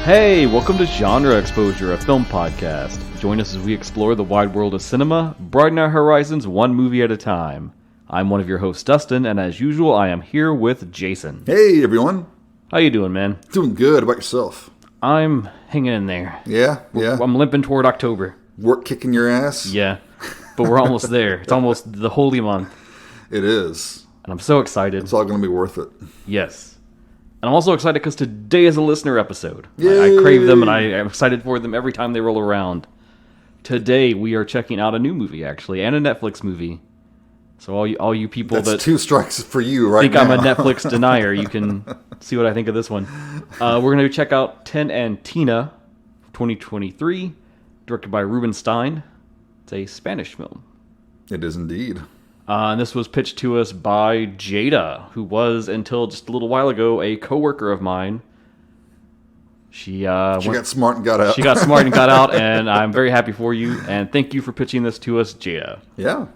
Hey, welcome to Genre Exposure, a film podcast. Join us as we explore the wide world of cinema, broaden our horizons one movie at a time. I'm one of your hosts, Dustin, and as usual, I am here with Jason. Hey, everyone. How you doing, man? Doing good. How about yourself? I'm hanging in there. Yeah? I'm limping toward October. Work kicking your ass? Yeah, but we're almost there. It's almost the holy month. It is. And I'm so excited. It's all going to be worth it. Yes. And I'm also excited because today is a listener episode. Yay! I crave them, and I am excited for them every time they roll around. Today, we are checking out a new movie, actually, and a Netflix movie. So all you people That's that two strikes for you right think now. I'm a Netflix denier, you can see what I think of this one. We're going to check out Ten and Tina, 2023, directed by Rubin Stein. It's a Spanish film. It is indeed. And this was pitched to us by Jada, who was, until just a little while ago, a coworker of mine. She got smart and got out. She got smart and got out, and I'm very happy for you. And thank you for pitching this to us, Jada. Yeah.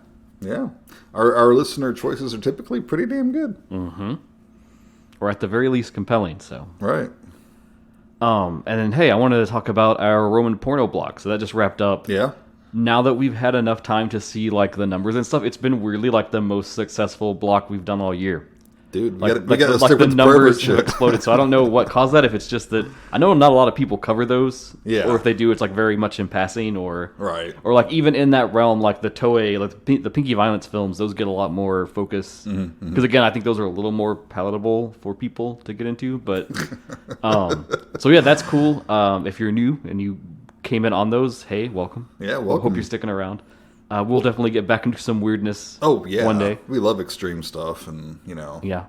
Our listener choices are typically pretty damn good. Mm-hmm. Or at the very least, compelling. So. Right. And then, hey, I wanted to talk about our Roman porno block. So that just wrapped up. Yeah. Now that we've had enough time to see like the numbers and stuff, it's been weirdly like the most successful block we've done all year. Dude, we got to stick the with numbers have exploded. So I don't know what caused that. If it's just that I know not a lot of people cover those, yeah. Or if they do, it's like very much in passing, or right, or like even in that realm, like the Toei, like the Pinky Violence films, those get a lot more focus because again, I think those are a little more palatable for people to get into. But so yeah, that's cool. If you're new and you came in on those, hey, welcome. Yeah, welcome. Hope you're sticking around. We'll definitely get back into some weirdness. Oh yeah, one day. We love extreme stuff and yeah,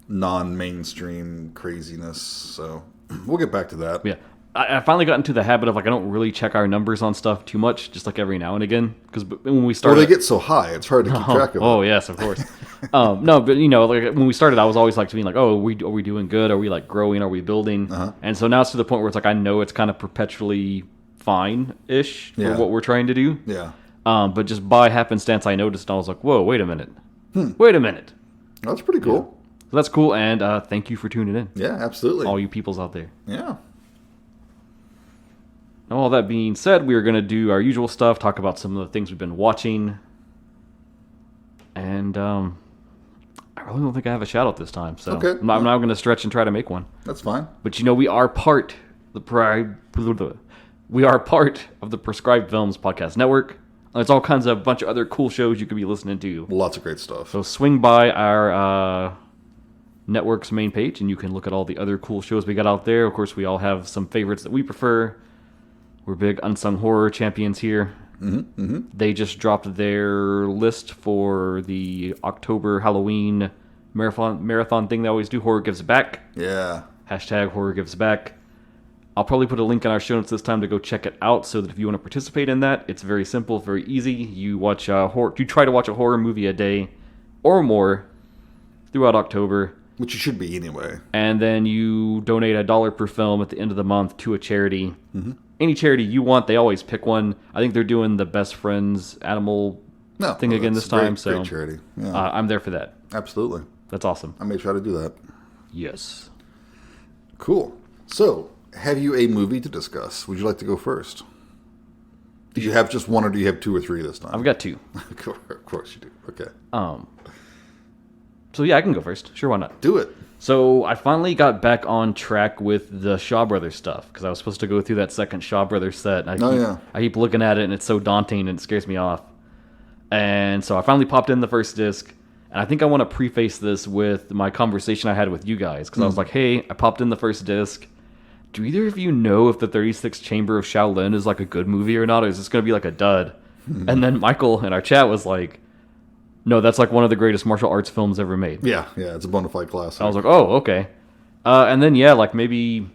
non-mainstream craziness. So we'll get back to that. Yeah, I finally got into the habit of like I don't really check our numbers on stuff too much, just like every now and again. Because when we started, they get so high, it's hard to keep track of. Oh yes, of course. No, but like when we started, I was always like being like, oh, are we doing good? Are we like growing? Are we building? And so now it's to the point where it's like I know it's kind of perpetually fine-ish for what we're trying to do. Yeah. But just by happenstance, I noticed, and I was like, whoa, wait a minute. Wait a minute. That's pretty cool. Yeah. So that's cool, and thank you for tuning in. Yeah, absolutely. All you peoples out there. Yeah. Now, all that being said, we are going to do our usual stuff, talk about some of the things we've been watching. And I really don't think I have a shout-out this time, so okay. I'm not going to stretch and try to make one. That's fine. But we are part of the Prescribed Films Podcast Network. There's all kinds of bunch of other cool shows you could be listening to. Lots of great stuff. So swing by our network's main page, and you can look at all the other cool shows we got out there. Of course, we all have some favorites that we prefer. We're big unsung horror champions here. They just dropped their list for the October Halloween marathon thing they always do. Horror Gives Back. Yeah. # Horror Gives Back. I'll probably put a link in our show notes this time to go check it out, so that if you want to participate in that, it's very simple, very easy. You try to watch a horror movie a day or more throughout October. Which you should be anyway. And then you donate $1 per film at the end of the month to a charity. Any charity you want, they always pick one. I think they're doing the Best Friends Animal thing again this time. Great charity. Yeah. I'm there for that. Absolutely. That's awesome. I may try to do that. Yes. Cool. So, have you a movie to discuss? Would you like to go first? Do you have just one, or do you have two or three this time? I've got two. Of course you do. Okay. So yeah, I can go first. Sure, why not? Do it. So I finally got back on track with the Shaw Brothers stuff, because I was supposed to go through that second Shaw Brothers set. I keep looking at it, and it's so daunting, and it scares me off. And so I finally popped in the first disc, and I think I want to preface this with my conversation I had with you guys, because I was like, hey, I popped in the first disc. Do either of you know if the 36th Chamber of Shaolin is like a good movie or not, or is this going to be like a dud? And then Michael in our chat was like, no, that's like one of the greatest martial arts films ever made. Yeah, it's a bona fide classic. I was like, oh, okay. And then, like maybe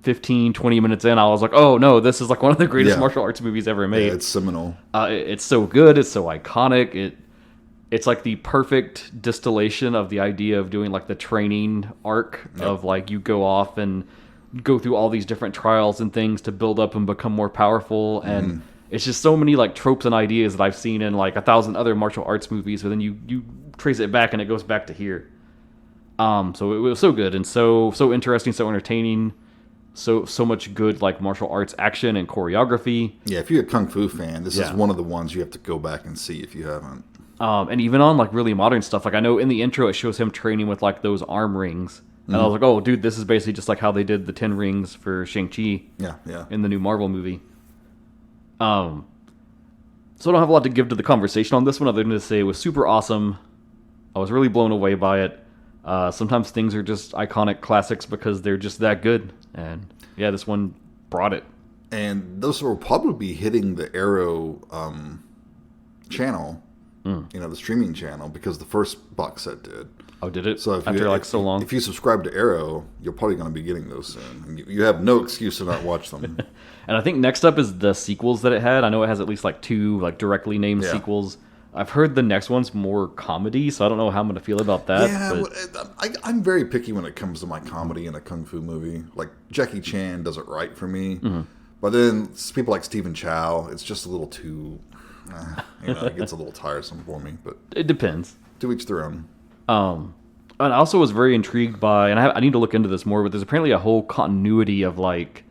15, 20 minutes in, I was like, oh, no, this is like one of the greatest martial arts movies ever made. Yeah, it's seminal. It's so good. It's so iconic. It's like the perfect distillation of the idea of doing like the training arc of like you go off and go through all these different trials and things to build up and become more powerful. And it's just so many like tropes and ideas that I've seen in like 1,000 other martial arts movies, but then you trace it back and it goes back to here. So it was so good and so interesting, so entertaining. so much good like martial arts action and choreography. Yeah, if you're a kung fu fan, this is one of the ones you have to go back and see if you haven't. And even on like really modern stuff, like I know in the intro it shows him training with like those arm rings, and I was like, oh, dude, this is basically just like how they did the 10 rings for Shang-Chi. Yeah. In the new Marvel movie. So I don't have a lot to give to the conversation on this one other than to say it was super awesome. I was really blown away by it. Sometimes things are just iconic classics because they're just that good. And yeah, this one brought it. And those will probably be hitting the Arrow channel, the streaming channel, because the first box set did. Oh, did it? So After so long? If you subscribe to Arrow, you're probably going to be getting those soon. And you have no excuse to not watch them. And I think next up is the sequels that it had. I know it has at least like 2 like directly named sequels. I've heard the next one's more comedy, so I don't know how I'm going to feel about that. Yeah, I'm very picky when it comes to my comedy in a kung fu movie. Like, Jackie Chan does it right for me. Mm-hmm. But then people like Stephen Chow, it's just a little too... it gets a little tiresome for me. But it depends. To each their own. And I also was very intrigued by, and I need to look into this more, but there's apparently a whole continuity of, like,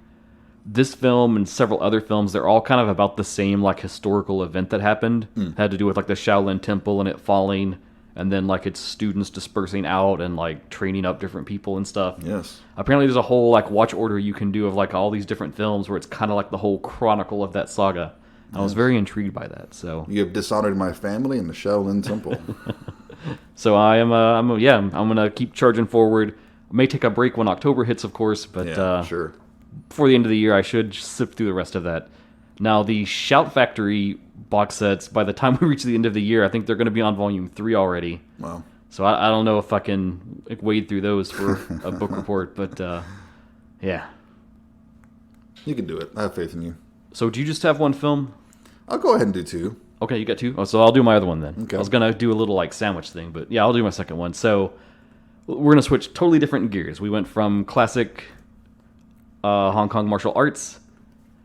this film and several other films. They're all kind of about the same, like, historical event that happened. Had to do with, like, the Shaolin Temple and it falling, and then, like, its students dispersing out and, like, training up different people and stuff. Yes. Apparently there's a whole, like, watch order you can do of, like, all these different films where it's kind of like the whole chronicle of that saga. I was very intrigued by that. So you have dishonored my family in the Shaolin Temple. So I'm gonna keep charging forward. I may take a break when October hits, of course, but sure. Before the end of the year, I should sift through the rest of that. Now, the Shout Factory box sets, by the time we reach the end of the year, I think they're going to be on volume 3 already. Wow. So I don't know if I can wade through those for a book report, but yeah. You can do it. I have faith in you. So do you just have one film? I'll go ahead and do 2. Okay, you got 2? Oh, so I'll do my other one then. Okay. I was going to do a little like sandwich thing, but yeah, I'll do my second one. So we're going to switch totally different gears. We went from classic Hong Kong martial arts.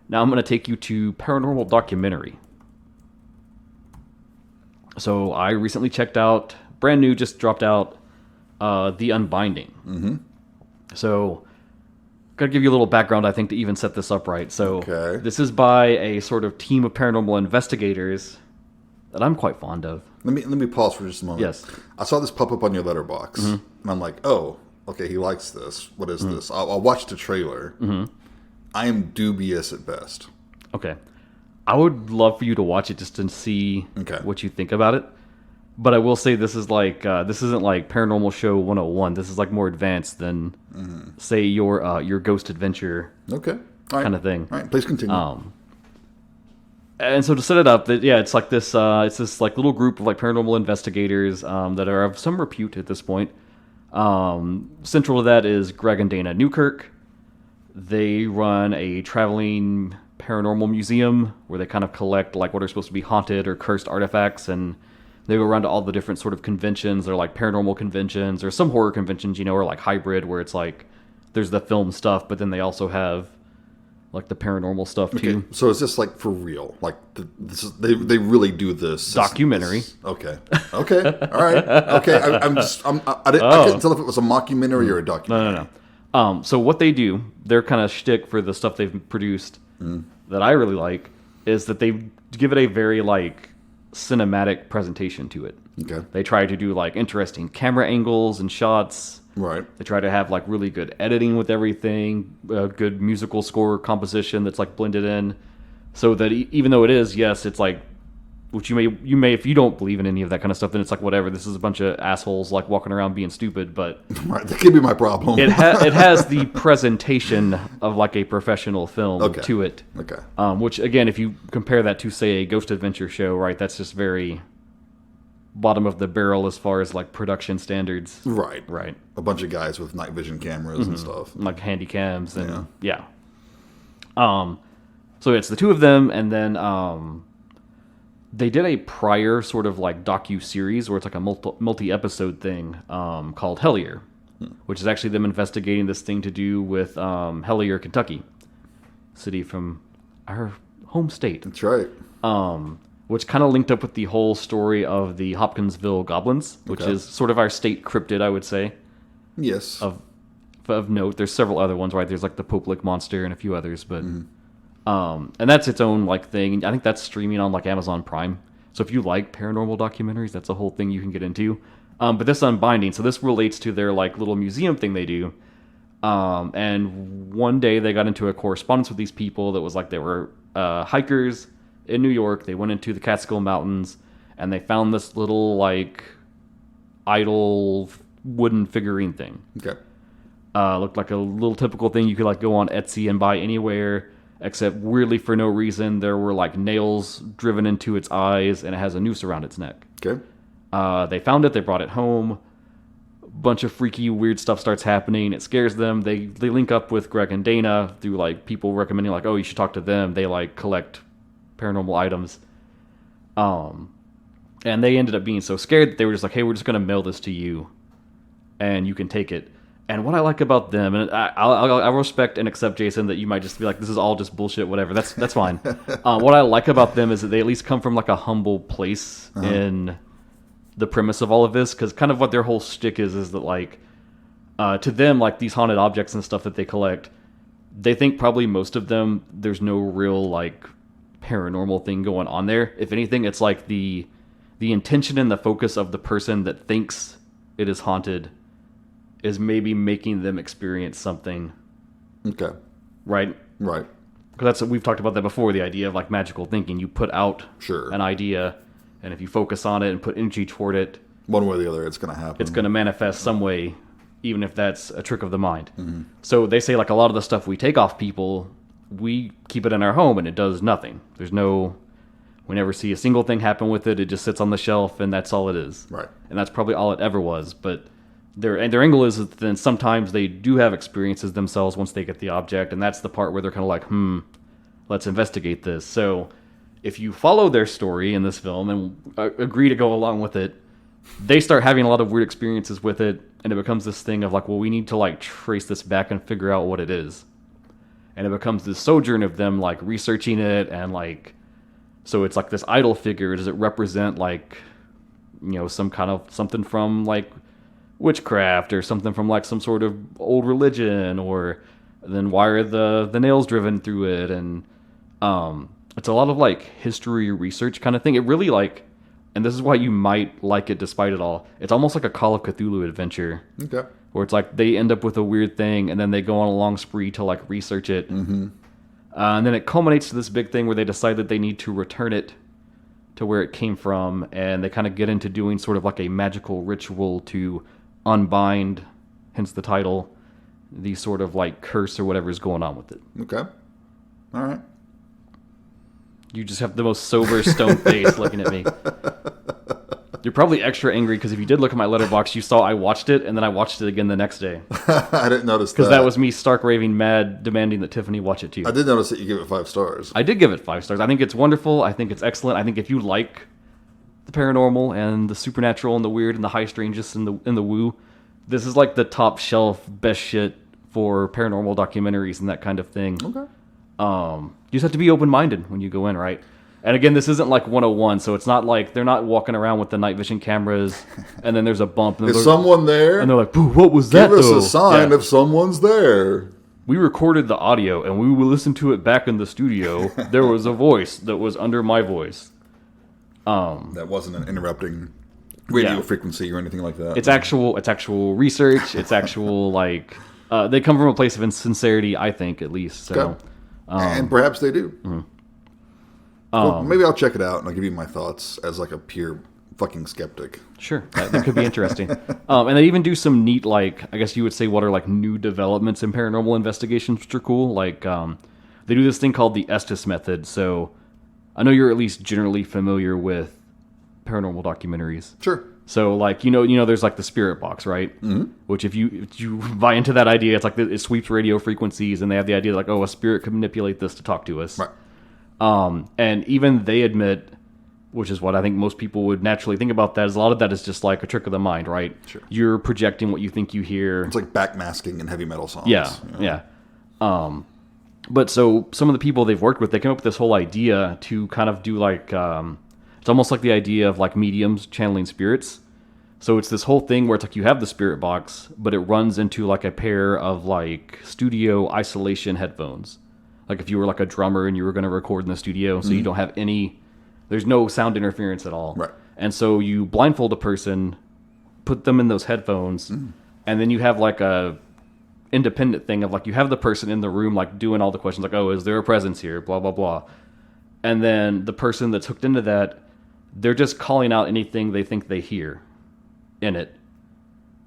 Now I'm going to take you to paranormal documentary. So I recently checked out, brand new, just dropped out, The Unbinding. Mm-hmm. So gotta give you a little background, I think, to even set this up right. So This is by a sort of team of paranormal investigators that I'm quite fond of. Let me pause for just a moment. Yes. I saw this pop up on your letterbox, and I'm like, oh, okay, he likes this. What is this? I'll watch the trailer. I am dubious at best. Okay. I would love for you to watch it just to see what you think about it. But I will say this is like this isn't like Paranormal Show 101. This is like more advanced than say your Ghost Adventure kind of thing. All right, please continue. And so to set it up, it's like this like little group of like paranormal investigators that are of some repute at this point. Central to that is Greg and Dana Newkirk. They run a traveling paranormal museum where they kind of collect like what are supposed to be haunted or cursed artifacts, and they go around to all the different sort of conventions. They're like paranormal conventions or some horror conventions, or like hybrid where it's like there's the film stuff, but then they also have like the paranormal stuff too. So is this like for real? Like they really do this documentary? Okay. All right. Okay. I couldn't tell if it was a mockumentary or a documentary. No. So what they do, their kind of shtick for the stuff they've produced that I really like is that they give it a very like cinematic presentation to it. Okay. They try to do like interesting camera angles and shots. Right. They try to have like really good editing with everything, good musical score composition that's like blended in, so that even though it is, yes, it's like, which you may if you don't believe in any of that kind of stuff, then it's like whatever. This is a bunch of assholes like walking around being stupid, but right, that could be my problem. it has the presentation of like a professional film to it. Okay. Which again, if you compare that to say a Ghost Adventure show, right, that's just very bottom of the barrel as far as like production standards. Right. A bunch of guys with night vision cameras and stuff, like handy cams and so it's the two of them, and then they did a prior sort of like docu-series where it's like a multi-episode thing called Hellier, which is actually them investigating this thing to do with Hellier, Kentucky, city from our home state. That's right. Which kind of linked up with the whole story of the Hopkinsville Goblins, which is sort of our state cryptid, I would say. Yes. Of of note. There's several other ones, right? There's like the Pope-like monster and a few others, but and that's its own like thing. I think that's streaming on like Amazon Prime. So if you like paranormal documentaries, that's a whole thing you can get into. But this Unbinding, so this relates to their like little museum thing they do. And one day they got into a correspondence with these people that was like they were hikers in New York. They went into the Catskill Mountains and they found this little like idol wooden figurine thing. Okay. Looked like a little typical thing you could like go on Etsy and buy anywhere, except weirdly for no reason there were like nails driven into its eyes and it has a noose around its neck. Okay. They found it. They brought it home. Bunch of freaky, weird stuff starts happening. It scares them. They link up with Greg and Dana through like people recommending like, oh, you should talk to them. They like collect paranormal items. And they ended up being so scared that they were just like, hey, we're just gonna mail this to you, and you can take it. And what I like about them, and I respect and accept, Jason, that you might just be like, this is all just bullshit, whatever. That's fine. What I like about them is that they at least come from like a humble place in the premise of all of this, because kind of what their whole shtick is that like, to them, like these haunted objects and stuff that they collect, they think probably most of them, there's no real like paranormal thing going on there. If anything, it's like the intention and the focus of the person that thinks it is haunted is maybe making them experience something. Okay. Right? Right. Because that's what we've talked about that before, the idea of like magical thinking. You put out an idea, and if you focus on it and put energy toward it, one way or the other, it's going to happen. It's going to manifest some way, even if that's a trick of the mind. Mm-hmm. So they say like a lot of the stuff we take off people, we keep it in our home and it does nothing. We never see a single thing happen with it. It just sits on the shelf and that's all it is. Right. And that's probably all it ever was. But their angle is that then sometimes they do have experiences themselves once they get the object, and that's the part where they're kind of like, let's investigate this. So if you follow their story in this film and agree to go along with it, they start having a lot of weird experiences with it, and it becomes this thing of like, well, we need to like trace this back and figure out what it is. And it becomes this sojourn of them like researching it, and like, so it's like this idol figure. Does it represent like, some kind of something from like witchcraft or something from like some sort of old religion, or then why are the nails driven through it? And it's a lot of like history research kind of thing. It really like, and this is why you might like it despite it all, it's almost like a Call of Cthulhu adventure. Okay. Where it's like they end up with a weird thing and then they go on a long spree to like research it. Mm-hmm. And then it culminates to this big thing where they decide that they need to return it to where it came from, and they kind of get into doing sort of like a magical ritual to unbind, hence the title, the sort of like curse or whatever is going on with it. Okay. All right. You just have the most sober, stone face looking at me. You're probably extra angry because if you did look at my letterbox, you saw I watched it, and then I watched it again the next day. I didn't notice that. Because that was me stark raving mad, demanding that Tiffany watch it too. I did notice that you give it 5 stars. I did give it 5 stars. I think it's wonderful. I think it's excellent. I think if you like the paranormal and the supernatural and the weird and the high strangeness and the woo, this is like the top shelf best shit for paranormal documentaries and that kind of thing. Okay. You just have to be open-minded when you go in, right? And again, this isn't like 101, so it's not like they're not walking around with the night vision cameras and then there's a bump. And is someone there? And they're like, what was that, Give us a sign if someone's there. We recorded the audio and we will listen to it back in the studio. There was a voice that was under my voice. That wasn't an interrupting radio frequency or anything like that. It's actual research. It's actual, like, they come from a place of sincerity, I think, at least. So. Okay. And perhaps they do. Mm-hmm. Well, maybe I'll check it out and I'll give you my thoughts as like a pure fucking skeptic. Sure, that could be interesting. And they even do some neat, like, I guess you would say, what are like new developments in paranormal investigations, which are cool. Like, they do this thing called the Estes method. So I know you're at least generally familiar with paranormal documentaries. Sure. So like, there's like the spirit box, right? Mm-hmm. Which if you buy into that idea, it's like it sweeps radio frequencies, and they have the idea like, oh, a spirit could manipulate this to talk to us. Right. And even they admit, which is what I think most people would naturally think about that, is a lot of that is just like a trick of the mind, right? Sure. You're projecting what you think you hear. It's like backmasking in heavy metal songs. Yeah. But so some of the people they've worked with, they came up with this whole idea to kind of do like, it's almost like the idea of like mediums channeling spirits, So it's this whole thing where it's like you have the spirit box, but it runs into like a pair of like studio isolation headphones. Like if you were like a drummer and you were going to record in the studio, so you don't have there's no sound interference at all. Right. And so you blindfold a person, put them in those headphones, and then you have like a independent thing of like you have the person in the room like doing all the questions like, oh, is there a presence here? Blah, blah, blah. And then the person that's hooked into that, they're just calling out anything they think they hear in it.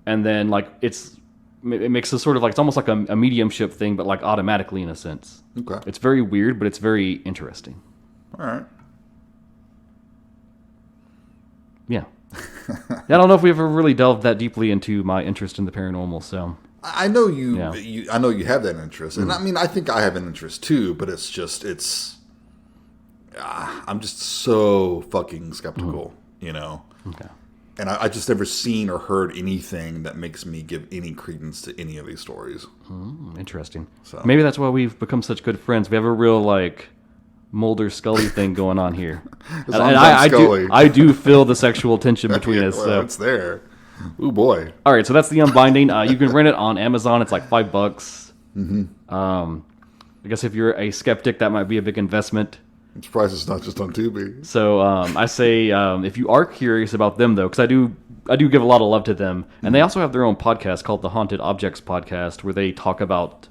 And then like it makes a sort of like, it's almost like a mediumship thing, but like automatically in a sense. Okay. It's very weird, but it's very interesting. All right. Yeah. I don't know if we've ever really delved that deeply into my interest in the paranormal, so... I know I know you have that interest. And I mean, I think I have an interest too, but I'm just so fucking skeptical, you know? Okay. And I just never seen or heard anything that makes me give any credence to any of these stories. Interesting. So. Maybe that's why we've become such good friends. We have a real, like... Mulder Scully thing going on here. And I do feel the sexual tension between us. Well, so it's there. Ooh, boy. All right, so that's the Unbinding. You can rent it on Amazon. It's like $5. Mm-hmm. I guess if you're a skeptic, that might be a big investment. I'm surprised it's not just on Tubi. So I say if you are curious about them, though, because I do give a lot of love to them. And they also have their own podcast called the Haunted Objects Podcast, where they talk about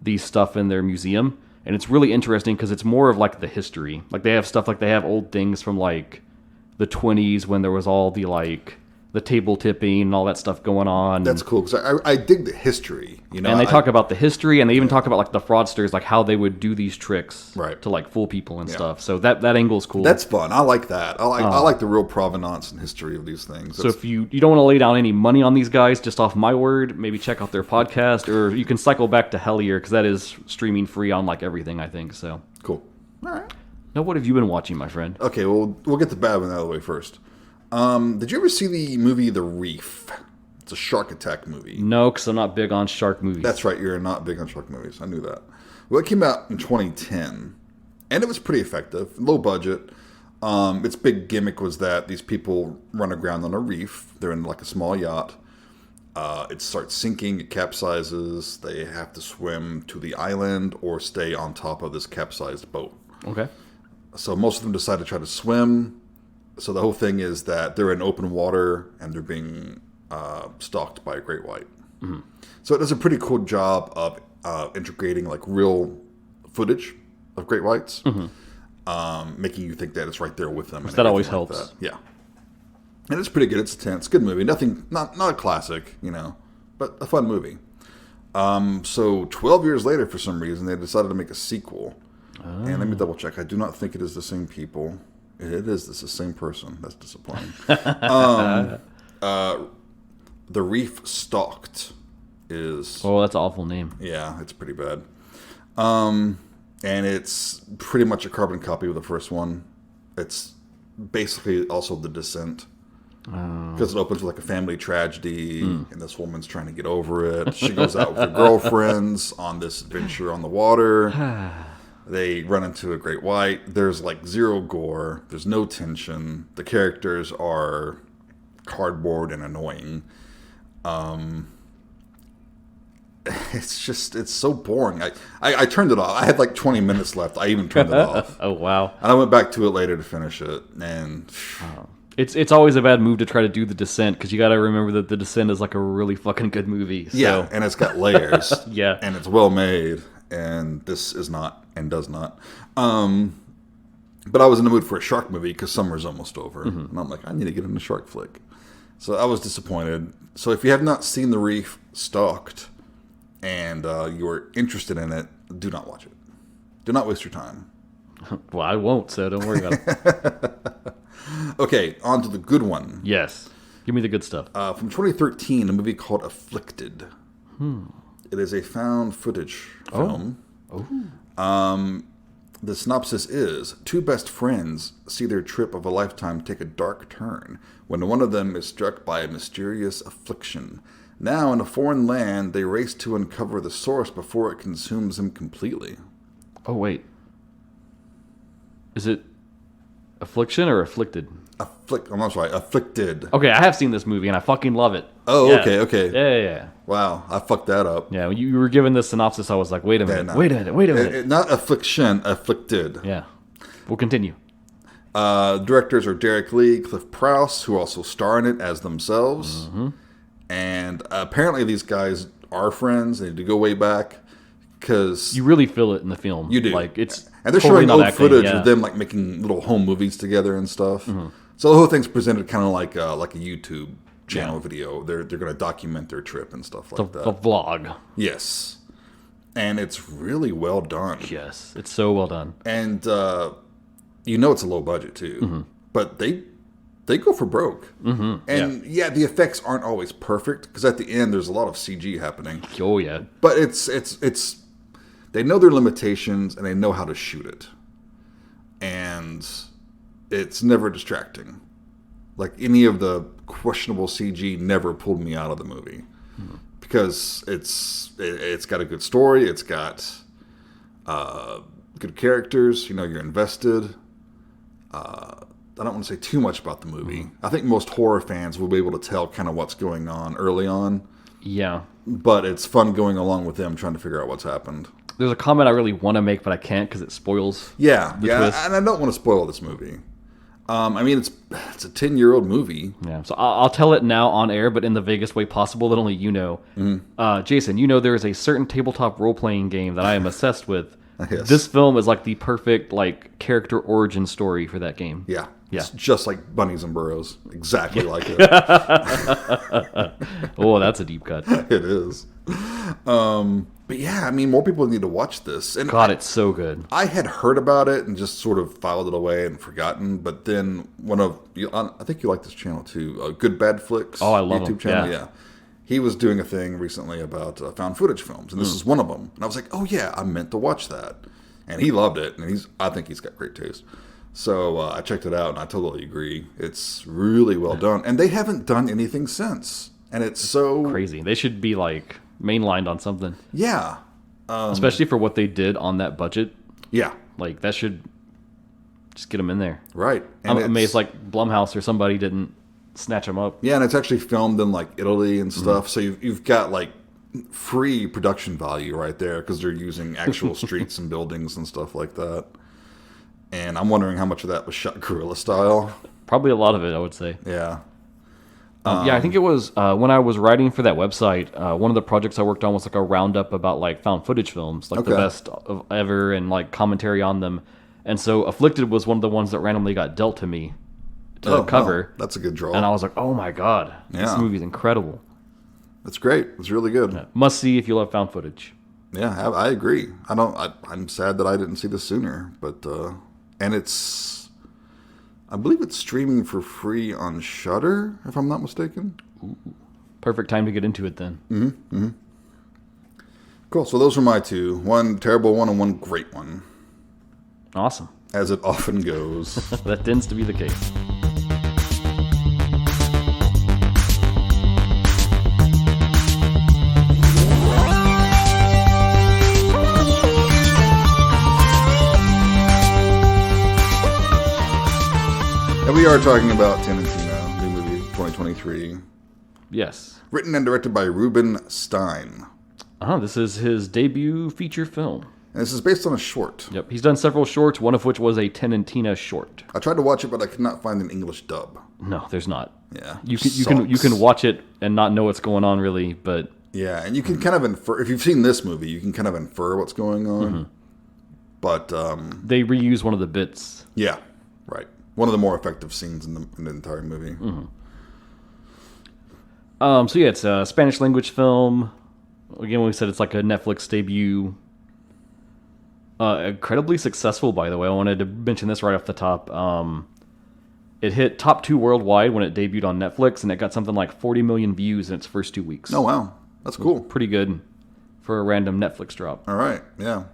these stuff in their museum. And it's really interesting because it's more of like the history. Like they have stuff like they have old things from like the 20s when there was all the like the table tipping and all that stuff going on. That's cool because I dig the history, you know. And they talk about the history, and they even talk about like the fraudsters, like how they would do these tricks to like fool people and stuff. So that angle's cool. That's fun. I like that. I like the real provenance and history of these things. So if you don't want to lay down any money on these guys, just off my word, maybe check out their podcast, or you can cycle back to Hellier because that is streaming free on like everything, I think. So cool. All right. Now, what have you been watching, my friend? Okay, well, we'll get the bad one out of the way first. Did you ever see the movie The Reef? It's a shark attack movie. No, because I'm not big on shark movies. That's right, you're not big on shark movies. I knew that. Well, it came out in 2010, and it was pretty effective, low budget. Its big gimmick was that these people run aground on a reef. They're in like a small yacht. It starts sinking, it capsizes. They have to swim to the island or stay on top of this capsized boat. Okay. So most of them decide to try to swim. So the whole thing is that they're in open water and they're being stalked by a great white. Mm-hmm. So it does a pretty cool job of integrating like real footage of great whites, making you think that it's right there with them. That always helps. That. Yeah, and it's pretty good. It's intense, good movie. Not a classic, you know, but a fun movie. So 12 years later, for some reason, they decided to make a sequel. Oh. And let me double check. I do not think it is the same people. It is. It's the same person. That's disappointing. The Reef Stalked is... Oh, that's an awful name. Yeah, it's pretty bad. And it's pretty much a carbon copy of the first one. It's basically also The Descent. Because it opens with like a family tragedy, and this woman's trying to get over it. She goes out with her girlfriends on this adventure on the water. They run into a great white. There's like zero gore. There's no tension. The characters are cardboard and annoying. It's so boring. I turned it off. I had like 20 minutes left. I even turned it off. Oh, wow. And I went back to it later to finish it. And it's always a bad move to try to do The Descent, because you got to remember that The Descent is like a really fucking good movie. So. Yeah, and it's got layers. Yeah. And it's well made. And this is not, and does not. But I was in the mood for a shark movie because summer's almost over. Mm-hmm. And I'm like, I need to get in a shark flick. So I was disappointed. So if you have not seen The Reef Stalked and you're interested in it, do not watch it. Do not waste your time. Well, I won't, so don't worry about it. Okay, on to the good one. Yes. Give me the good stuff. From 2013, a movie called Afflicted. It is a found footage film. The synopsis is, two best friends see their trip of a lifetime take a dark turn when one of them is struck by a mysterious affliction. Now, in a foreign land, they race to uncover the source before it consumes them completely. Oh, wait. Is it Affliction or Afflicted? I'm sorry, Afflicted. Okay, I have seen this movie and I fucking love it. Oh, yeah. okay. Yeah. Wow, I fucked that up. Yeah, when you were given the synopsis, I was like, wait a minute. Not Affliction, Afflicted. Yeah. We'll continue. Directors are Derek Lee, Cliff Prowse, who also star in it as themselves. Mm-hmm. And apparently these guys are friends. They need to go way back. Because you really feel it in the film. You do. Like, it's and they're showing old footage of them like making little home movies together and stuff. Mm-hmm. So the whole thing's presented kind of like a YouTube channel video. They're going to document their trip and stuff like that. The vlog. Yes. And it's really well done. Yes, it's so well done. And it's a low budget too. Mm-hmm. But they go for broke. Mm-hmm. And the effects aren't always perfect because at the end there's a lot of CG happening. Oh yeah. But it's they know their limitations and they know how to shoot it. And it's never distracting. Like any of the questionable CG never pulled me out of the movie. Mm-hmm. Because it's got a good story, it's got good characters, you're invested. I don't want to say too much about the movie. Mm-hmm. I think most horror fans will be able to tell kind of what's going on early on. Yeah. But it's fun going along with them trying to figure out what's happened. There's a comment I really want to make, but I can't because it spoils the twist. And I don't want to spoil this movie. It's a 10-year-old movie. Yeah, so I'll tell it now on air, but in the vaguest way possible that only you know. Mm-hmm. Jason, there is a certain tabletop role-playing game that I am obsessed with. Yes. This film is like the perfect character origin story for that game. Yeah. It's just like Bunnies and Burrows. Exactly like it. Oh, that's a deep cut. It is. But yeah, more people need to watch this. And God, it's so good. I had heard about it and just sort of filed it away and forgotten. But then I think you like this channel too, Good Bad Flicks. Oh, I love YouTube channel. Yeah. He was doing a thing recently about found footage films, and this is one of them. And I was like, oh yeah, I meant to watch that. And he loved it, and I think he's got great taste. So I checked it out, and I totally agree. It's really well done. And they haven't done anything since. And it's so crazy. They should be mainlined on something. Yeah. Especially for what they did on that budget. Yeah. That should just get them in there. Right. And I'm amazed Blumhouse or somebody didn't snatch them up. Yeah, and it's actually filmed in Italy and stuff. Mm-hmm. So you've got free production value right there because they're using actual streets and buildings and stuff like that. And I'm wondering how much of that was shot guerrilla style. Probably a lot of it, I would say. Yeah. I think it was when I was writing for that website, one of the projects I worked on was a roundup about found footage films, the best of ever, and commentary on them. And so Afflicted was one of the ones that randomly got dealt to me to cover. Wow. That's a good draw. And I was like, oh my God, this movie's incredible. It's great. It's really good. Yeah. Must see if you love found footage. Yeah, I agree. I'm sad that I didn't see this sooner, but and I believe it's streaming for free on Shudder, if I'm not mistaken. Ooh. Perfect time to get into it then. Mm-hmm. Mm-hmm. Cool. So those were my two. One terrible one and one great one. Awesome. As it often goes. That tends to be the case. And we are talking about Tarantino, new movie, 2023. Yes. Written and directed by Rubin Stein. This is his debut feature film. And this is based on a short. Yep, he's done several shorts, one of which was a Tarantino short. I tried to watch it, but I could not find an English dub. No, there's not. Yeah, you can watch it and not know what's going on really, but yeah, and you can kind of infer if you've seen this movie, you can kind of infer what's going on. Mm-hmm. But they reuse one of the bits. Yeah, right. One of the more effective scenes in the entire movie. Mm-hmm. So yeah, it's a Spanish language film. Again, we said it's a Netflix debut. Incredibly successful, by the way. I wanted to mention this right off the top. It hit top 2 worldwide when it debuted on Netflix, and it got something like 40 million views in its first 2 weeks. Oh, wow. That's cool. Pretty good for a random Netflix drop. All right, yeah.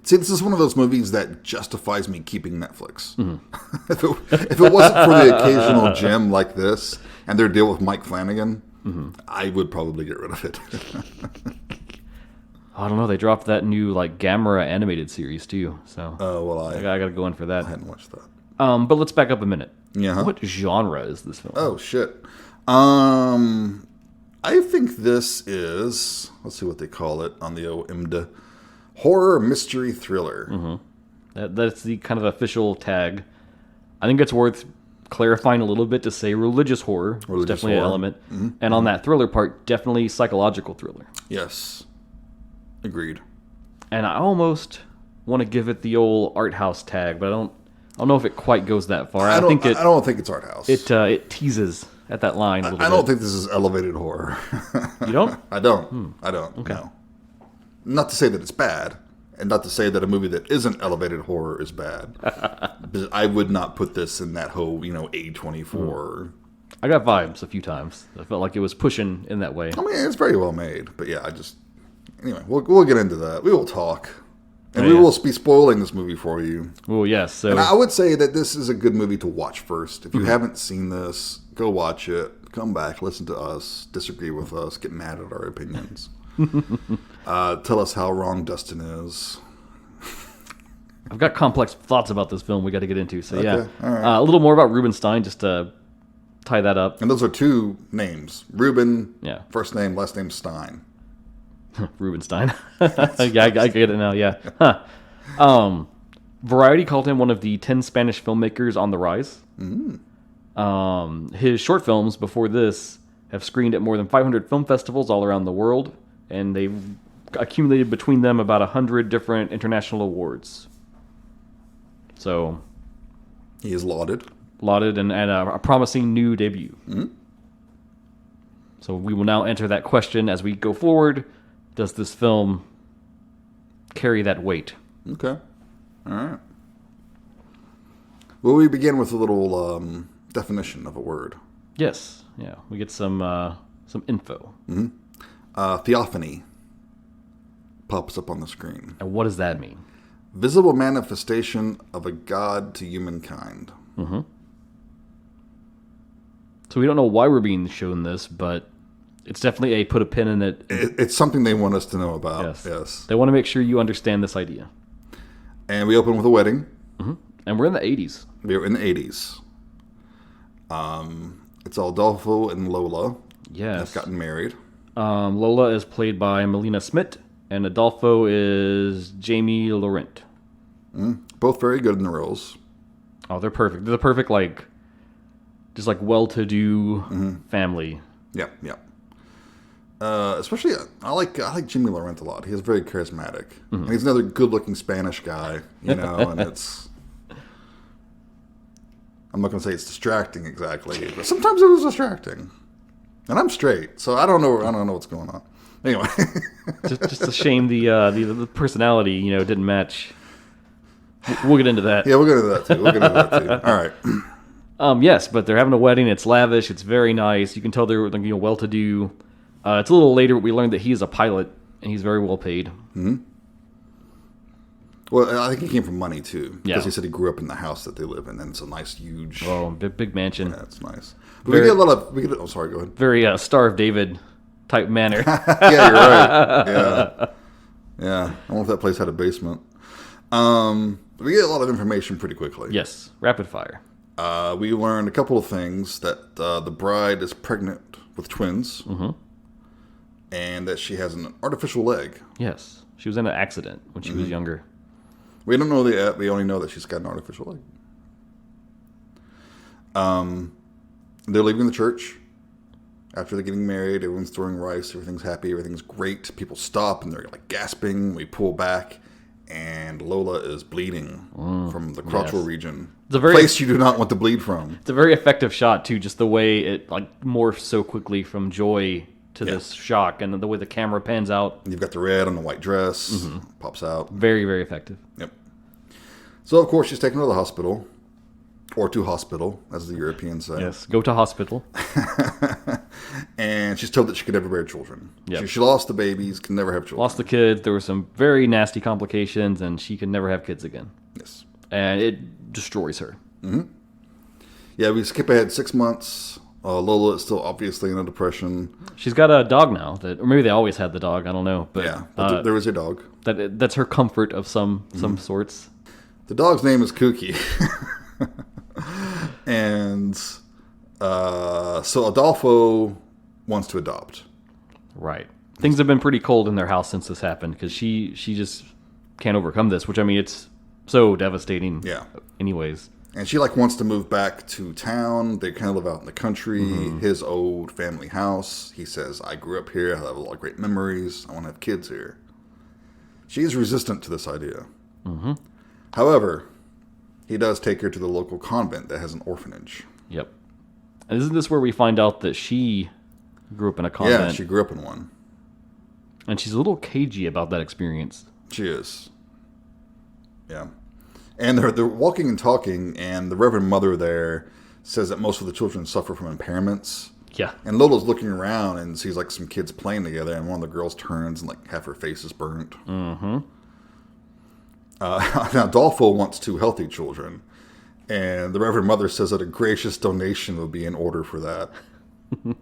See, this is one of those movies that justifies me keeping Netflix. Mm-hmm. if it wasn't for the occasional gem like this and their deal with Mike Flanagan, I would probably get rid of it. I don't know. They dropped that new Gamera animated series too. So well, I gotta go in for that. I hadn't watched that. But let's back up a minute. Yeah. What genre is this film? Oh, shit. I think this is, let's see what they call it on the OMD, horror mystery thriller. Mm-hmm. That's the kind of official tag. I think it's worth clarifying a little bit to say religious horror. Is definitely an element. Mm-hmm. And on that thriller part, definitely psychological thriller. Yes. Agreed. And I almost want to give it the old art house tag, but I don't know if it quite goes that far. I don't think it's art house. It teases at that line a little bit. I don't think this is elevated horror. You don't? I don't. I don't. Okay. No. Not to say that it's bad, and not to say that a movie that isn't elevated horror is bad. But I would not put this in that whole, A24. I got vibes a few times. I felt like it was pushing in that way. I mean, it's very well made, but yeah, anyway, we'll get into that. We will talk. And we will be spoiling this movie for you. Oh, yes. So. And I would say that this is a good movie to watch first. If you haven't seen this, go watch it. Come back, listen to us, disagree with us, get mad at our opinions. Tell us how wrong Dustin is. I've got complex thoughts about this film we got to get into. So, yeah. All right. A little more about Rubin Stein, just to tie that up. And those are two names. Rubin, yeah. First name, last name Stein. Rubenstein. Yeah, I get it now, yeah. Huh. Variety called him one of the 10 Spanish filmmakers on the rise. His short films before this have screened at more than 500 film festivals all around the world, and they've accumulated between them about 100 different international awards. So... he is lauded. And a promising new debut. So we will now enter that question as we go forward. Does this film carry that weight? Okay. All right. Well, we begin with a little definition of a word. Yes. Yeah. We get some info. Theophany pops up on the screen. And what does that mean? Visible manifestation of a god to humankind. So we don't know why we're being shown this, but it's definitely a put a pin in it. It's something they want us to know about. Yes. They want to make sure you understand this idea. And we open with a wedding. And we're in the 80s. We're in the 80s. It's Adolfo and Lola. Yes. Have gotten married. Lola is played by Melina Smith, and Adolfo is Jamie Laurent. Both very good in the roles. Oh, they're perfect. They're the perfect, just well-to-do family. Yep. Especially, I like Jimmy Laurent a lot. He's very charismatic. And he's another good-looking Spanish guy, and it's... I'm not going to say it's distracting exactly, but sometimes it was distracting. And I'm straight, so I don't know what's going on. Anyway. just a shame the personality, didn't match. We'll get into that. Yeah, we'll get into that too. All right. Yes, but they're having a wedding. It's lavish. It's very nice. You can tell they're well-to-do. It's a little later, but we learned that he is a pilot, and he's very well paid. Well, I think he came from money, too. Because Yeah. he said he grew up in the house that they live in, and it's a nice, huge... Oh, big mansion. Yeah, it's nice. But we get a lot of... Oh, sorry, go ahead. Very Star of David type manner. Yeah, you're right. Yeah. I wonder if that place had a basement. We get a lot of information pretty quickly. Yes, rapid fire. We learned a couple of things, that the bride is pregnant with twins, and that she has an artificial leg. Yes, she was in an accident when she was younger. We don't know that yet. We only know that she's got an artificial leg. They're leaving the church after they're getting married. Everyone's throwing rice. Everything's happy. Everything's great. People stop, and they're gasping. We pull back, and Lola is bleeding from the crotchal region. It's a place you do not want to bleed from. It's a very effective shot, too, just the way it morphs so quickly from joy to this shock, and the way the camera pans out. You've got the red on the white dress, pops out. Very, very effective. Yep. So, of course, she's taken to the hospital, or to hospital, as the Europeans say. Yes, go to hospital. And she's told that she could never bear children. Yep. She lost the babies, can never have children. Lost the kids, there were some very nasty complications, and she can never have kids again. Yes. And it destroys her. Yeah, we skip ahead 6 months. Lola is still obviously in a depression. She's got a dog now, or maybe they always had the dog. I don't know, but yeah, but there is a dog. That's her comfort of some sorts. The dog's name is Kooky, and And so Adolfo wants to adopt. Right. Things have been pretty cold in their house since this happened because she just can't overcome this, which, I mean, it's so devastating. Yeah. Anyways. And she wants to move back to town. They kind of live out in the country, his old family house. He says, I grew up here. I have a lot of great memories. I want to have kids here. She is resistant to this idea. Mm-hmm. However, he does take her to the local convent that has an orphanage. Yep. And isn't this where we find out that she grew up in a convent? Yeah, she grew up in one. And she's a little cagey about that experience. She is. Yeah. And they're walking and talking, and the Reverend Mother there says that most of the children suffer from impairments. Yeah. And Lola's looking around and sees some kids playing together, and one of the girls turns and half her face is burnt. Mm-hmm. Now Adolfo wants 2 healthy children, and the Reverend Mother says that a gracious donation would be in order for that. And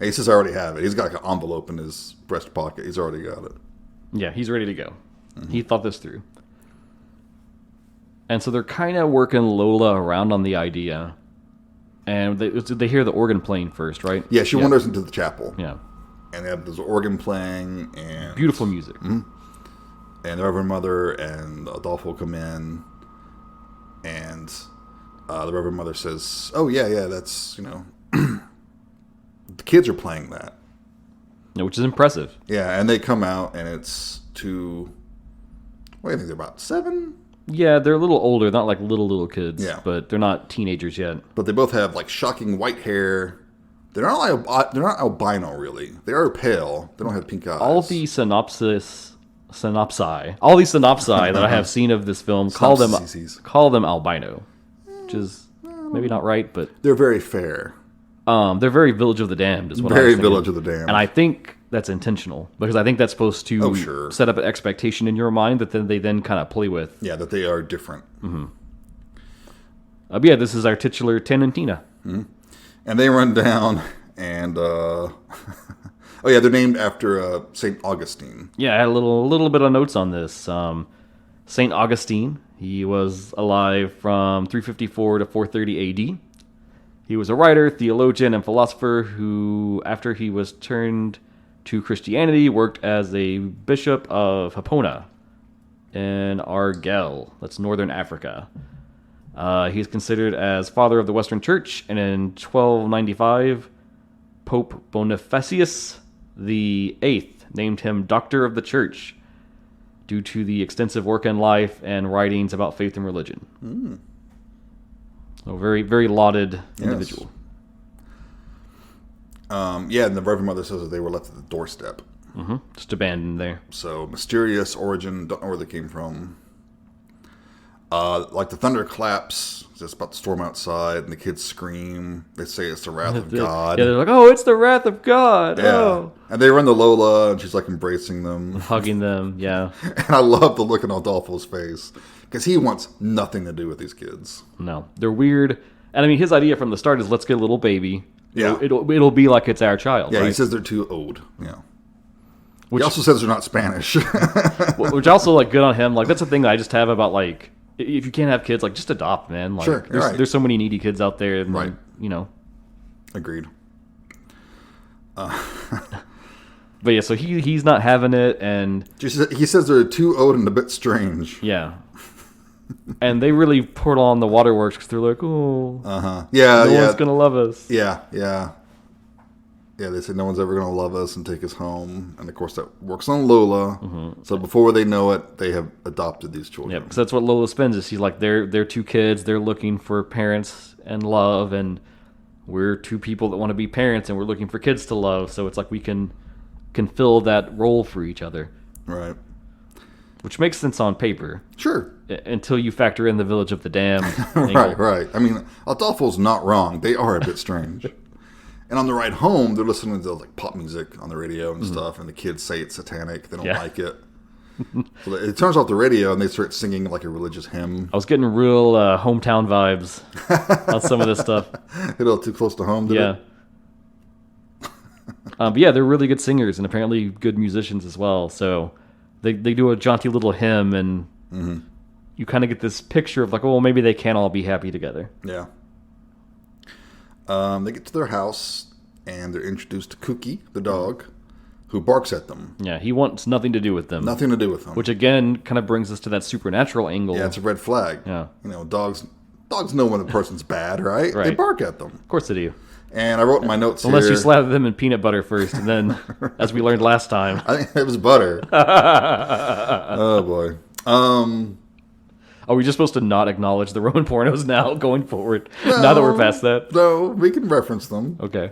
he says, I already have it. He's got an envelope in his breast pocket. He's already got it. Yeah, he's ready to go. Mm-hmm. He thought this through. And so they're kind of working Lola around on the idea. And they hear the organ playing first, right? Yeah, she wanders into the chapel. Yeah. And they have this organ playing. And beautiful music. Mm-hmm. And the Reverend Mother and Adolfo come in. And the Reverend Mother says, oh, yeah, that's, the kids are playing that. Yeah, which is impressive. Yeah, and they come out, and it's 2... What do you think, they're about 7? Yeah, they're a little older, not like little kids. Yeah. But they're not teenagers yet. But they both have shocking white hair. They're not albino, really. They are pale. They don't have pink eyes. All the synopsi that I have seen of this film call them albino, which is maybe not right, but they're very fair. They're very Village of the Damned, is what very Village of the Damned, and I think that's intentional because I think that's supposed to set up an expectation in your mind that then they kind of play with. Yeah, that they are different. Mm-hmm. But yeah, this is our titular Tin and Tina. Mm-hmm. And they run down, and oh yeah, they're named after Saint Augustine. Yeah, I had a little bit of notes on this. Saint Augustine, he was alive from 354 to 430 A.D. He was a writer, theologian, and philosopher who, after he was turned to Christianity, worked as a bishop of Hapona in Argel, that's northern Africa. He's considered as father of the Western Church, and in 1295, Pope Bonifacius VIII named him Doctor of the Church due to the extensive work in life and writings about faith and religion. Mm. So very, very lauded individual. Yeah, and the Reverend Mother says that they were left at the doorstep. Mm-hmm. Just abandoned there. So, mysterious origin, don't know where they came from. The thunder claps, it's about to storm outside, and the kids scream. They say it's the wrath of God. Yeah, they're like, oh, it's the wrath of God. Yeah. Oh. And they run to Lola, and she's embracing them. Hugging them, yeah. And I love the look on Adolfo's face, because he wants nothing to do with these kids. No, they're weird. And I mean, his idea from the start is let's get a little baby. Yeah. It'll be like it's our child. Yeah, right? He says they're too old. Yeah. He also says they're not Spanish. Which also, good on him. That's a thing that I just have about, if you can't have kids, just adopt, man. Sure, there's so many needy kids out there. And, right. Agreed. But yeah, so he's not having it, and... He says they're too old and a bit strange. Yeah. And they really poured on the waterworks because they're like, oh... Uh-huh. Yeah, no one's going to love us. Yeah. Yeah, they say no one's ever going to love us and take us home. And, of course, that works on Lola. Mm-hmm. So before they know it, they have adopted these children. Yeah, because that's what Lola spends. Is she's they're 2 kids. They're looking for parents and love. And we're 2 people that want to be parents. And we're looking for kids to love. So it's we can fill that role for each other. Right. Which makes sense on paper. Sure. Until you factor in the Village of the Damned. Right. I mean, Adolfo's not wrong. They are a bit strange. And on the ride home, they're listening to pop music on the radio and stuff, and the kids say it's satanic. They don't like it. So it turns off the radio, and they start singing a religious hymn. I was getting real hometown vibes on some of this stuff. A little too close to home, did it? But yeah, they're really good singers and apparently good musicians as well. So they do a jaunty little hymn, and you kind of get this picture of maybe they can all be happy together. Yeah. They get to their house, and they're introduced to Cookie, the dog, who barks at them. Yeah, he wants nothing to do with them. Nothing to do with them. Which, again, kind of brings us to that supernatural angle. Yeah, it's a red flag. Yeah. Dogs know when a person's bad, right? They bark at them. Of course they do. And I wrote in my notes Unless you slather them in peanut butter first, and then, as we learned last time. I think it was butter. Oh, boy. Are we just supposed to not acknowledge the Roman pornos now, going forward? No, now that we're past that? No, we can reference them. Okay.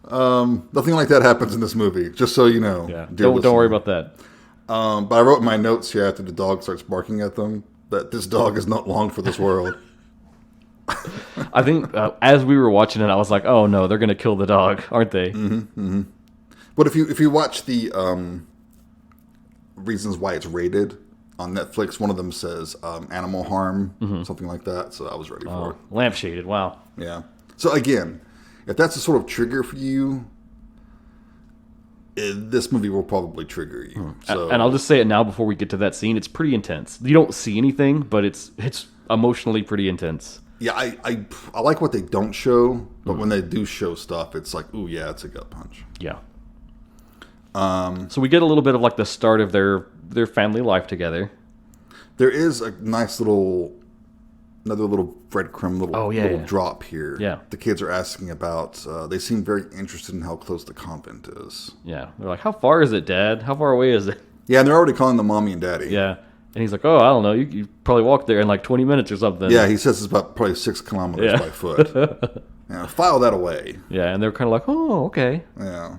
Nothing like that happens in this movie, just so you know. Yeah. Don't worry about that. But I wrote in my notes here after the dog starts barking at them that this dog is not long for this world. I think as we were watching it, I was like, "Oh no, they're gonna kill the dog, aren't they?" Mm-hmm, mm-hmm. But if you watch the reasons why it's rated on Netflix, one of them says animal harm, something like that. So I was ready for it. Lampshaded, wow. Yeah. So again, if that's a sort of trigger for you, this movie will probably trigger you. So, and I'll just say it now before we get to that scene. It's pretty intense. You don't see anything, but it's emotionally pretty intense. Yeah, I like what they don't show, but when they do show stuff, it's like, ooh, yeah, it's a gut punch. Yeah. So we get a little bit of like the start of their family life together. There is a nice another little breadcrumb, little drop here. Yeah. The kids are asking about, they seem very interested in how close the convent is. Yeah. They're like, how far is it, Dad? How far away is it? Yeah, and they're already calling them Mommy and Daddy. Yeah. And he's like, oh, I don't know. You probably walked there in like 20 minutes or something. Yeah, he says it's about probably 6 kilometers by foot. Yeah, file that away. Yeah, and they're kind of like, oh, okay. Yeah.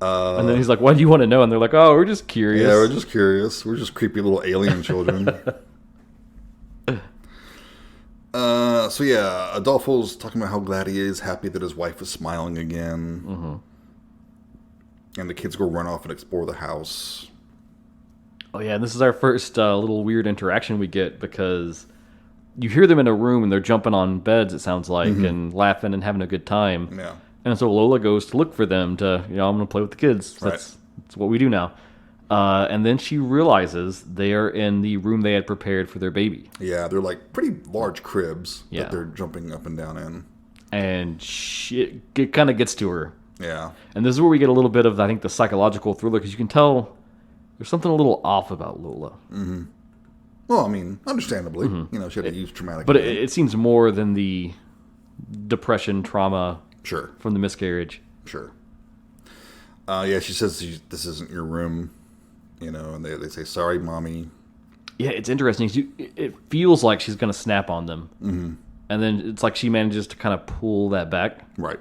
And then he's like, why do you want to know? And they're like, oh, we're just curious. Yeah, we're just curious. We're just creepy little alien children. So yeah, Adolfo's talking about how glad he is, happy that his wife is smiling again. Mm-hmm. And the kids go run off and explore the house. Oh yeah, and this is our first little weird interaction we get because you hear them in a room and they're jumping on beds, it sounds like, and laughing and having a good time. Yeah. And so Lola goes to look for them to, I'm going to play with the kids. Right. That's what we do now. And then she realizes they are in the room they had prepared for their baby. Yeah, they're like pretty large cribs that they're jumping up and down in. And it kind of gets to her. Yeah. And this is where we get a little bit of, I think, the psychological thriller, because you can tell there's something a little off about Lola. Mm-hmm. Well, I mean, understandably. Mm-hmm. She had to use traumatic. But it seems more than the depression, trauma from the miscarriage. Sure. Yeah, she says this isn't your room. And they say, sorry, Mommy. Yeah, it's interesting. It feels like she's going to snap on them. Mm-hmm. And then it's like she manages to kind of pull that back. Right.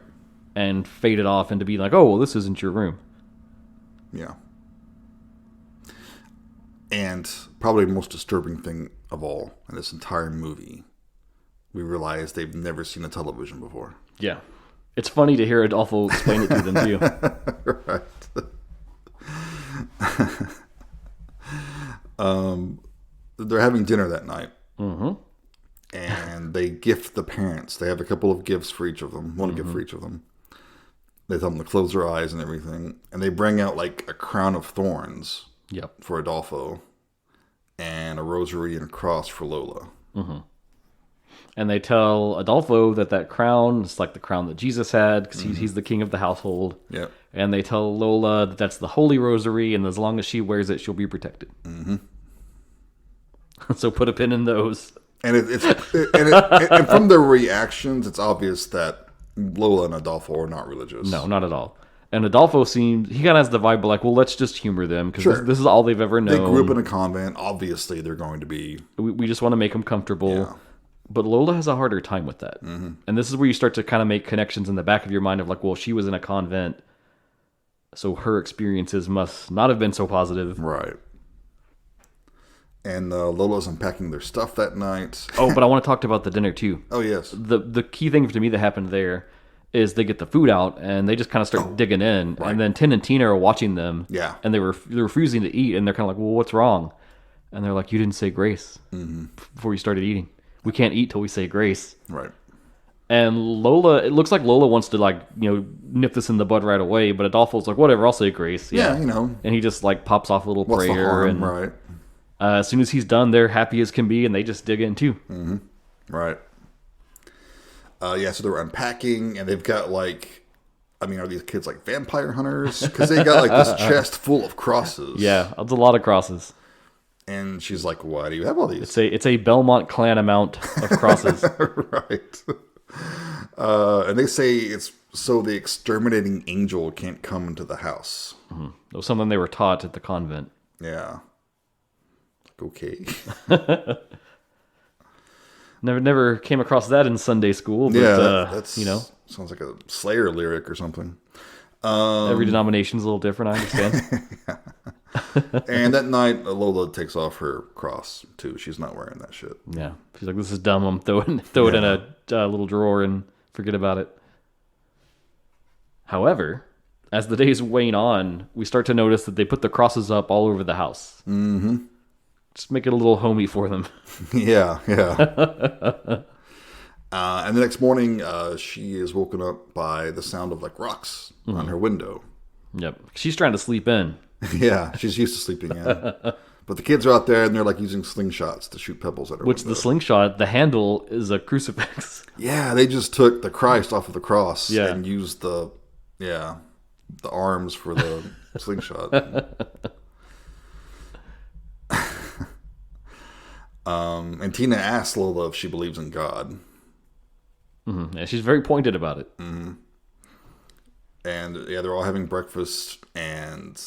And fade it off into being like, oh, well, this isn't your room. Yeah. And probably the most disturbing thing of all in this entire movie, we realize they've never seen a television before. Yeah. It's funny to hear Adolfo explain it to them, too. Right. They're having dinner that night. Mm-hmm. And they gift the parents. They have a couple of gifts for each of them. One gift for each of them. They tell them to close their eyes and everything. And they bring out like a crown of thorns for Adolfo. And a rosary and a cross for Lola. Mm-hmm. And they tell Adolfo that crown is like the crown that Jesus had, because he's the king of the household. Yep. And they tell Lola that that's the holy rosary, and as long as she wears it, she'll be protected. Mm-hmm. So put a pin in those. And and from their reactions, it's obvious that Lola and Adolfo are not religious. No, not at all. And Adolfo he kind of has the vibe like, well, let's just humor them, because this is all they've ever known. They grew up in a convent. Obviously, they're going to be... We just want to make them comfortable. Yeah. But Lola has a harder time with that. Mm-hmm. And this is where you start to kind of make connections in the back of your mind of like, well, she was in a convent, so her experiences must not have been so positive. Right. And Lola's unpacking their stuff that night. Oh, but I want to talk about the dinner too. Oh, yes. The key thing to me that happened there is they get the food out and they just kind of start digging in. Right. And then Tin and Tina are watching them. Yeah. And they're refusing to eat. And they're kind of like, well, what's wrong? And they're like, you didn't say grace before you started eating. We can't eat till we say grace. Right. And Lola, it looks like Lola wants to nip this in the bud right away. But Adolfo's like, whatever, I'll say grace. Yeah. And he just pops off a little what's prayer. The harm? And right. As soon as he's done, they're happy as can be, and they just dig in too. Mm-hmm. Right. So they're unpacking, and they've got are these kids like vampire hunters? Because they got this chest full of crosses. Yeah, it's a lot of crosses. And she's like, "Why do you have all these?" It's a Belmont clan amount of crosses. Right. And they say it's so the exterminating angel can't come into the house. Mm-hmm. It was something they were taught at the convent. Yeah. Okay. Never came across that in Sunday school. But, that's sounds like a Slayer lyric or something. Every denomination's a little different. I understand. And that night, Lola takes off her cross too. She's not wearing that shit. Yeah, she's like, "This is dumb. I'm throw it in a little drawer and forget about it." However, as the days wane on, we start to notice that they put the crosses up all over the house. Mm-hmm. Just make it a little homey for them. Yeah. And the next morning, she is woken up by the sound of rocks on her window. Yep, she's trying to sleep in. Yeah, she's used to sleeping in. But the kids are out there and they're using slingshots to shoot pebbles at her. Which window. The slingshot, the handle is a crucifix. Yeah, they just took the Christ off of the cross and used the arms for the slingshot. And Tina asks Lola if she believes in God. Mm-hmm. Yeah, she's very pointed about it. Mm-hmm. And they're all having breakfast, and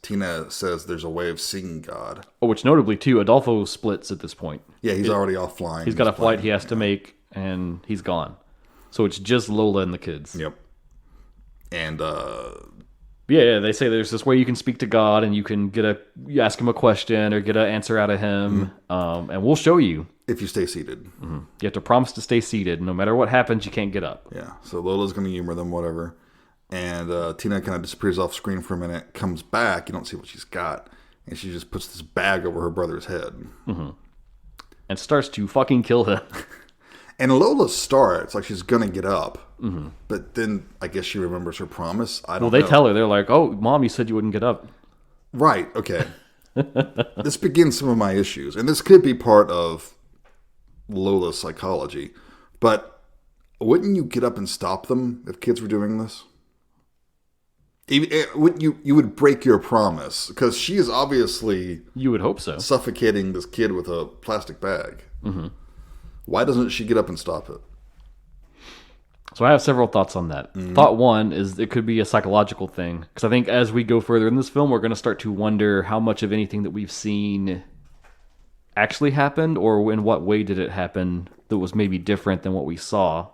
Tina says there's a way of seeing God. Oh, which notably too, Adolfo splits at this point. Yeah, he's already off flying. He's got a flight he has to make, and he's gone. So it's just Lola and the kids. Yep. And they say there's this way you can speak to God, and you can you ask him a question or get an answer out of him, and we'll show you. If you stay seated. Mm-hmm. You have to promise to stay seated. No matter what happens, you can't get up. Yeah, so Lola's going to humor them, whatever. And Tina kind of disappears off screen for a minute, comes back, you don't see what she's got, and she just puts this bag over her brother's head. Mm-hmm. And starts to fucking kill him. And Lola starts like she's going to get up, but then I guess she remembers her promise. I don't know. Well, they tell her, they're like, "Oh, Mom, you said you wouldn't get up." Right, okay. This begins some of my issues, and this could be part of Lola's psychology, but wouldn't you get up and stop them if kids were doing this? Wouldn't you would break your promise, because she is obviously, you would hope so, suffocating this kid with a plastic bag. Mm-hmm. Why doesn't she get up and stop it? So I have several thoughts on that. Mm-hmm. Thought one is it could be a psychological thing, because I think as we go further in this film, we're going to start to wonder how much of anything that we've seen actually happened, or in what way did it happen that was maybe different than what we saw.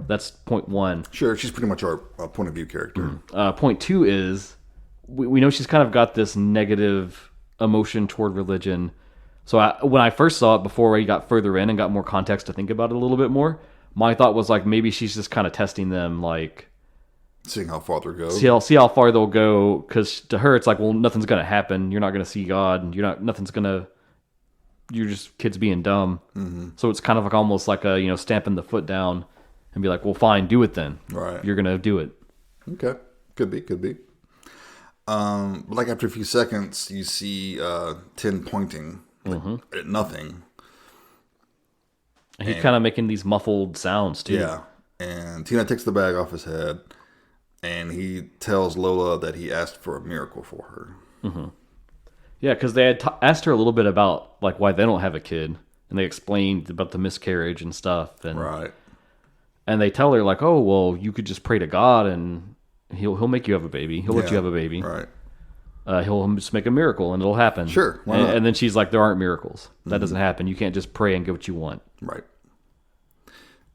That's point one. Sure, she's pretty much our point of view character. Mm-hmm. Point two is we know she's kind of got this negative emotion toward religion. So when I first saw it, before I got further in and got more context to think about it a little bit more, my thought was maybe she's just kind of testing them, seeing how far they'll go. See how far they'll go, because to her it's well, nothing's going to happen. You're not going to see God, and you're just kids being dumb. Mm-hmm. So it's kind of almost like a stamping the foot down and be like, well, fine, do it then. Right. You're going to do it. Okay. Could be. After a few seconds, you see Tin pointing at nothing. And he's kind of making these muffled sounds, too. Yeah. And Tina takes the bag off his head, and he tells Lola that he asked for a miracle for her. Mm-hmm. Yeah, because they had asked her a little bit about why they don't have a kid, and they explained about the miscarriage and stuff. And, right. And they tell her oh, well, you could just pray to God, and he'll make you have a baby. He'll let you have a baby. Right. He'll just make a miracle, and it'll happen. Sure. Why not? And then she's like, there aren't miracles. That doesn't happen. You can't just pray and get what you want. Right.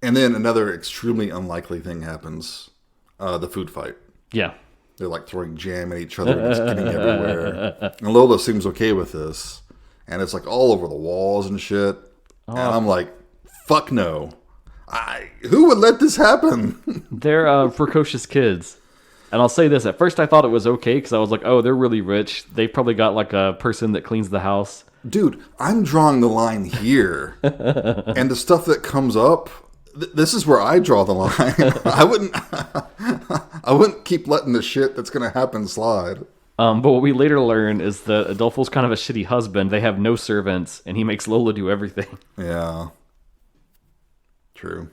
And then another extremely unlikely thing happens: the food fight. Yeah. They're throwing jam at each other and it's getting everywhere. And Lola seems okay with this. And it's all over the walls and shit. And I'm like, fuck no. Who would let this happen? They're precocious kids. And I'll say this. At first I thought it was okay, because I was like, oh, they're really rich. They probably got a person that cleans the house. Dude, I'm drawing the line here. And the stuff that comes up, this is where I draw the line. I wouldn't keep letting the shit that's going to happen slide. But what we later learn is that Adolfo's kind of a shitty husband. They have no servants, and he makes Lola do everything. Yeah. True.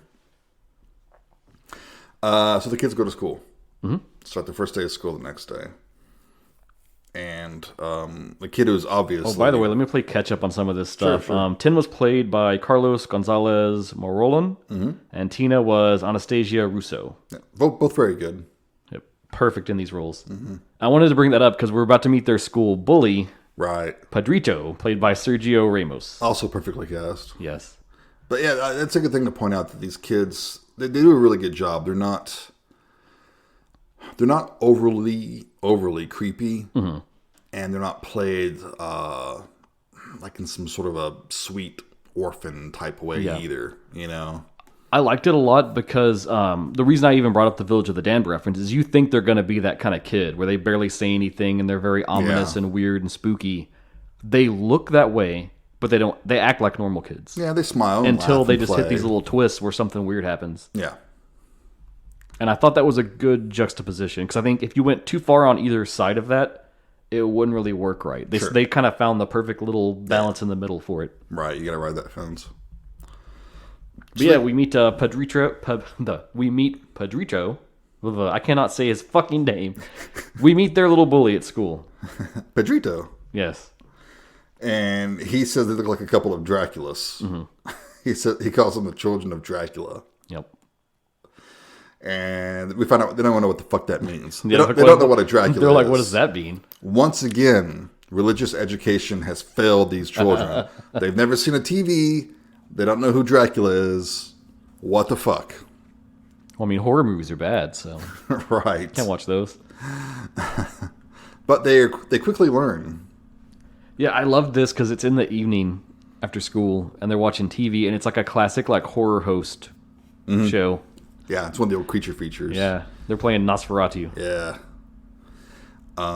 So the kids go to school. Start the first day of school the next day. And the kid who's obviously... Oh, by the way, let me play catch up on some of this stuff. Sure. Tin was played by Carlos Gonzalez Morolan, and Tina was Anastasia Russo. Yeah, both very good. Yep, perfect in these roles. I wanted to bring that up because we're about to meet their school bully, right? Pedrito, played by Sergio Ramos. Also perfectly cast. Yes. But yeah, that's a good thing to point out that these kids, they do a really good job. They're not overly creepy, and they're not played like in some sort of a sweet orphan type way either. You know, I liked it a lot because the reason I even brought up the Village of the Damned reference is you think they're going to be that kind of kid where they barely say anything and they're very ominous and weird and spooky. They look that way, but they don't. They act like normal kids. Yeah, they smile until they just play. hit these little twists where something weird happens. Yeah. And I thought that was a good juxtaposition because I think if you went too far on either side of that, it wouldn't really work right. They kind of found the perfect little balance in the middle for it. Right, you got to ride that fence. But yeah, we meet Pedrito. We meet Pedrito. I cannot say his fucking name. We meet their little bully at school. Pedrito. Yes. And he says they look like a couple of Draculas. He calls them the children of Dracula. Yep. And we find out they don't know what the fuck that means. They don't know what a Dracula is. They're like, what does that mean? Once again, religious education has failed these children. They've never seen a TV. They don't know who Dracula is. What the fuck? Well, I mean, horror movies are bad, so... Right. Can't watch those. But they quickly learn. Yeah, I love this because it's in the evening after school, and they're watching TV, and it's like a classic like horror host show. Yeah, it's one of the old creature features. Yeah, they're playing Nosferatu. Yeah.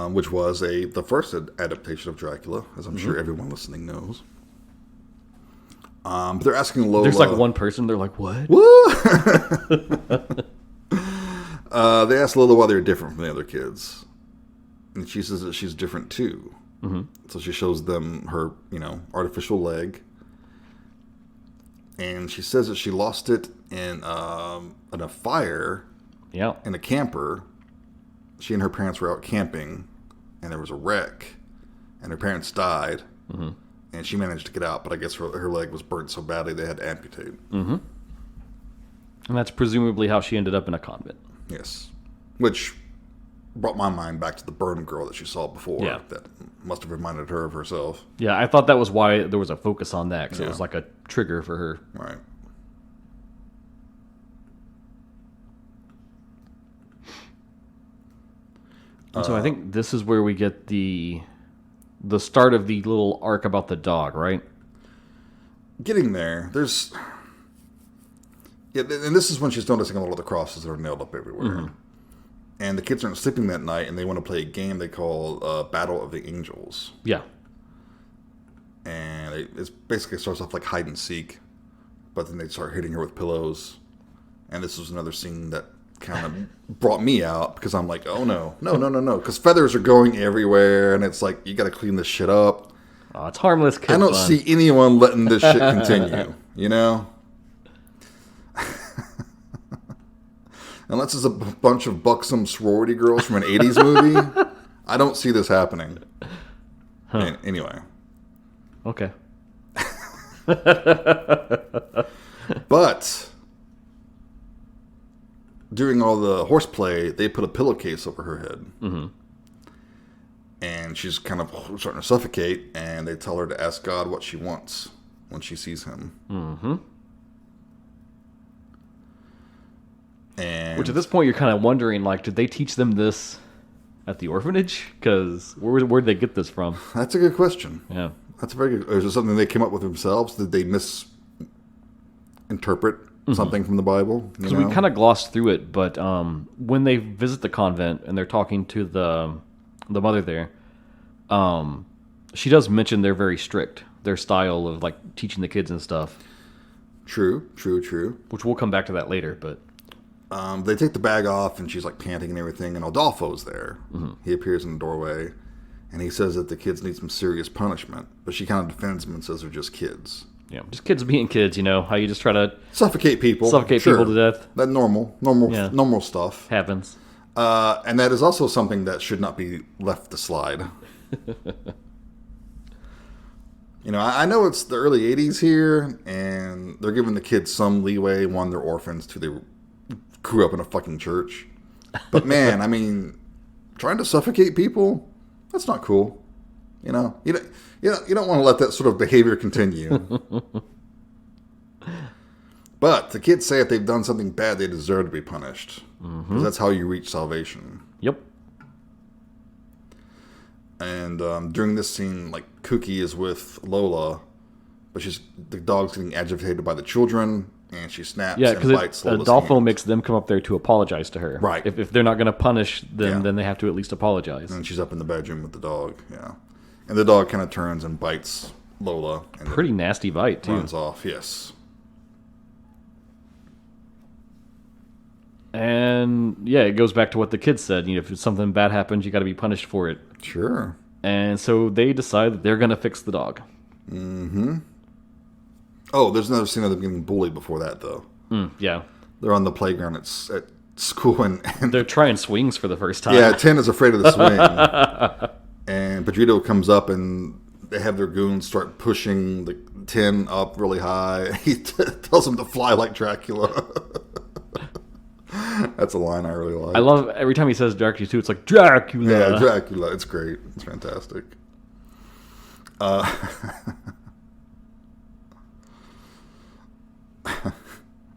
Which was the first adaptation of Dracula, as I'm sure everyone listening knows. But they're asking Lola... There's like one person, they're like, what? They asked Lola why they're different from the other kids. And she says that she's different too. So she shows them her, artificial leg. And she says that she lost it in a fire in a camper. She and her parents were out camping, and there was a wreck, and her parents died, and she managed to get out, but I guess her leg was burnt so badly they had to amputate. And that's presumably how she ended up in a convent. Yes. Which brought my mind back to the burn girl that she saw before. Yeah. That must have reminded her of herself. Yeah, I thought that was why there was a focus on that, because it was like a trigger for her. Right. And so I think this is where we get the start of the little arc about the dog, right? Getting there, there's... Yeah, and this is when she's noticing a lot of the crosses that are nailed up everywhere. And the kids aren't sleeping that night, and they want to play a game they call Battle of the Angels. Yeah. And it basically starts off like hide and seek, but then they start hitting her with pillows. And this was another scene that kind of brought me out, because I'm like, oh no, because feathers are going everywhere, and it's like, you got to clean this shit up. Oh, it's harmless kid I don't fun. see anyone letting this shit continue, you know? Unless it's a bunch of buxom sorority girls from an 80s movie, I don't see this happening. Anyway. Okay. But during all the horseplay, they put a pillowcase over her head. And she's kind of starting to suffocate, and they tell her to ask God what she wants when she sees him. And which at this point you're kind of wondering, like, did they teach them this at the orphanage? Because where'd they get this from? That's a good question. Yeah. That's a very good... Is it something they came up with themselves? Did they misinterpret something from the Bible? Because we kind of glossed through it, but when they visit the convent and they're talking to the mother there, she does mention they're very strict. Their style of, like, teaching the kids and stuff. True. Which we'll come back to that later, but... they take the bag off, and she's like panting and everything, and Adolfo's there. He appears in the doorway, and he says that the kids need some serious punishment, but she kind of defends him and says they're just kids. You know, just kids being kids, you know, how you just try to suffocate people. People to death. That normal stuff. Happens. And that is also something that should not be left to slide. You know, I know it's the early 80s here, and they're giving the kids some leeway. One, they're orphans. Two, they grew up in a fucking church. But man, I mean, trying to suffocate people, that's not cool. You know, you don't want to let that sort of behavior continue. But the kids say if they've done something bad, they deserve to be punished. Because that's how you reach salvation. Yep. And during this scene, like, Cookie is with Lola, but the dog's getting agitated by the children, and she snaps and bites Lola's Adolfo hand. makes them come up there to apologize to her. Right. If they're not going to punish them, then they have to at least apologize. And she's up in the bedroom with the dog, yeah. And the dog kind of turns and bites Lola. And pretty nasty bite, too. Runs off, yes. And, yeah, it goes back to what the kids said. You know, if something bad happens, you got to be punished for it. Sure. And so they decide that they're going to fix the dog. Mm-hmm. Oh, there's another scene of them getting bullied before that, though. Yeah. They're on the playground at school, and they're trying swings for the first time. Yeah, Tin is afraid of the swing. And Pedrito comes up, and they have their goons start pushing the Tin up really high. He tells them to fly like Dracula. That's a line I really like. I love every time he says Dracula too. It's like Dracula. Yeah, Dracula. It's great. It's fantastic.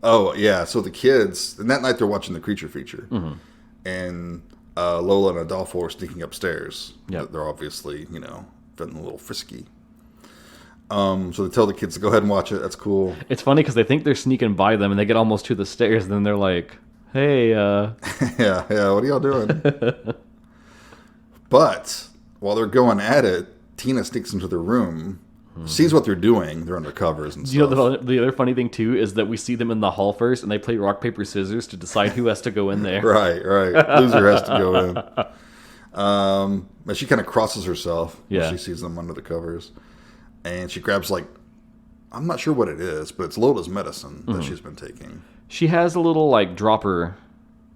Oh yeah. So the kids, and that night they're watching the creature feature, and Lola and Adolfo are sneaking upstairs. Yeah, they're obviously feeling a little frisky. So they tell the kids to go ahead and watch it. That's cool. It's funny because they think they're sneaking by them, and they get almost to the stairs, and then they're like, "Hey, yeah, what are y'all doing?" But while they're going at it, Tina sneaks into their room, sees what they're doing. They're under covers and stuff. You know, the other funny thing too is that we see them in the hall first, and they play rock paper scissors to decide who has to go in there. Right. Loser has to go in. But she kind of crosses herself when she sees them under the covers. And she grabs, like, I'm not sure what it is, but it's Lola's medicine that she's been taking. She has a little, like, dropper.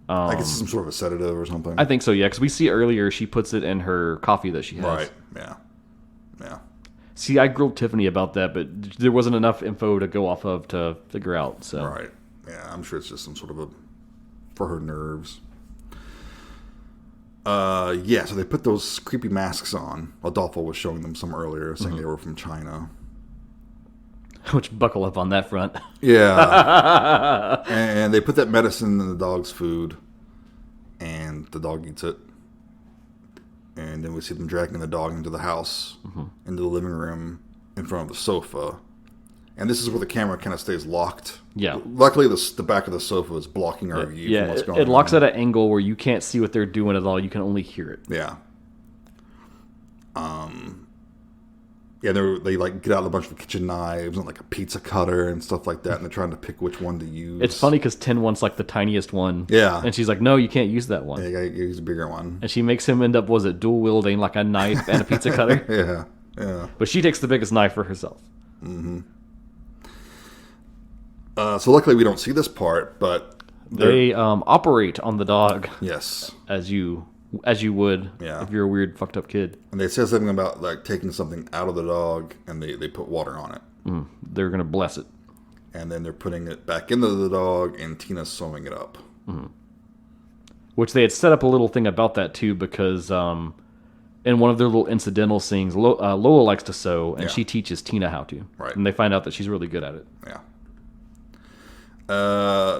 I guess it's some sort of a sedative or something. I think so, yeah, because we see earlier she puts it in her coffee that she has. Right, yeah. See, I grilled Tiffany about that, but there wasn't enough info to go off of to figure out, so. Right, yeah, I'm sure it's just some sort of for her nerves. Yeah, so they put those creepy masks on. Adolfo was showing them some earlier, saying they were from China. Which, buckle up on that front. Yeah. And they put that medicine in the dog's food, and the dog eats it. And then we see them dragging the dog into the house, into the living room, in front of the sofa. And this is where the camera kind of stays locked. Yeah. Luckily, the back of the sofa is blocking our view from what's going on. It locks at an angle where you can't see what they're doing at all. You can only hear it. Yeah. Yeah, they like get out a bunch of kitchen knives and like a pizza cutter and stuff like that, and they're trying to pick which one to use. It's funny because Tin wants like the tiniest one. Yeah. And she's like, no, you can't use that one. Yeah, you gotta use a bigger one. And she makes him end up, dual wielding like a knife and a pizza cutter? Yeah. But she takes the biggest knife for herself. Mm-hmm. So luckily we don't see this part, but they operate on the dog. Yes. As you would if you're a weird fucked up kid. And they said something about like taking something out of the dog and they put water on it. They're going to bless it. And then they're putting it back into the dog and Tina's sewing it up. Which they had set up a little thing about that too, because in one of their little incidental scenes, Lola likes to sew, and she teaches Tina how to. Right. And they find out that she's really good at it. Yeah.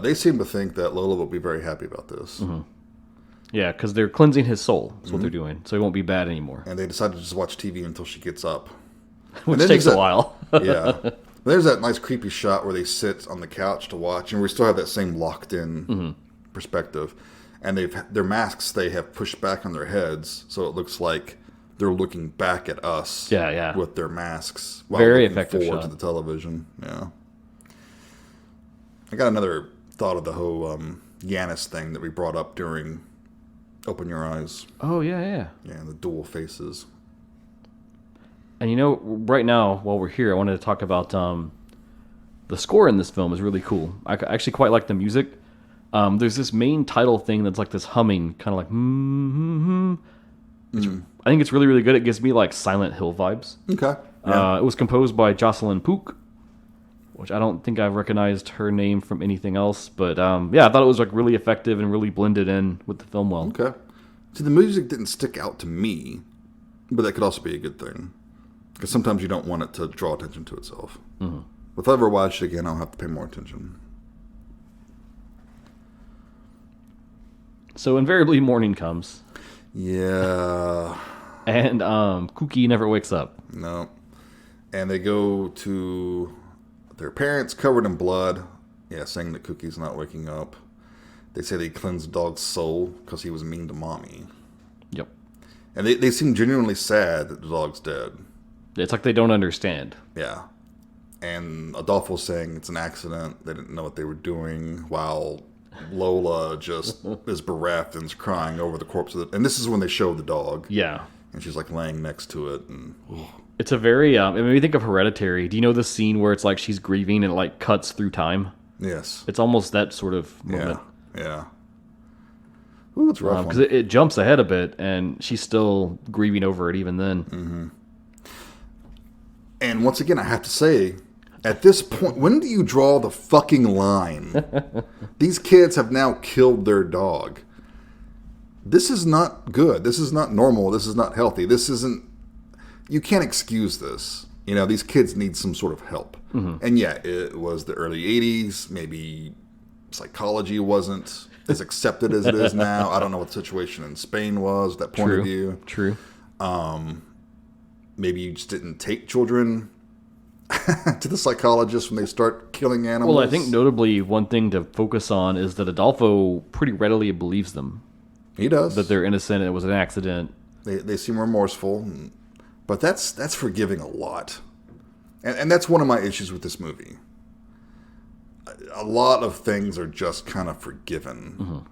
They seem to think that Lola will be very happy about this. Yeah, because they're cleansing his soul. That's what they're doing. So he won't be bad anymore. And they decided to just watch TV until she gets up. Which takes a while. Yeah. There's that nice creepy shot where they sit on the couch to watch, and we still have that same locked-in perspective. And their masks they have pushed back on their heads, so it looks like they're looking back at us with their masks while very looking effective forward shot. to the television. Yeah. I got another thought of the whole Yanis thing that we brought up during Open Your Eyes. Oh, yeah. Yeah, the dual faces. And right now, while we're here, I wanted to talk about The score in this film is really cool. I actually quite like the music. There's this main title thing that's like this humming, kind of like I think it's really, really good. It gives me like Silent Hill vibes. Okay. Yeah. It was composed by Jocelyn Pook, which I don't think I've recognized her name from anything else. But yeah, I thought it was like really effective and really blended in with the film well. Okay. See, the music didn't stick out to me, but that could also be a good thing. Because sometimes you don't want it to draw attention to itself. Mm-hmm. If I ever watch it again, I'll have to pay more attention. So invariably morning comes. Yeah. And Cookie never wakes up. No. And they go to their parents covered in blood. Yeah, saying that Cookie's not waking up. They say they cleansed the dog's soul because he was mean to mommy. Yep. And they seem genuinely sad that the dog's dead. It's like they don't understand. Yeah. And Adolfo's saying it's an accident. They didn't know what they were doing, while Lola just is bereft and is crying over the corpse of and this is when they show the dog. Yeah. And she's like laying next to it. And it's a very, it made me think of Hereditary. Do you know the scene where it's like she's grieving and it like cuts through time? Yes. It's almost that sort of moment. Yeah. Ooh, it's rough. Because it jumps ahead a bit and she's still grieving over it even then. Mm-hmm. And once again, I have to say, at this point, when do you draw the fucking line? These kids have now killed their dog. This is not good. This is not normal. This is not healthy. This isn't... You can't excuse this. You know, these kids need some sort of help. Mm-hmm. And yeah, it was the early 80s. Maybe psychology wasn't as accepted as it is now. I don't know what the situation in Spain was, that point of view. True. Maybe you just didn't take children to the psychologist when they start killing animals. Well, I think notably one thing to focus on is that Adolfo pretty readily believes them. He does. That they're innocent and it was an accident. They seem remorseful. But that's forgiving a lot. And that's one of my issues with this movie. A lot of things are just kind of forgiven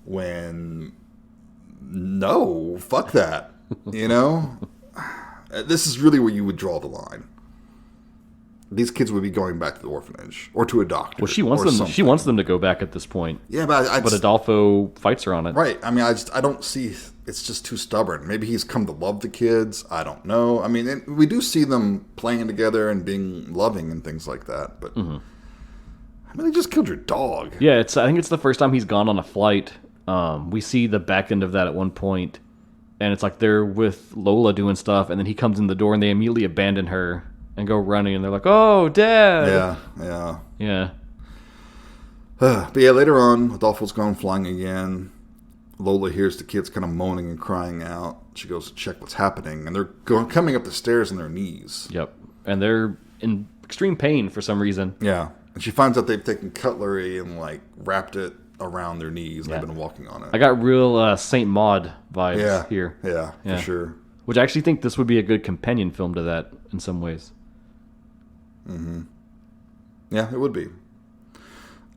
when, no, fuck that. You know? This is really where you would draw the line. These kids would be going back to the orphanage or to a doctor. Well, she wants them. Something. She wants them to go back at this point. Yeah, but Adolfo fights her on it. Right. I mean, I don't see. It's just too stubborn. Maybe he's come to love the kids. I don't know. I mean, we do see them playing together and being loving and things like that. But I mean, they just killed your dog. Yeah, I think it's the first time he's gone on a flight. We see the back end of that at one point, and it's like they're with Lola doing stuff, and then he comes in the door and they immediately abandon her and go running, and they're like, "Oh, Dad!" Yeah. But yeah, later on, Adolfo's gone flying again. Lola hears the kids kind of moaning and crying out. She goes to check what's happening, and they're coming up the stairs on their knees. Yep, and they're in extreme pain for some reason. Yeah, and she finds out they've taken cutlery and like wrapped it around their knees, and they've been walking on it. I got real Saint Maud vibes here. Yeah, for sure. Which I actually think this would be a good companion film to that in some ways. Mm-hmm. Yeah, it would be.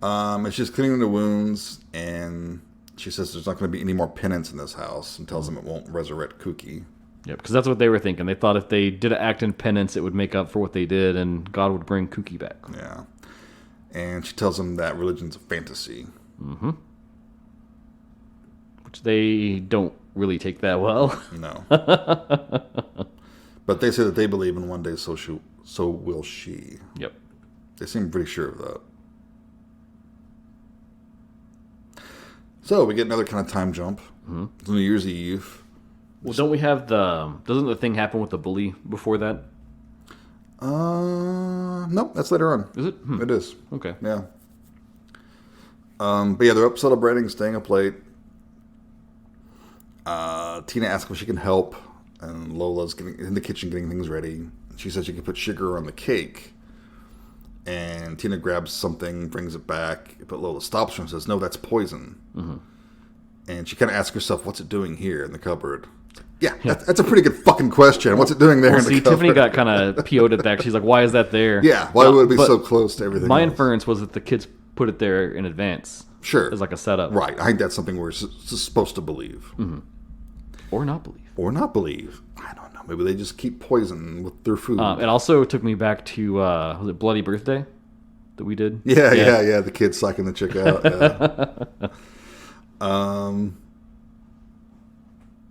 And she's cleaning the wounds, and she says there's not going to be any more penance in this house, and tells them it won't resurrect Cookie. Yeah, because that's what they were thinking. They thought if they did an act in penance, it would make up for what they did, and God would bring Cookie back. Yeah. And she tells them that religion's a fantasy. Mm-hmm. Which they don't really take that well. No. But they say that they believe in one day, so will she. Yep. They seem pretty sure of that. So we get another kind of time jump. Mm-hmm. It's New Year's Eve. Well, don't we have doesn't the thing happen with the bully before that? Nope, that's later on. Is it? It is. Okay. Yeah. But yeah, they're up celebrating, staying up late. Tina asks if she can help, and Lola's getting in the kitchen getting things ready. She says she can put sugar on the cake. And Tina grabs something, brings it back, but Lola stops her and says, "No, that's poison." Mm-hmm. And she kind of asks herself, "What's it doing here in the cupboard?" Yeah, that's a pretty good fucking question. What's it doing there in the cupboard? Tiffany got kind of PO'd at that. She's like, "Why is that there?" Yeah, why would it be so close to everything My else? inference was that the kids put it there in advance. Sure. As like a setup. Right. I think that's something we're supposed to believe. Mm-hmm. Or not believe. Or not believe. I don't know. Maybe they just keep poison with their food. It also took me back to, was it Bloody Birthday? that we did. Yeah. The kid sucking the chick out. Yeah.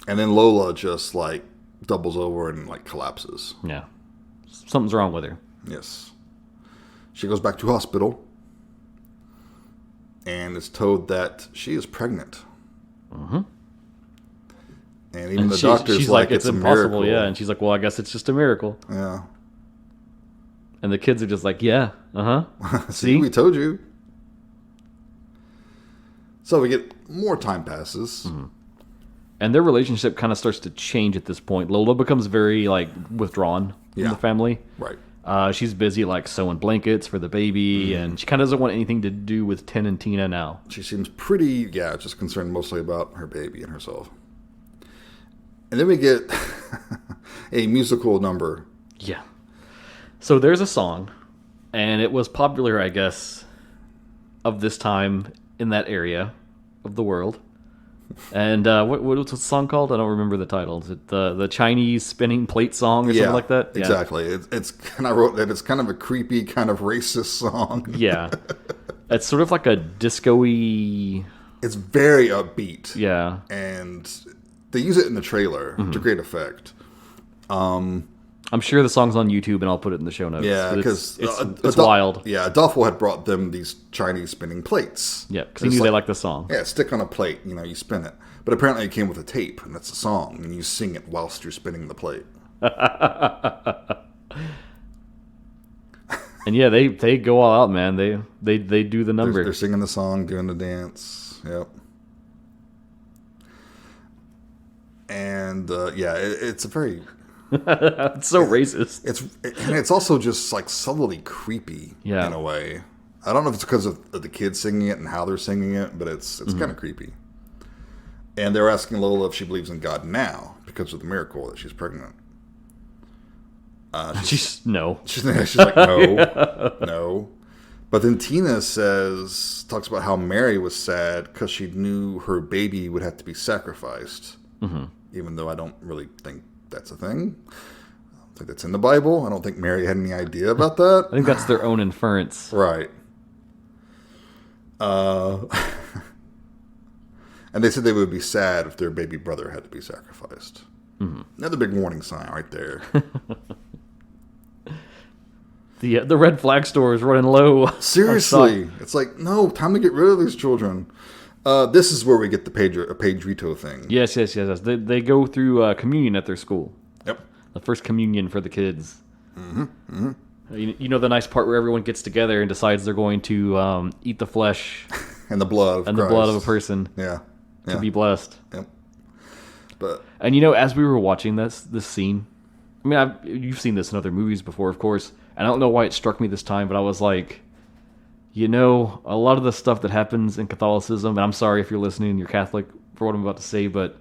And then Lola just like doubles over and like collapses. Yeah. Something's wrong with her. Yes. She goes back to hospital and is told that she is pregnant. Mm-hmm. And even the doctor's like, it's impossible. Yeah. And she's like, well, I guess it's just a miracle. Yeah. And the kids are just like, yeah, See, we told you. So we get more time passes. Mm-hmm. And their relationship kind of starts to change at this point. Lola becomes very, like, withdrawn from the family. Right. She's busy, like, sewing blankets for the baby, and she kind of doesn't want anything to do with Tin and Tina now. She seems pretty, just concerned mostly about her baby and herself. And then we get a musical number. Yeah. So there's a song, and it was popular, I guess, of this time in that area of the world. And what's the song called? I don't remember the title. Is it the Chinese spinning plate song or something like that? Yeah, exactly. It's and I wrote that it's kind of a creepy, kind of racist song. Yeah. It's sort of like a disco-y... It's very upbeat. Yeah. And they use it in the trailer to great effect. I'm sure the song's on YouTube, and I'll put it in the show notes. Yeah, because it's wild. Yeah, Duffel had brought them these Chinese spinning plates. Yeah, because he knew they liked the song. Yeah, stick on a plate, you spin it. But apparently it came with a tape, and that's a song, and you sing it whilst you're spinning the plate. And yeah, they go all out, man. They do the number. They're singing the song, doing the dance. Yep. And it's a very... It's so racist. It's also just like subtly creepy in a way. I don't know if it's because of the kids singing it and how they're singing it, but it's kind of creepy. And they're asking Lola if she believes in God now because of the miracle that she's pregnant. She's no. She's like no, no. But then Tina talks about how Mary was sad because she knew her baby would have to be sacrificed. Mm-hmm. Even though I don't really think that's a thing. I don't think that's in the Bible. I don't think Mary had any idea about that. I think that's their own inference. Right. And they said they would be sad if their baby brother had to be sacrificed. Mm-hmm. Another big warning sign right there. The red flag store is running low. Seriously. It's like, no, time to get rid of these children. This is where we get the Pedrito thing. Yes. They go through communion at their school. Yep. The first communion for the kids. Mm-hmm. Mm-hmm. You know the nice part where everyone gets together and decides they're going to eat the flesh and the blood of the blood of a person. Yeah. To be blessed. Yep. And as we were watching this scene, I mean, you've seen this in other movies before, of course. And I don't know why it struck me this time, but I was like, a lot of the stuff that happens in Catholicism, and I'm sorry if you're listening and you're Catholic for what I'm about to say, but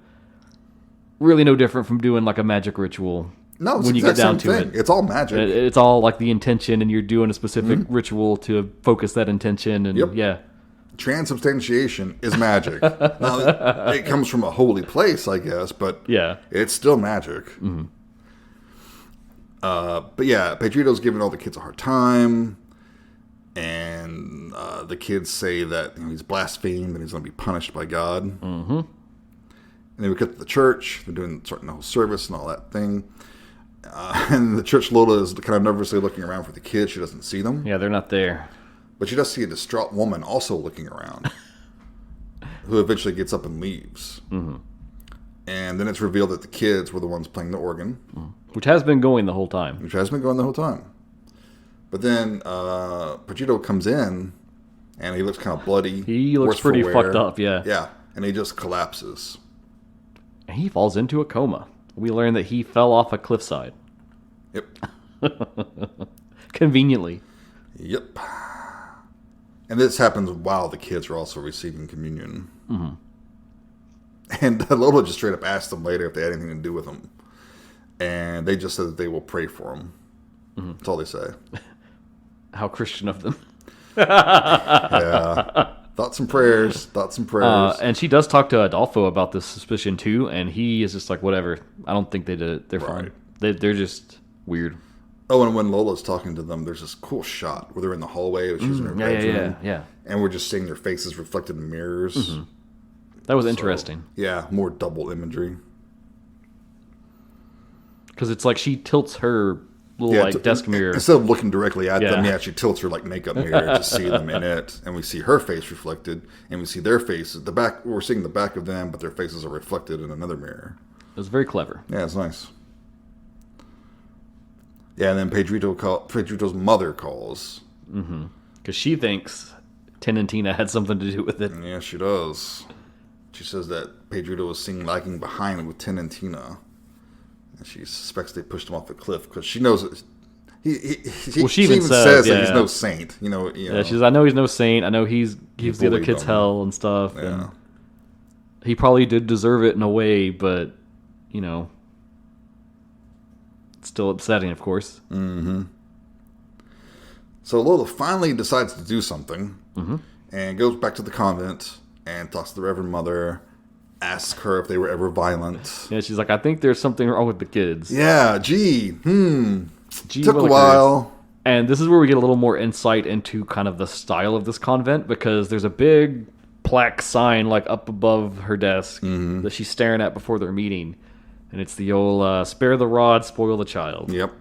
really no different from doing like a magic ritual. No, it's when you get down to it. It's all magic. It's all like the intention, and you're doing a specific ritual to focus that intention. And transubstantiation is magic. Now, it comes from a holy place, I guess, but it's still magic. Mm-hmm. But Pedrito's giving all the kids a hard time. And the kids say that he's blasphemed and he's going to be punished by God. Mm-hmm. And then we get to the church. They're starting the whole service and all that thing. And the church, Lola is kind of nervously looking around for the kids. She doesn't see them. Yeah, they're not there. But she does see a distraught woman also looking around, who eventually gets up and leaves. Mm-hmm. And then it's revealed that the kids were the ones playing the organ. Which has been going the whole time. But then Pedrito comes in, and he looks kind of bloody. He looks pretty fucked up, yeah. Yeah, and he just collapses. And he falls into a coma. We learn that he fell off a cliffside. Yep. Conveniently. Yep. And this happens while the kids are also receiving communion. Mm-hmm. And Lola just straight up asked them later if they had anything to do with him. And they just said that they will pray for him. Mm-hmm. That's all they say. How Christian of them. Yeah. Thoughts and prayers. And she does talk to Adolfo about this suspicion too, and he is just like, whatever. I don't think they did it. They're fine. They're just weird. Oh, and when Lola's talking to them, there's this cool shot where they're in the hallway, which is in her bedroom. Yeah. And we're just seeing their faces reflected in mirrors. Mm-hmm. That was interesting. Yeah, more double imagery. Because it's like she tilts her little desk mirror. Instead of looking directly at them, she tilts her makeup mirror to see them in it. And we see her face reflected, and we see their faces. We're seeing the back of them, but their faces are reflected in another mirror. It was very clever. Yeah, it's nice. Yeah, and then Pedrito's mother calls. Mm-hmm. Because she thinks Tin and Tina had something to do with it. Yeah, she does. She says that Pedrito was seen lagging behind with Tin and Tina. And she suspects they pushed him off the cliff because she knows that she even says that he's no saint. You know. Yeah, she says, I know he's no saint. I know he gives the other kids hell and stuff. Yeah. And he probably did deserve it in a way, but, it's still upsetting, of course. Mm-hmm. So Lola finally decides to do something and goes back to the convent and talks to the Reverend Mother. Asks her if they were ever violent. Yeah, she's like, I think there's something wrong with the kids. Yeah, Took a while. And this is where we get a little more insight into kind of the style of this convent, because there's a big plaque sign up above her desk that she's staring at before their meeting. And it's the old, spare the rod, spoil the child. Yep.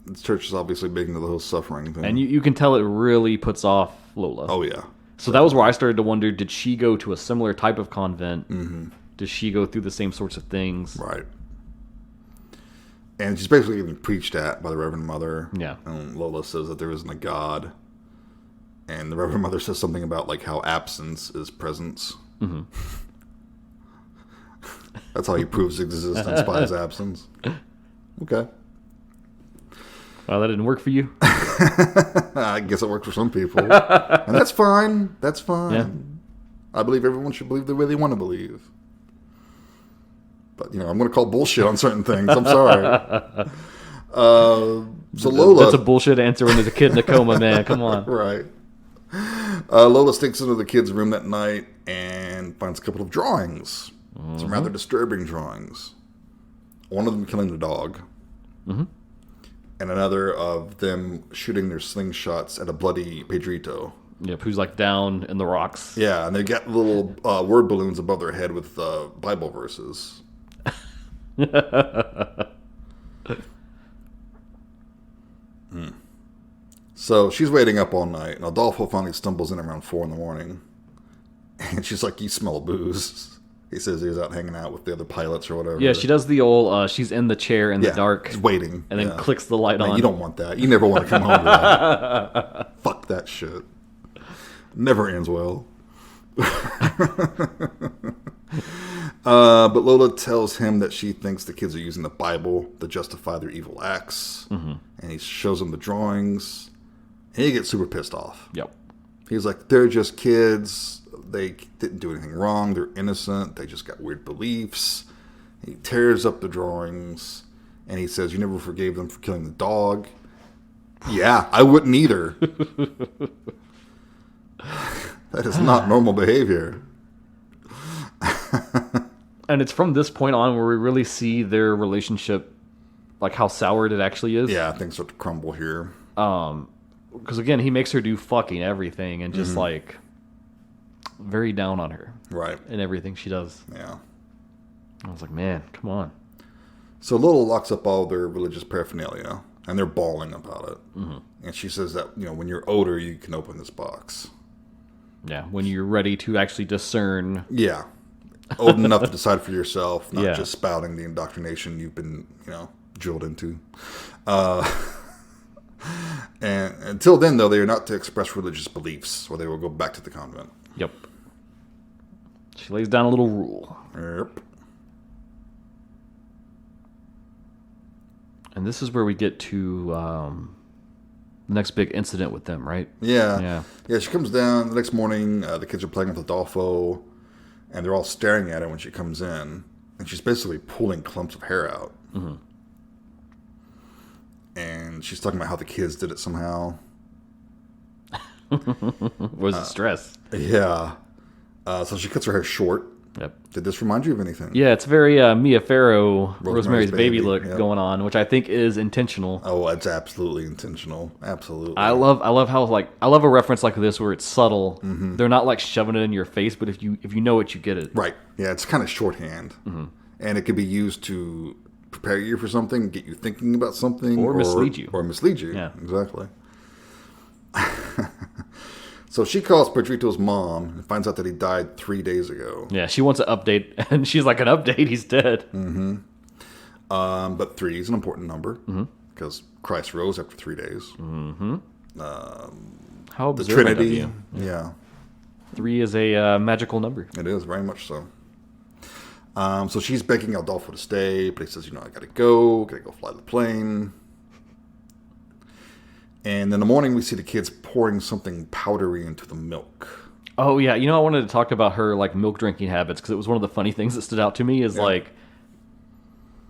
This church is obviously big into the whole suffering thing. And you can tell it really puts off Lola. Oh, yeah. So that was where I started to wonder, did she go to a similar type of convent? Mm-hmm. Does she go through the same sorts of things? Right. And she's basically getting preached at by the Reverend Mother. Yeah. And Lola says that there isn't a God. And the Reverend Mother says something about how absence is presence. Mm-hmm. That's how he proves existence by his absence. Okay. Well, that didn't work for you. I guess it worked for some people. And that's fine. That's fine. Yeah. I believe everyone should believe the way they want to believe. But, I'm going to call bullshit on certain things. I'm sorry. So Lola... That's a bullshit answer when there's a kid in a coma, man. Come on. Right. Lola sneaks into the kid's room that night and finds a couple of drawings. Mm-hmm. Some rather disturbing drawings. One of them killing the dog. Mm-hmm. And another of them shooting their slingshots at a bloody Pedrito. Yep, who's down in the rocks. Yeah, and they got little word balloons above their head with Bible verses. So she's waiting up all night, and Adolfo finally stumbles in around 4 a.m. And she's like, you smell booze. He says he was out hanging out with the other pilots or whatever. Yeah, she does the old, she's in the chair in the dark. She's waiting. And then clicks the light on. You don't want that. You never want to come home to that. Fuck that shit. Never ends well. But Lola tells him that she thinks the kids are using the Bible to justify their evil acts. Mm-hmm. And he shows them the drawings. And he gets super pissed off. Yep. He's like, they're just kids. They didn't do anything wrong. They're innocent. They just got weird beliefs. He tears up the drawings. And he says, you never forgave them for killing the dog. Yeah, I wouldn't either. That is not normal behavior. And it's from this point on where we really see their relationship, how soured it actually is. Yeah, things start to crumble here. Because again, he makes her do fucking everything and just very down on her. Right. And everything she does. Yeah. I was like, man, come on. So Lola locks up all their religious paraphernalia, and they're bawling about it. Mm-hmm. And she says that, when you're older, you can open this box. Yeah, when you're ready to actually discern. Yeah. Old enough to decide for yourself, not just spouting the indoctrination you've been, drilled into. And until then, though, they are not to express religious beliefs, or they will go back to the convent. Yep. She lays down a little rule. Yep. And this is where we get to the next big incident with them, right? Yeah. She comes down the next morning. The kids are playing with Adolfo, and they're all staring at her when she comes in. And she's basically pulling clumps of hair out. Mm-hmm. And she's talking about how the kids did it somehow. Was it stress? Yeah. So she cuts her hair short. Yep. Did this remind you of anything? Yeah, it's very Mia Farrow, Rosemary's Baby look going on, which I think is intentional. Oh, it's absolutely intentional. Absolutely. I love how I love a reference like this where it's subtle. Mm-hmm. They're not like shoving it in your face, but if you know it, you get it. Right. Yeah, it's kind of shorthand, and it can be used to prepare you for something, get you thinking about something, or mislead you. Or mislead you. Yeah, exactly. So she calls Pedrito's mom and finds out that he died 3 days ago. Yeah, she wants an update, and she's like, an update? He's dead. Mm-hmm. But 3 is an important number because Christ rose after 3 days. Mm-hmm. How observant the Trinity. Of you. Yeah. 3 is a magical number. It is, very much so. So she's begging Adolfo to stay, but he says, I gotta go fly the plane. And in the morning, we see the kids pouring something powdery into the milk. Oh, yeah. I wanted to talk about her, like, milk drinking habits, because it was one of the funny things that stood out to me is, like,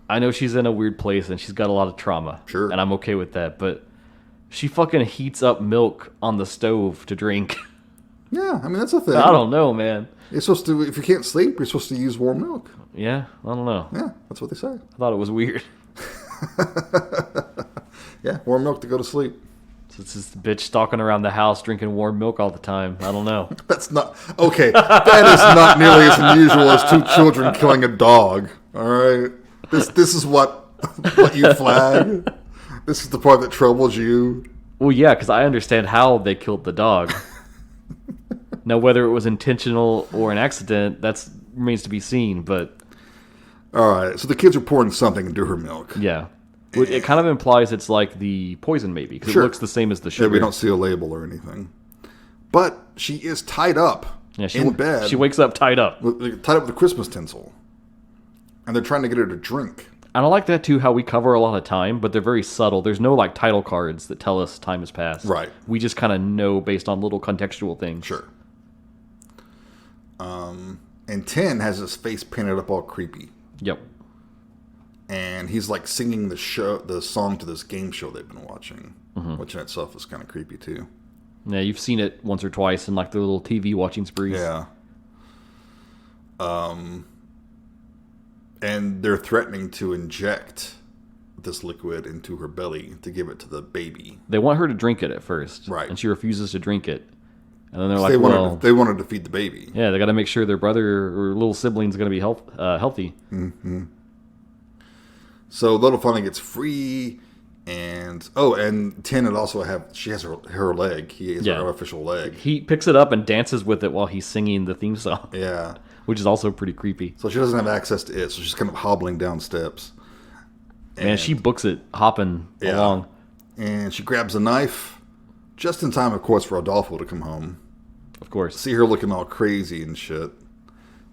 I know she's in a weird place, and she's got a lot of trauma. Sure. And I'm okay with that, but she fucking heats up milk on the stove to drink. Yeah, I mean, that's a thing. I don't know, man. You're supposed to, if you can't sleep, you're supposed to use warm milk. Yeah, I don't know. Yeah, that's what they say. I thought it was weird. Yeah, warm milk to go to sleep. It's this bitch stalking around the house drinking warm milk all the time. I don't know. That's not... Okay, that is not nearly as unusual as 2 children killing a dog. All right? This is what you flag? This is the part that troubles you? Well, yeah, because I understand how they killed the dog. Now, whether it was intentional or an accident, that remains to be seen, but... All right, so the kids are pouring something into her milk. Yeah. It kind of implies it's like the poison, maybe, because it looks the same as the sugar. Yeah, we don't see a label or anything. But she is tied up in bed. She wakes up tied up. Tied up with a Christmas tinsel. And they're trying to get her to drink. And I like that, too, how we cover a lot of time, but they're very subtle. There's no, like, title cards that tell us time has passed. Right. We just kind of know based on little contextual things. Sure. And 10 has his face painted up all creepy. Yep. And he's like singing the song to this game show they've been watching, which in itself is kind of creepy too. Yeah, you've seen it once or twice in like the little TV watching sprees. Yeah. And they're threatening to inject this liquid into her belly to give it to the baby. They want her to drink it at first, right? And she refuses to drink it. And then they're like, they wanted to feed the baby. Yeah, they got to make sure their brother or little sibling's going to be healthy. Mm-hmm. So Little finally gets free, and 10 had also she has her leg. He has her artificial leg. He picks it up and dances with it while he's singing the theme song. Yeah, which is also pretty creepy. So she doesn't have access to it, so she's kind of hobbling down steps. Man, she books it hopping along. And she grabs a knife. Just in time, of course, for Adolfo to come home. Of course. See her looking all crazy and shit.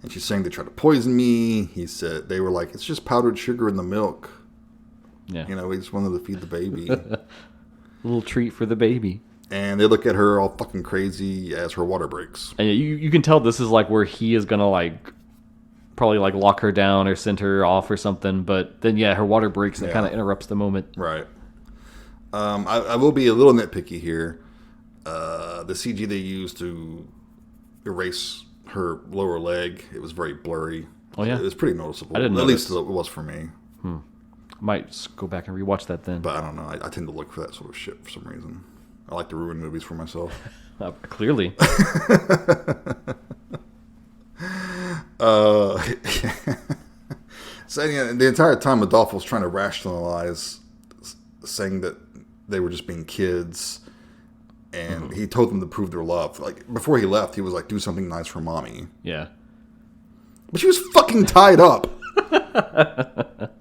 And she's saying they tried to poison me. They were like, it's just powdered sugar in the milk. Yeah. We just wanted to feed the baby. A little treat for the baby. And they look at her all fucking crazy as her water breaks. And you can tell this is like where he is going to like probably like lock her down or send her off or something. But then, her water breaks and it kind of interrupts the moment. Right. I will be a little nitpicky here. The CG they used to erase her lower leg, it was very blurry. Oh, yeah? It was pretty noticeable. I didn't At notice. least it was for me. I might just go back and rewatch that then. But I don't know. I tend to look for that sort of shit for some reason. I like to ruin movies for myself. Clearly. So the entire time Adolfo's trying to rationalize saying that they were just being kids, and he told them to prove their love. Like before he left, he was like, "Do something nice for mommy." Yeah, but she was fucking tied up.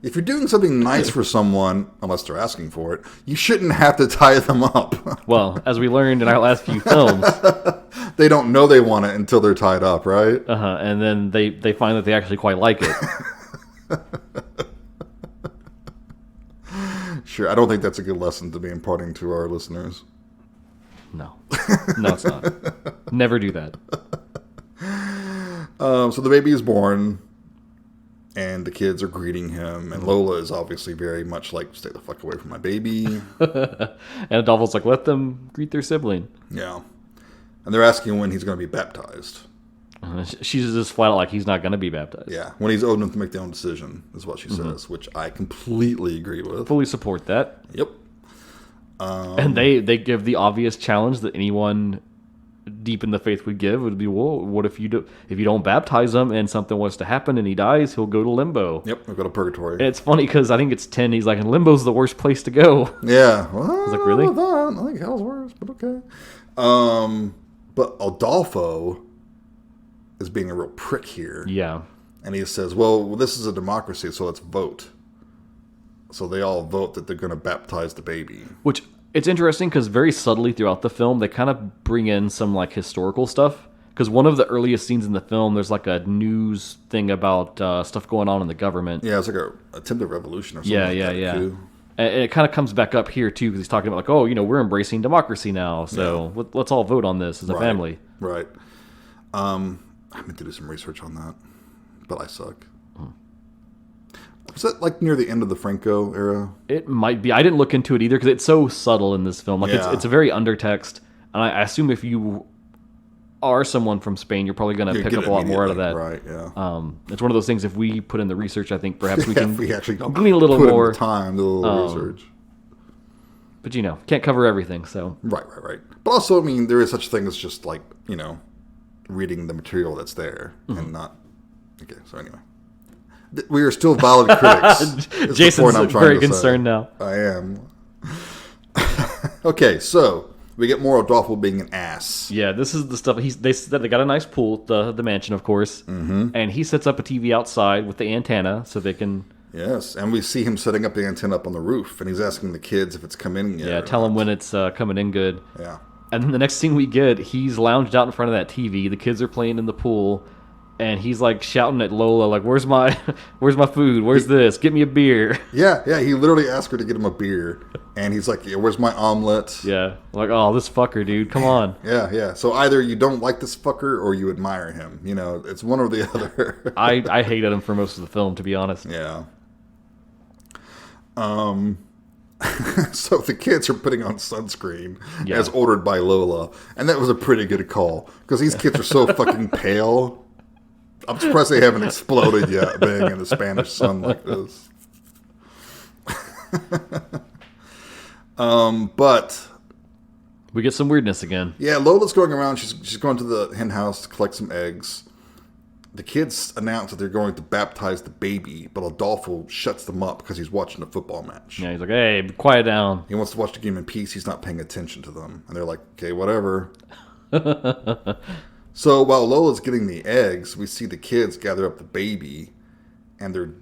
If you're doing something nice for someone, unless they're asking for it, you shouldn't have to tie them up. Well, as we learned in our last few films, they don't know they want it until they're tied up, right? And then they find that they actually quite like it. Sure, I don't think that's a good lesson to be imparting to our listeners. No, it's not. Never do that. So the baby is born, and the kids are greeting him, and Lola is obviously very much like, stay the fuck away from my baby. And Adolfo's like, let them greet their sibling. Yeah. And they're asking when he's going to be baptized. She's just flat out like, he's not going to be baptized. Yeah, when he's old enough to make their own decision, is what she says, which I completely agree with. Fully support that. Yep. And they give the obvious challenge that anyone deep in the faith would give would be, well, what if you don't baptize him and something was to happen and he dies, he'll go to limbo. Yep, he'll go to purgatory. And it's funny because I think it's 10. He's like, and limbo's the worst place to go. Yeah. Well, I was like, really? I think hell's worse, but okay. But Adolfo is being a real prick here. Yeah. And he says, well, this is a democracy, so let's vote. So they all vote that they're going to baptize the baby. Which, it's interesting because very subtly throughout the film, they kind of bring in some like historical stuff. Because one of the earliest scenes in the film, there's like a news thing about stuff going on in the government. Yeah, it's like a attempted revolution or something. Yeah. And it kind of comes back up here too, because he's talking about like, oh, we're embracing democracy now, so let's all vote on this as a family. Right. I meant to do some research on that, but I suck. Was that like near the end of the Franco era? It might be. I didn't look into it either because it's so subtle in this film. Like it's a very undertext, and I assume if you are someone from Spain, you're probably going to pick up a lot more out of that. Right. Yeah. It's one of those things. If we put in the research, I think perhaps we can actually glean a little more time, do a little research. But can't cover everything. So right. But also, I mean, there is such a thing as just like reading the material that's there and not. Okay. So anyway. We are still valid critics. Jason's very concerned now. I am. Okay, so we get more Adolfo being an ass. Yeah, this is the stuff. They got a nice pool at the mansion, of course, and he sets up a TV outside with the antenna so they can. Yes, and we see him setting up the antenna up on the roof, and he's asking the kids if it's come in yet. Yeah, tell them when it's coming in good. Yeah. And then the next scene we get, he's lounged out in front of that TV. The kids are playing in the pool. And he's like shouting at Lola, like, "Where's my food? Where's this? Get me a beer." Yeah. He literally asked her to get him a beer, and he's like, "Yeah, where's my omelet?" Yeah, like, oh, this fucker, dude, come on. Yeah. So either you don't like this fucker or you admire him. It's one or the other. I hated him for most of the film, to be honest. Yeah. So the kids are putting on sunscreen as ordered by Lola, and that was a pretty good call because these kids are so fucking pale. I'm surprised they haven't exploded yet, being in the Spanish sun like this. But we get some weirdness again. Yeah, Lola's going around. She's going to the hen house to collect some eggs. The kids announce that they're going to baptize the baby, but Adolfo shuts them up because he's watching a football match. Yeah, he's like, "Hey, quiet down." He wants to watch the game in peace. He's not paying attention to them, and they're like, "Okay, whatever." So while Lola's getting the eggs, we see the kids gather up the baby, and they're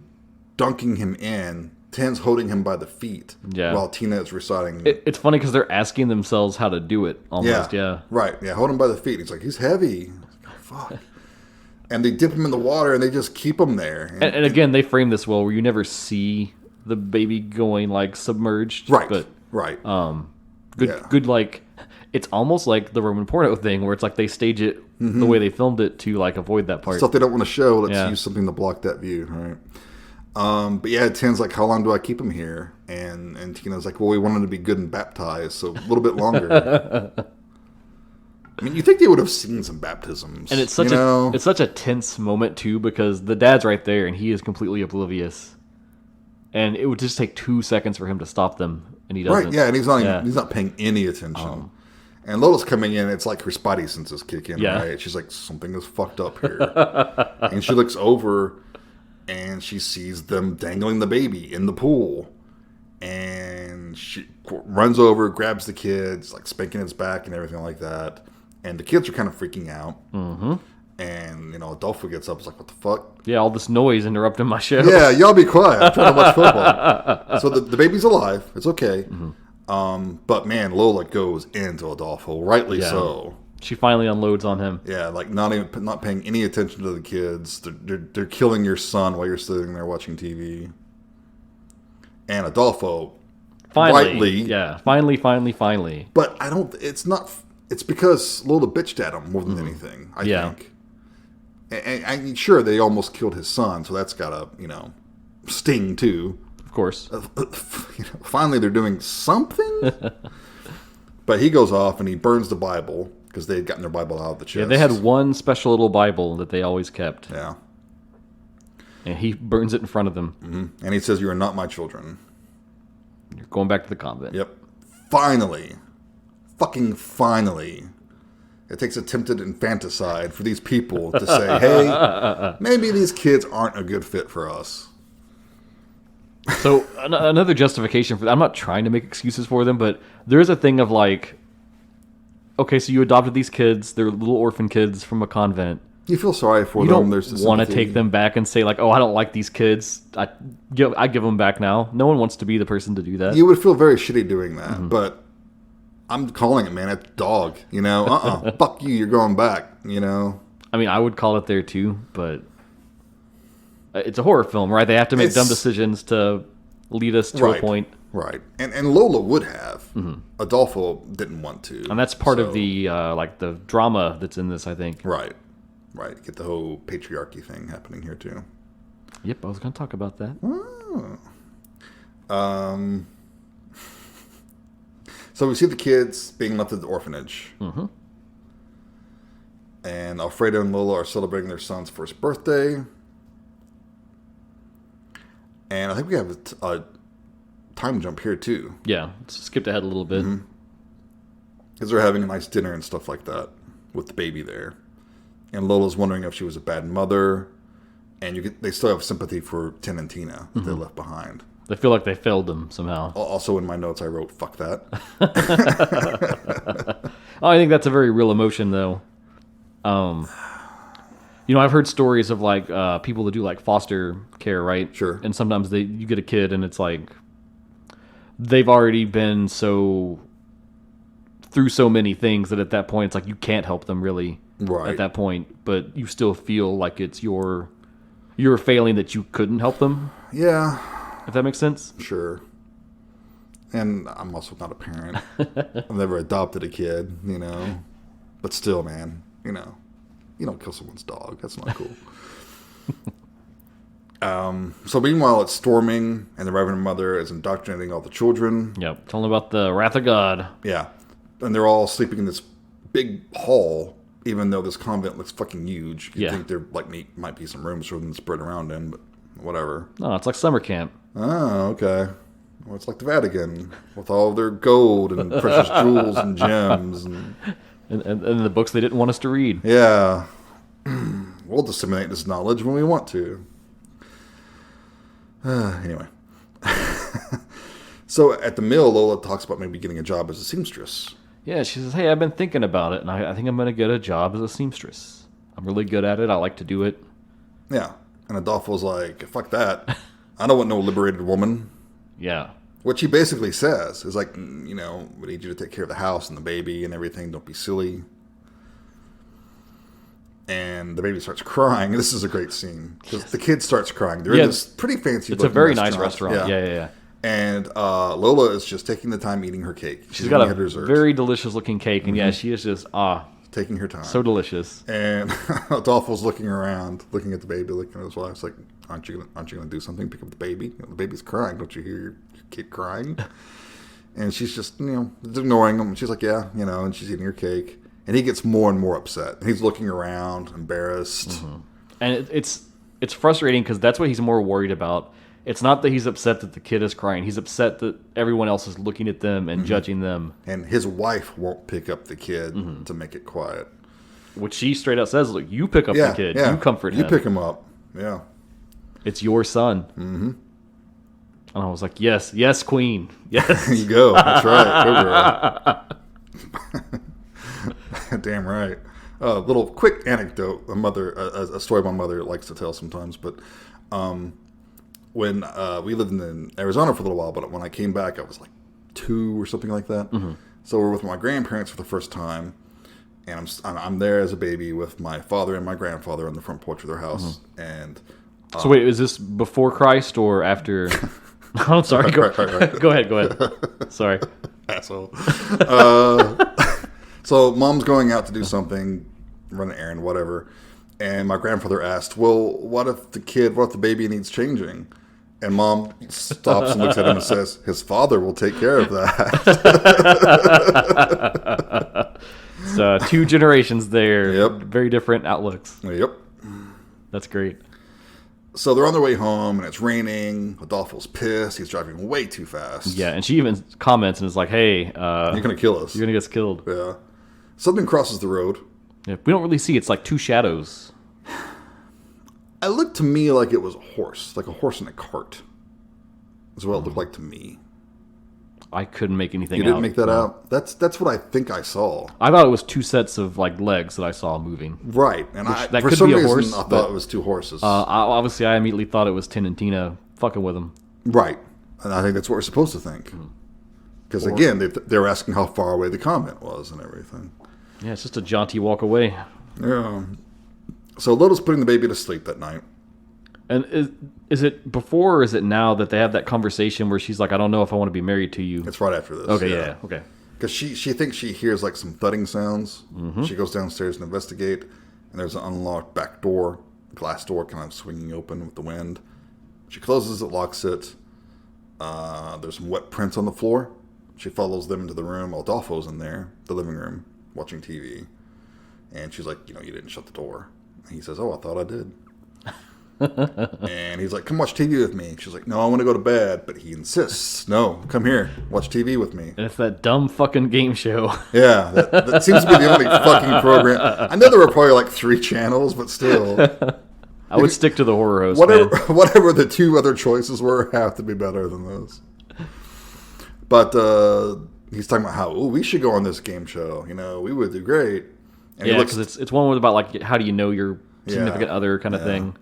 dunking him in. Ten's holding him by the feet while Tina is reciting. It's funny because they're asking themselves how to do it, almost, yeah. Right, yeah, hold him by the feet. He's like, he's heavy. Oh, fuck. And they dip him in the water, and they just keep him there. And again, they frame this well, where you never see the baby going, like, submerged. Right, but, right. Good, like... It's almost like the Roman porno thing, where it's like they stage it the way they filmed it to like avoid that part. Stuff they don't want to show. Let's use something to block that view, right? But yeah, Ten's like, how long do I keep him here? And Tina's like, well, we want him to be good and baptized, so a little bit longer. I mean, you think they would have seen some baptisms, and it's such a tense moment too, because the dad's right there and he is completely oblivious, and it would just take 2 seconds for him to stop them, and he doesn't. Right? Yeah, and he's not paying any attention. And Lola's coming in, it's like her spidey senses kick in, right? She's like, something is fucked up here. And she looks over, and she sees them dangling the baby in the pool. And she runs over, grabs the kids, like spanking its back and everything like that. And the kids are kind of freaking out. Mm-hmm. And, Adolfo gets up, is like, what the fuck? Yeah, all this noise interrupting my show. Yeah, y'all be quiet. I'm trying to watch football. So the baby's alive. It's okay. Mm-hmm. But man, Lola goes into Adolfo, rightly so. She finally unloads on him. Yeah, like not paying any attention to the kids. They're killing your son while you're sitting there watching TV. And Adolfo, finally. But it's because Lola bitched at him more than anything, I think. And sure, they almost killed his son, so that's got to, sting too. Of course. Finally, they're doing something. But he goes off and he burns the Bible. because they had gotten their Bible out of the chest. Yeah, they had one special little Bible that they always kept. Yeah. And he burns it in front of them. Mm-hmm. And he says, "You are not my children. You're going back to the convent." Yep. Finally. Fucking finally. It takes attempted infanticide for these people to say, hey, maybe these kids aren't a good fit for us. So another justification for that, I'm not trying to make excuses for them, but there is a thing of like, okay, so you adopted these kids, they're little orphan kids from a convent. You feel sorry for them. You don't want to take them back and say like, oh, I don't like these kids. I give them back now. No one wants to be the person to do that. You would feel very shitty doing that, but I'm calling it, man. It's dog. Fuck you. You're going back. I mean, I would call it there too, but it's a horror film, right? They have to make dumb decisions to lead us to a point. Right. And Lola would have. Adolfo didn't want to. And that's part of the the drama that's in this, I think. Right. Get the whole patriarchy thing happening here too. Yep, I was going to talk about that. Oh. So we see the kids being left at the orphanage. Mm-hmm. And Alfredo and Lola are celebrating their son's first birthday. And I think we have a time jump here, too. Yeah, skipped ahead a little bit. Because they're having a nice dinner and stuff like that with the baby there. And Lola's wondering if she was a bad mother. And they still have sympathy for Tin and Tina that they left behind. They feel like they failed them somehow. Also in my notes I wrote, fuck that. I think that's a very real emotion, though. I've heard stories of like people that do like foster care, right? Sure. And sometimes you get a kid and it's like they've already been through so many things that at that point it's like you can't help them really at that point, but you still feel like it's your failing that you couldn't help them. Yeah. If that makes sense? Sure. And I'm also not a parent. I've never adopted a kid, But still, man, you don't kill someone's dog. That's not cool. So meanwhile, it's storming, and the Reverend Mother is indoctrinating all the children. Yep. Tell them about the wrath of God. Yeah. And they're all sleeping in this big hall, even though this convent looks fucking huge. You'd think there might be some rooms for them to spread around in, but whatever. No, it's like summer camp. Oh, okay. Well, it's like the Vatican with all their gold and precious jewels and gems. And the books they didn't want us to read. Yeah. We'll disseminate this knowledge when we want to. Anyway. So at the mill, Lola talks about maybe getting a job as a seamstress. Yeah, she says, hey, I've been thinking about it, and I think I'm going to get a job as a seamstress. I'm really good at it. I like to do it. Yeah. And Adolfo's like, fuck that. I don't want no liberated woman. Yeah. What she basically says is like, we need you to take care of the house and the baby and everything. Don't be silly. And the baby starts crying. This is a great scene. Because the kid starts crying. They're in this pretty fancy It's a very nice restaurant. Yeah. And Lola is just taking the time eating her cake. She's got a very delicious looking cake. And she is just, taking her time. So delicious. And Adolfo's looking around, looking at the baby, looking at his wife. It's like, aren't you going to do something? Pick up the baby? The baby's crying. Don't you hear your kid crying? And she's just, ignoring him. She's like, yeah, and she's eating her cake. And he gets more and more upset. And he's looking around, embarrassed. Mm-hmm. And it's frustrating because that's what he's more worried about. It's not that he's upset that the kid is crying. He's upset that everyone else is looking at them and judging them. And his wife won't pick up the kid to make it quiet. Which she straight out says, look, you pick up the kid. Yeah. You comfort him. You pick him up. Yeah. It's your son. Mm-hmm. And I was like, yes, queen. Yes. There you go. That's right. Damn right. Little quick anecdote. A story my mother likes to tell sometimes. But when we lived in Arizona for a little while, but when I came back, I was like 2 or something like that. Mm-hmm. So we're with my grandparents for the first time. And I'm there as a baby with my father and my grandfather on the front porch of their house. Mm-hmm. And so wait, is this before Christ or after? I'm sorry. Go ahead. Sorry. Asshole. So mom's going out to do something, run an errand, whatever. And my grandfather asked, well, what if the baby needs changing? And mom stops and looks at him and says, his father will take care of that. It's 2 generations there. Yep. Very different outlooks. Yep. That's great. So they're on their way home, and it's raining. Adolfo's pissed. He's driving way too fast. Yeah, and she even comments and is like, hey... you're going to kill us. You're going to get us killed. Yeah. Something crosses the road. Yeah, we don't really see. It's like 2 shadows. It looked to me like it was a horse. Like a horse in a cart. That's what it looked like to me. I couldn't make anything out. You didn't make that out? That's what I think I saw. I thought it was 2 sets of like legs that I saw moving. Right. And that for could some be a reason, horse, I thought it was 2 horses. Obviously, I immediately thought it was Tin and Tina fucking with him. Right. And I think that's what we're supposed to think. Because, again, they were asking how far away the comet was and everything. Yeah, it's just a jaunty walk away. Yeah. So Loda's putting the baby to sleep that night. And is it before or is it now that they have that conversation where she's like, I don't know if I want to be married to you? It's right after this. Okay, yeah. Okay. Because she thinks she hears like some thudding sounds. Mm-hmm. She goes downstairs and investigate, and there's an unlocked back door, glass door kind of swinging open with the wind. She closes it, locks it. There's some wet prints on the floor. She follows them into the room. Adolfo's in there, the living room, watching TV. And she's like, you didn't shut the door. And he says, oh, I thought I did. And he's like, come watch TV with me. She's like, no, I want to go to bed. But he insists, no, come here, watch TV with me. And it's that dumb fucking game show. Yeah, that seems to be the only fucking program. I know there were probably like 3 channels, but still. I would stick to the horror host, whatever the 2 other choices were have to be better than those. But he's talking about how, we should go on this game show. We would do great. And yeah, because it's one about like, how do you know your significant other kind of thing.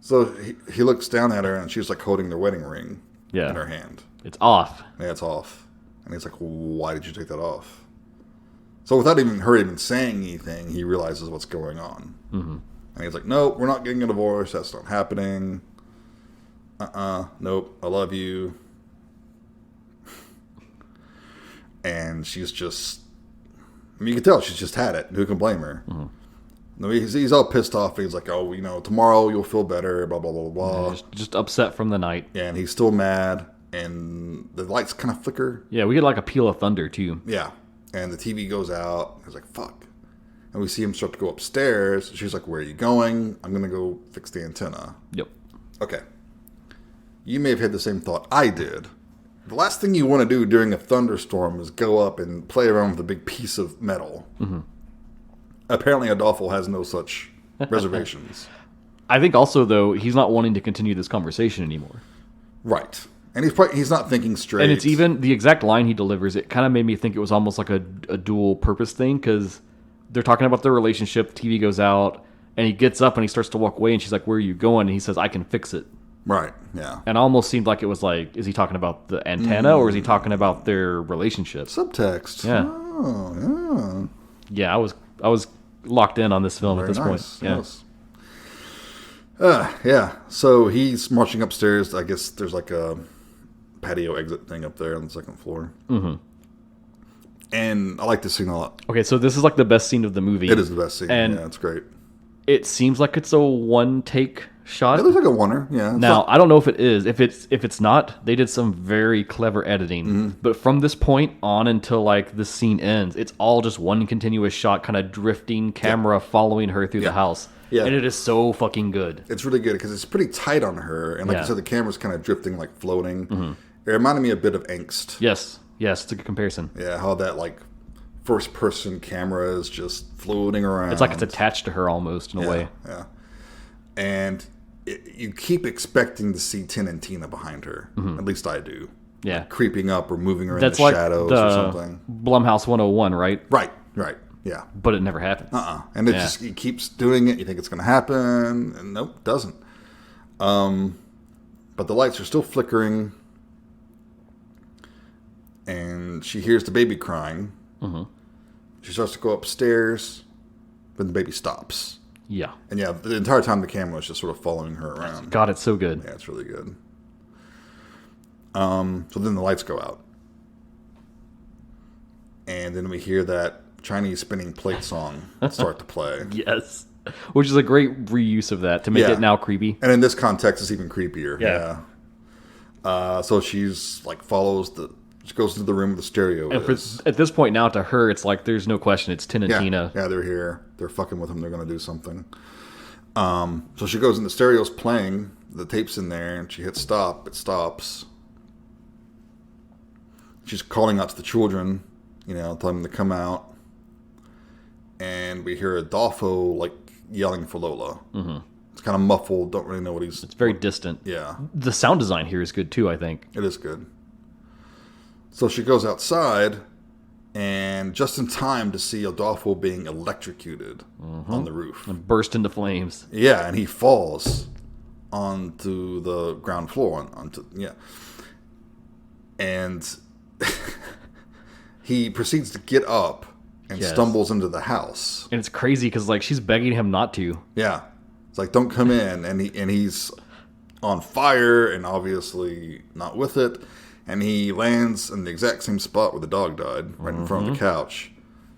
So he looks down at her, and she's like holding their wedding ring in her hand. It's off. Yeah, it's off. And he's like, why did you take that off? So without her even saying anything, he realizes what's going on. Mm-hmm. And he's like, nope, we're not getting a divorce. That's not happening. Nope, I love you. And she's just... you can tell she's just had it. Who can blame her? Mm-hmm. No, he's all pissed off. He's like, tomorrow you'll feel better, blah, blah, blah, blah. Yeah, just upset from the night. Yeah, and he's still mad, and the lights kind of flicker. Yeah, we get like a peal of thunder, too. Yeah, and the TV goes out. He's like, fuck. And we see him start to go upstairs. She's like, where are you going? I'm going to go fix the antenna. Yep. Okay. You may have had the same thought I did. The last thing you want to do during a thunderstorm is go up and play around with a big piece of metal. Mm-hmm. Apparently, Adolfo has no such reservations. I think also, though, he's not wanting to continue this conversation anymore. Right. And he's not thinking straight. And it's even the exact line he delivers. It kind of made me think it was almost like a dual purpose thing, because they're talking about their relationship. TV goes out, and he gets up and he starts to walk away, and she's like, where are you going? And he says, I can fix it. Right, yeah. And it almost seemed like it was like, is he talking about the antenna, or is he talking about their relationship? Subtext. Yeah. Oh, yeah. Yeah, I was locked in on this film at this point. Yes. Yeah. So he's marching upstairs. I guess there's like a patio exit thing up there on the second floor. Mm-hmm. And I like this scene a lot. Okay, so this is like the best scene of the movie. It is the best scene. And yeah, it's great. It seems like it's a one-take shot. It looks like a oneer, yeah. Now, I don't know if it is. If it's not, they did some very clever editing. Mm-hmm. But from this point on until like the scene ends, it's all just one continuous shot, kind of drifting camera following her through the house. Yeah. And it is so fucking good. It's really good because it's pretty tight on her. And like I said, the camera's kind of drifting, like floating. Mm-hmm. It reminded me a bit of Angst. Yes, it's a good comparison. Yeah, how that like first-person camera is just floating around. It's like it's attached to her almost in a way. Yeah, and you keep expecting to see Tin and Tina behind her. Mm-hmm. At least I do. Yeah. Like creeping up or moving her in the shadows or something. Blumhouse 101, right? Right, yeah. But it never happens. And it keeps doing it. You think it's going to happen, and nope, it doesn't. But the lights are still flickering, and she hears the baby crying. Mm-hmm. She starts to go upstairs, but the baby stops. Yeah. And yeah, the entire time the camera was just sort of following her around. God, it's so good. Yeah, it's really good. So then the lights go out. And then we hear that Chinese spinning plate song start to play. Yes. Which is a great reuse of that to make it now creepy. And in this context, it's even creepier. Yeah. So she's like She goes into the room where the stereo is. At this point now, to her, it's like there's no question. It's Tin and Tina. Yeah, they're here. They're fucking with him. They're going to do something. So she goes and the stereo's playing. The tape's in there, and she hits stop. It stops. She's calling out to the children, telling them to come out. And we hear Adolfo, like, yelling for Lola. Mm-hmm. It's kind of muffled. Don't really know what he's... It's very distant. Yeah. The sound design here is good, too, I think. It is good. So she goes outside, and just in time to see Adolfo being electrocuted on the roof. And burst into flames. Yeah, and he falls onto the ground floor. And he proceeds to get up and stumbles into the house. And it's crazy because, like, she's begging him not to. Yeah. It's like, don't come in. And he's on fire and obviously not with it. And he lands in the exact same spot where the dog died, right in front of the couch.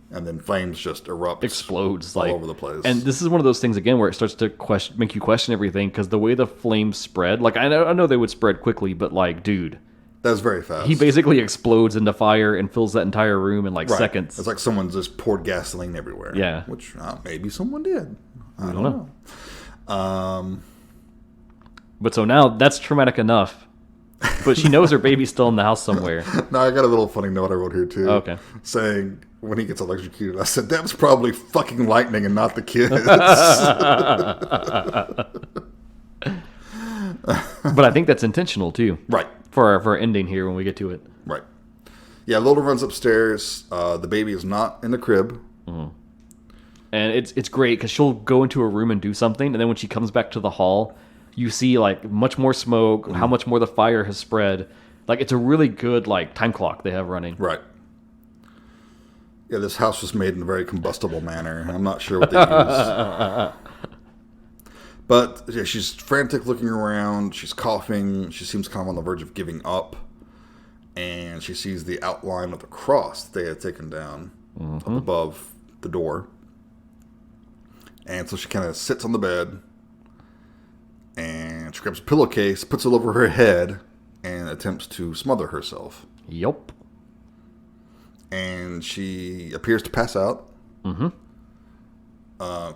And then flames just erupt. Explodes. All over the place. And this is one of those things, again, where it starts to make you question everything. Because the way the flames spread, like, I know they would spread quickly, but, like, dude. That's very fast. He basically explodes into fire and fills that entire room in, like, seconds. It's like someone just poured gasoline everywhere. Yeah. Which maybe someone did. I don't know. But so now that's traumatic enough. But she knows her baby's still in the house somewhere. No, I got a little funny note I wrote here, too. Okay. Saying, when he gets electrocuted, I said, that was probably fucking lightning and not the kids. But I think that's intentional, too. Right. For our ending here when we get to it. Right. Yeah, Lola runs upstairs. The baby is not in the crib. Mm-hmm. And it's great because she'll go into a room and do something, and then when she comes back to the hall, you see, like, much more smoke, how much more the fire has spread. Like, it's a really good, like, time clock they have running. Right. Yeah, this house was made in a very combustible manner. I'm not sure what they used. But, yeah, she's frantic looking around. She's coughing. She seems kind of on the verge of giving up. And she sees the outline of the cross that they had taken down up above the door. And so she kind of sits on the bed. And she grabs a pillowcase, puts it over her head, and attempts to smother herself. Yup. And she appears to pass out. Mm-hmm.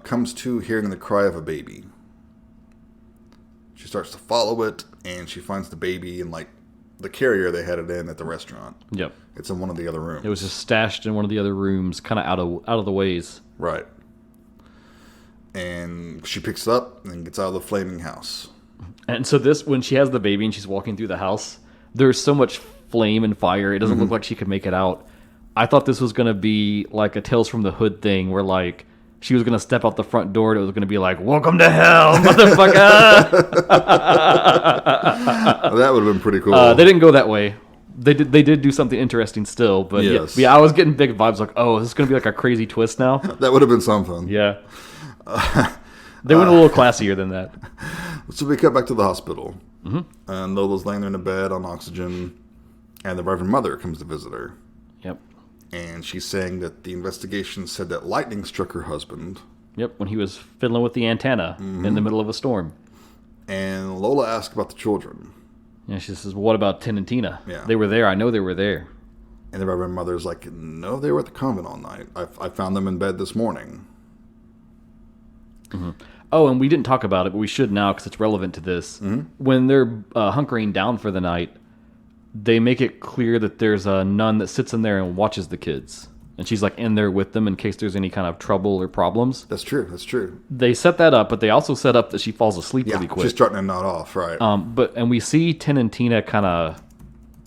Comes to hearing the cry of a baby. She starts to follow it, and she finds the baby in, like, the carrier they had it in at the restaurant. Yep. It's in one of the other rooms. It was just stashed in one of the other rooms, kind of out of the ways. Right. And she picks it up and gets out of the flaming house. And so when she has the baby and she's walking through the house, there's so much flame and fire, it doesn't look like she could make it out. I thought this was going to be like a Tales from the Hood thing where, like, she was going to step out the front door and it was going to be like, welcome to hell, motherfucker! That would have been pretty cool. They didn't go that way. They did do something interesting still, but yes. yeah, I was getting big vibes like, oh, this is going to be like a crazy twist now. That would have been something. Yeah. They went a little classier than that. So we cut back to the hospital. Mm-hmm. And Lola's laying there in a bed on oxygen. And the Reverend Mother comes to visit her. Yep. And she's saying that the investigation said that lightning struck her husband. Yep, when he was fiddling with the antenna in the middle of a storm. And Lola asked about the children. Yeah, she says, well, what about Tin and Tina? Yeah. They were there. I know they were there. And the Reverend Mother's like, no, they were at the convent all night. I found them in bed this morning. Mm-hmm. Oh, and we didn't talk about it, but we should now because it's relevant to this. Mm-hmm. When they're hunkering down for the night, they make it clear that there's a nun that sits in there and watches the kids. And she's like in there with them in case there's any kind of trouble or problems. That's true. That's true. They set that up, but they also set up that she falls asleep really quick. She's starting to nod off, right. And we see Tin and Tina kind of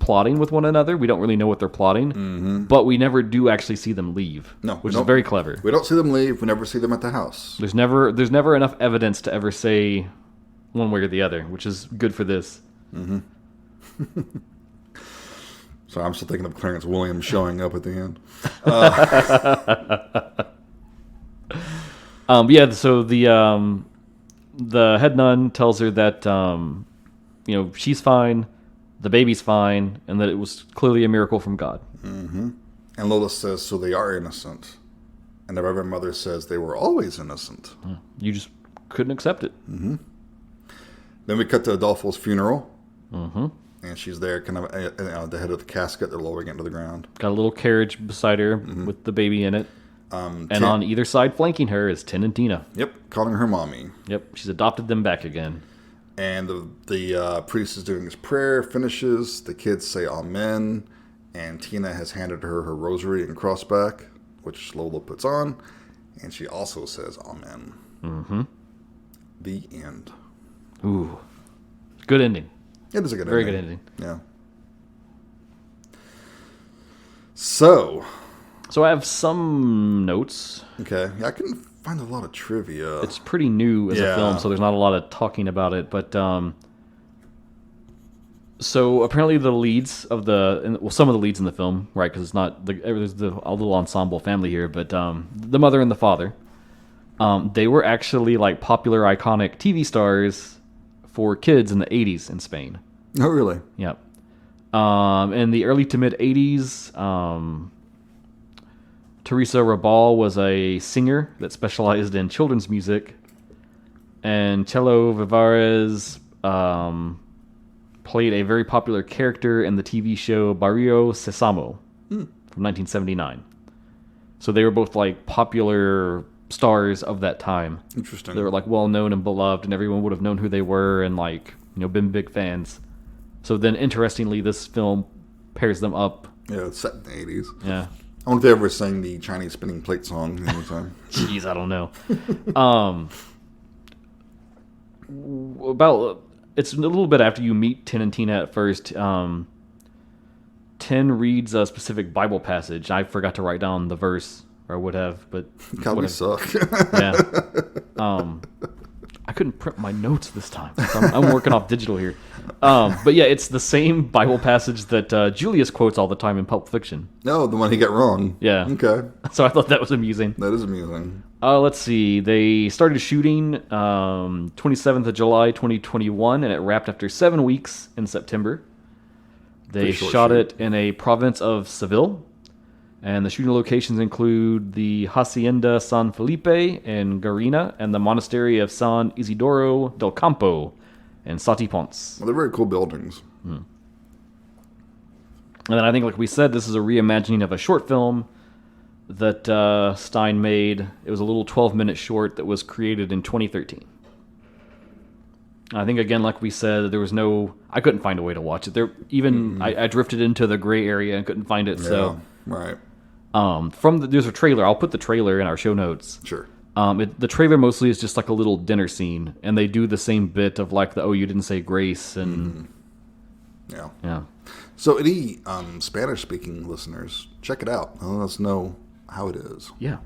plotting with one another. We don't really know what they're plotting, but we never do actually see them leave. No, which is very clever. We don't see them leave. We never see them at the house. There's never enough evidence to ever say one way or the other, which is good for this. Mm-hmm. So I'm still thinking of Clarence Williams showing up at the end. Yeah. So the head nun tells her that she's fine. The baby's fine, and that it was clearly a miracle from God. Mm-hmm. And Lola says, so they are innocent. And the Reverend Mother says they were always innocent. You just couldn't accept it. Mm-hmm. Then we cut to Adolfo's funeral. Mm-hmm. And she's there kind of at the head of the casket. They're lowering it to the ground. Got a little carriage beside her with the baby in it. And on either side flanking her is Tin and Tina. Yep, calling her mommy. Yep, she's adopted them back again. And the priest is doing his prayer, finishes. The kids say amen. And Tina has handed her rosary and crossback, which Lola puts on. And she also says amen. Mm-hmm. The end. Ooh. Good ending. It is a good Very ending. good ending. Yeah. So I have some notes. Okay. Yeah, I couldn't find a lot of trivia. It's pretty new as a film, so there's not a lot of talking about it. But so apparently the leads of some of the leads in the film, right? Because it's not there's a little ensemble family here, but the mother and the father, they were actually like popular, iconic TV stars for kids in the 80s in Spain. Oh, really? Yep. In the early to mid 80s, Teresa Rabal was a singer that specialized in children's music, and Chelo Vivares played a very popular character in the TV show Barrio Sésamo from 1979. So they were both like popular stars of that time. Interesting. They were like well known and beloved, and everyone would have known who they were and like been big fans. So then, interestingly, this film pairs them up. Yeah, it's set in the 80s. Yeah. I wonder if they ever sang the Chinese spinning plate song anytime. Jeez, I don't know. It's a little bit after you meet Tin and Tina at first. Tin reads a specific Bible passage. I forgot to write down the verse, or I would have, but God, we suck. Yeah. I couldn't print my notes this time. So I'm working off digital here. But yeah, it's the same Bible passage that Julius quotes all the time in Pulp Fiction. No, the one he got wrong. Yeah. Okay. So I thought that was amusing. That is amusing. Let's see. They started shooting 27th of July, 2021, and it wrapped after 7 weeks in September. They shot it in a province of Seville. And the shooting locations include the Hacienda San Felipe in Garina and the monastery of San Isidoro del Campo in Sati Pons. Well, they're very cool buildings. And then I think, like we said, this is a reimagining of a short film that Stein made. It was a little 12-minute short that was created in 2013. I think, again, like we said, there was I couldn't find a way to watch it. I drifted into the gray area and couldn't find it. Yeah, so right. There's a trailer. I'll put the trailer in our show notes. Sure. The trailer mostly is just like a little dinner scene, and they do the same bit of like you didn't say grace, and yeah. So any Spanish-speaking listeners, check it out. Let us know how it is. Yeah.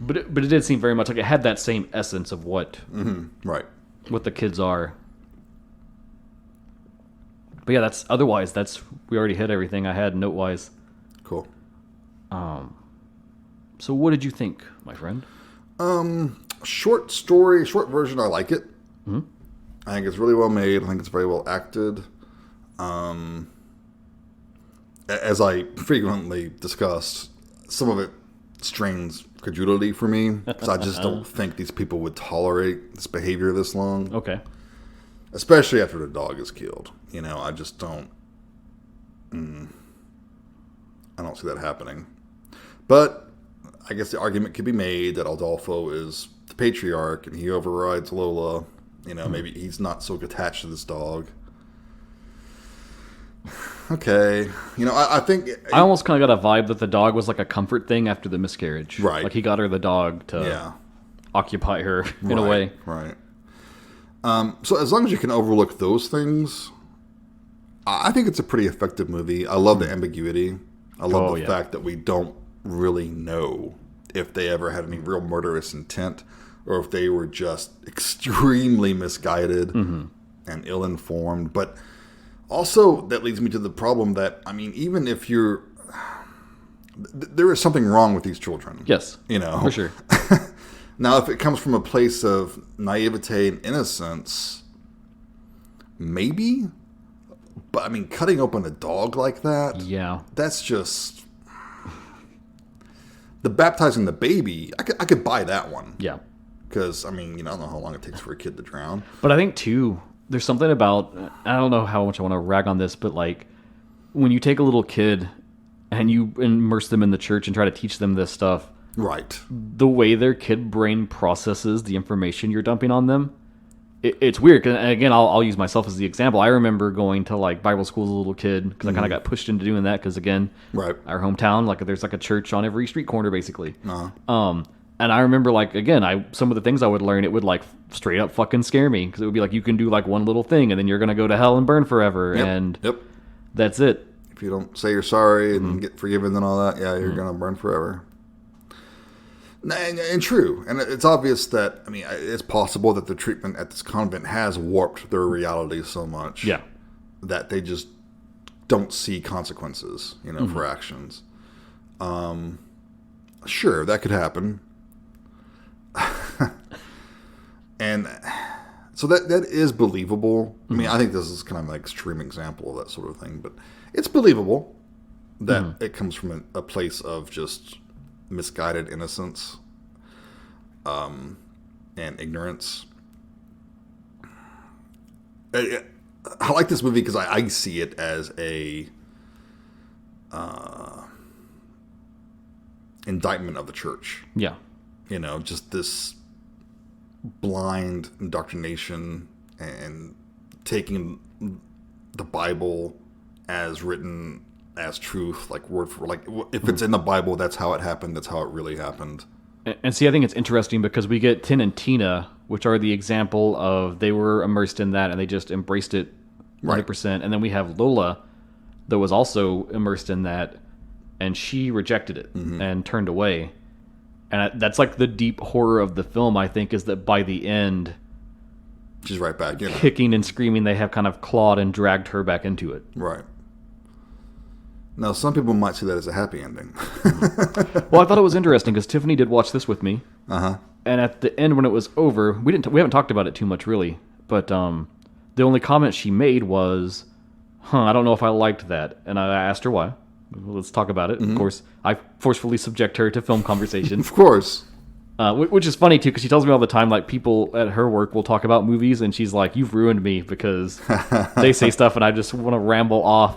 But it did seem very much like it had that same essence of what what the kids are. But yeah, we already hit everything I had note-wise. Cool. So what did you think, my friend? Short version, I like it. Mm-hmm. I think it's really well made. I think it's very well acted. As I frequently discussed, some of it strains credulity for me, because I just don't think these people would tolerate this behavior this long. Okay. Especially after the dog is killed. I just don't... I don't see that happening. But I guess the argument could be made that Adolfo is the patriarch and he overrides Lola. Maybe he's not so attached to this dog. Okay. I think... I almost kind of got a vibe that the dog was like a comfort thing after the miscarriage. Right. Like he got her the dog to occupy her in a way. Right. So as long as you can overlook those things, I think it's a pretty effective movie. I love the ambiguity. I love the fact that we don't really know if they ever had any real murderous intent or if they were just extremely misguided and ill-informed. But also, that leads me to the problem that, even if there is something wrong with these children. Yes, for sure. Now, if it comes from a place of naivete and innocence, maybe. But, cutting open a dog like that, that's just... The baptizing the baby, I could buy that one. Yeah. Because, I don't know how long it takes for a kid to drown. But I think, too, there's something about, I don't know how much I want to rag on this, but like when you take a little kid and you immerse them in the church and try to teach them this stuff, right? The way their kid brain processes the information you're dumping on them, it's weird. And again, I'll use myself as the example. I remember going to like Bible school as a little kid because I kind of got pushed into doing that because again, right, our hometown, like there's like a church on every street corner basically. And I remember, like, again, some of the things I would learn, it would, like, straight up fucking scare me. Because it would be like, you can do, like, one little thing, and then you're going to go to hell and burn forever. Yep. And that's it. If you don't say you're sorry and get forgiven and all that, you're going to burn forever. And true. And it's obvious that, I mean, it's possible that the treatment at this convent has warped their reality so much that they just don't see consequences, for actions. Sure, that could happen. And so that is believable. I mean, I think this is kind of an extreme example of that sort of thing, but it's believable that it comes from a place of just misguided innocence and ignorance. I like this movie because I see it as a indictment of the church. Yeah. Just this blind indoctrination and taking the Bible as written as truth, like word for like, if it's in the Bible, that's how it happened. That's how it really happened. And see, I think it's interesting because we get Tin and Tina, which are the example of they were immersed in that and they just embraced it 100%. Right. And then we have Lola that was also immersed in that and she rejected it and turned away. And that's like the deep horror of the film, I think, is that by the end, she's right back, kicking and screaming, they have kind of clawed and dragged her back into it. Right. Now, some people might see that as a happy ending. Well, I thought it was interesting because Tiffany did watch this with me. Uh-huh. And at the end, when it was over, we haven't talked about it too much, really. But the only comment she made was, I don't know if I liked that. And I asked her why. Let's talk about it. Of course, I forcefully subject her to film conversation. Of course. Which is funny, too, because she tells me all the time, like, people at her work will talk about movies, and she's like, you've ruined me, because they say stuff, and I just want to ramble off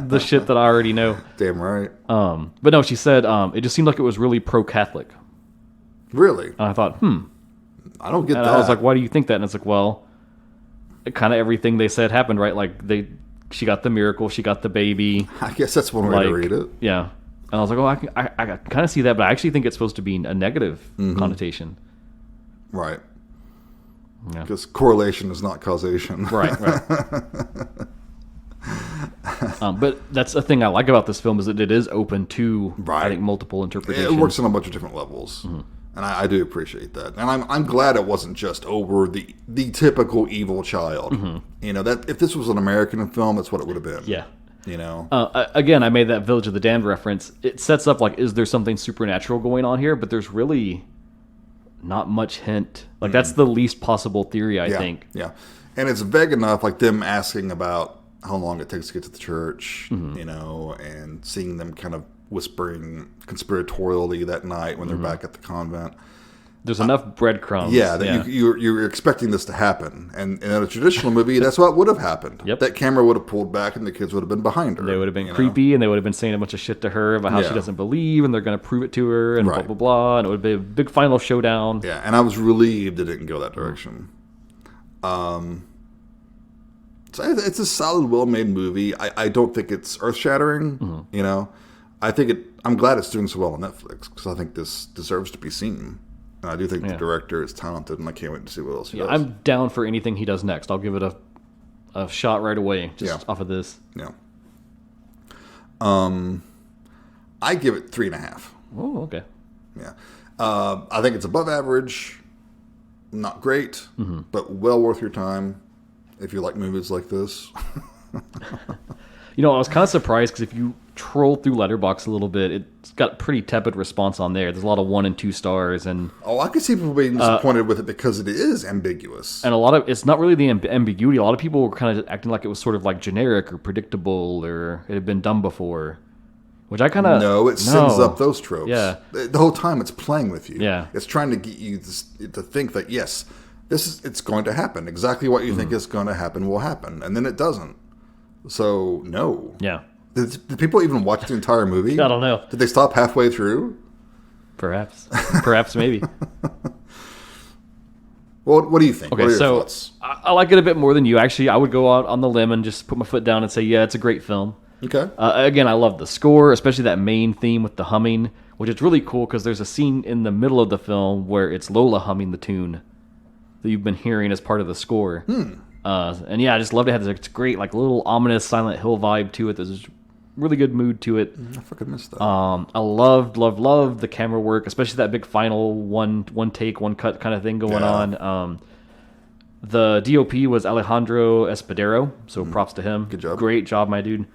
the shit that I already know. Damn right. But no, she said it just seemed like it was really pro-Catholic. Really? And I thought, I don't get and that. I was like, why do you think that? And it's like, well, kind of everything they said happened, right? Like, she got the miracle, she got the baby. I guess that's one way to read it. Yeah. And I was like, oh, I kind of see that, but I actually think it's supposed to be a negative connotation. Right. Because correlation is not causation. Right. But that's the thing I like about this film is that it is open to, I think, multiple interpretations. It works on a bunch of different levels. And I do appreciate that. And I'm glad it wasn't just over the typical evil child. That if this was an American film, that's what it would have been. Yeah. Again, I made that Village of the Damned reference. It sets up like, is there something supernatural going on here? But there's really not much hint. Like that's the least possible theory, I think. Yeah, and it's vague enough, like them asking about how long it takes to get to the church, and seeing them kind of whispering conspiratorially that night when they're back at the convent. There's enough breadcrumbs. Yeah, you're expecting this to happen. And in a traditional movie, that's what would have happened. Yep. That camera would have pulled back and the kids would have been behind her. They would have been creepy, and they would have been saying a bunch of shit to her about how she doesn't believe, and they're going to prove it to her, and blah, blah, blah. And it would be a big final showdown. Yeah, and I was relieved it didn't go that direction. So it's a solid, well-made movie. I don't think it's earth-shattering, I'm glad it's doing so well on Netflix, because I think this deserves to be seen. And I do think the director is talented, and I can't wait to see what else he does. I'm down for anything he does next. I'll give it a shot right away, off of this. Yeah. I give it 3.5. Oh, okay. Yeah. I think it's above average, not great, but well worth your time if you like movies like this. I was kind of surprised because if you troll through Letterboxd a little bit, it's got pretty tepid response on there. There's a lot of 1 and 2 stars, and I could see people being disappointed with it because it is ambiguous, and a lot of it's not really the ambiguity. A lot of people were kind of acting like it was sort of like generic or predictable, or it had been done before, which I kind of sends up those tropes. Yeah, the whole time it's playing with you. Yeah, it's trying to get you to think that yes, it's going to happen. Exactly what you think is going to happen will happen, and then it doesn't. So no. Yeah. Did people even watch the entire movie? I don't know. Did they stop halfway through? Perhaps, maybe. Well, what do you think? Okay, what are your so thoughts? I like it a bit more than you. Actually, I would go out on the limb and just put my foot down and say, yeah, it's a great film. Okay. Again, I love the score, especially that main theme with the humming, which is really cool because there's a scene in the middle of the film where it's Lola humming the tune that you've been hearing as part of the score. And yeah, I just love it. It's great, like little ominous Silent Hill vibe to it. There's a really good mood to it. I fucking missed that. I loved the camera work, especially that big final one take, one cut kind of thing going on. The DOP was Alejandro Espadero, so props to him. Good job. Great job, my dude.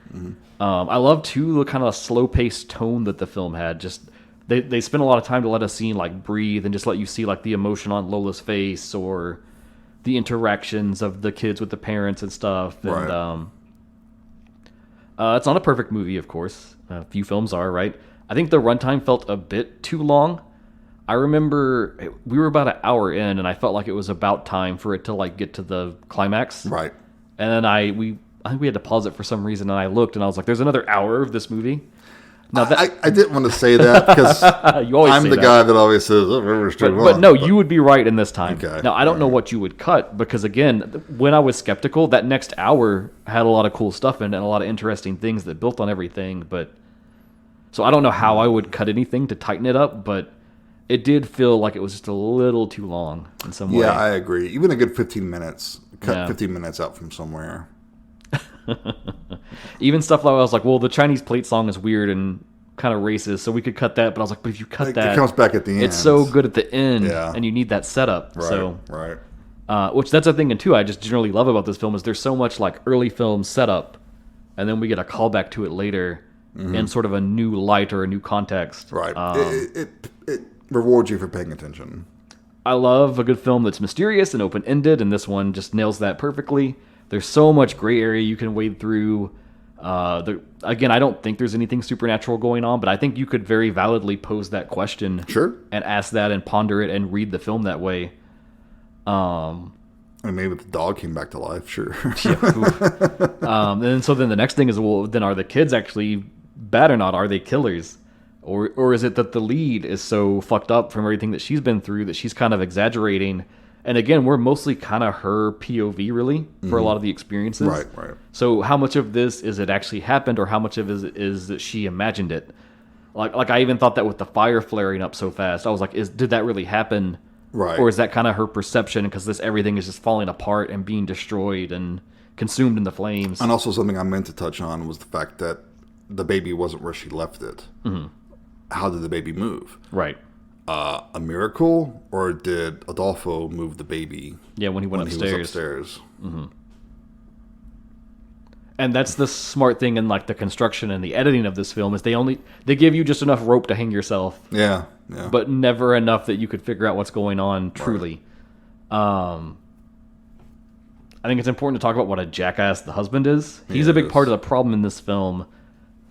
I love too the kind of slow paced tone that the film had. Just they spent a lot of time to let us see like breathe and just let you see like the emotion on Lola's face or the interactions of the kids with the parents and stuff. And Right. It's not a perfect movie, of course. A few films are, right? I think the runtime felt a bit too long. I remember we were about an hour in, and I felt like it was about time for it to like get to the climax. Right. And then I think we had to pause it for some reason, and I looked, and I was like, "There's another hour of this movie." Now I didn't want to say that because I'm the guy that always says, "Oh, it's too long." But no, you would be right in this time. Okay. Now, I don't know what you would cut because, again, when I was skeptical, that next hour had a lot of cool stuff in it and a lot of interesting things that built on everything. So I don't know how I would cut anything to tighten it up, but it did feel like it was just a little too long in some way. Yeah, I agree. Even a good 15 minutes. Cut Yeah. 15 minutes out from somewhere. Even stuff like I was like, well, the Chinese plate song is weird and kind of racist, so we could cut that. But I was like, but if you cut that, it comes back at the end. it's so good at the end, Yeah. and you need that setup. Right, So, right. which that's a thing, and too, I just generally love about this film is there's so much like early film setup, and then we get a callback to it later in sort of a new light or a new context. Right. It rewards you for paying attention. I love a good film that's mysterious and open-ended, and this one just nails that perfectly. There's so much gray area you can wade through. Again, I don't think there's anything supernatural going on, but I think you could very validly pose that question. Sure. And ask that and ponder it and read the film that way. And maybe the dog came back to life, sure. And so then the next thing is, well, then are the kids actually bad or not? Are they killers? Or is it that the lead is so fucked up from everything that she's been through that she's kind of exaggerating? And again, we're mostly kind of her POV, really, for a lot of the experiences. Right. So how much of this is it actually happened, or how much of it is that she imagined it? Like I even thought that with the fire flaring up so fast. I was like, did that really happen? Right. Or is that kind of her perception because everything is just falling apart and being destroyed and consumed in the flames? And also something I meant to touch on was the fact that the baby wasn't where she left it. Mm-hmm. How did the baby move? Right. A miracle, or did Adolfo move the baby? Yeah, when he went upstairs. He was upstairs. Mm-hmm. And that's the smart thing in like the construction and the editing of this film is they give you just enough rope to hang yourself. Yeah. But never enough that you could figure out what's going on truly. Right. I think it's important to talk about what a jackass the husband is. He's a big part of the problem in this film.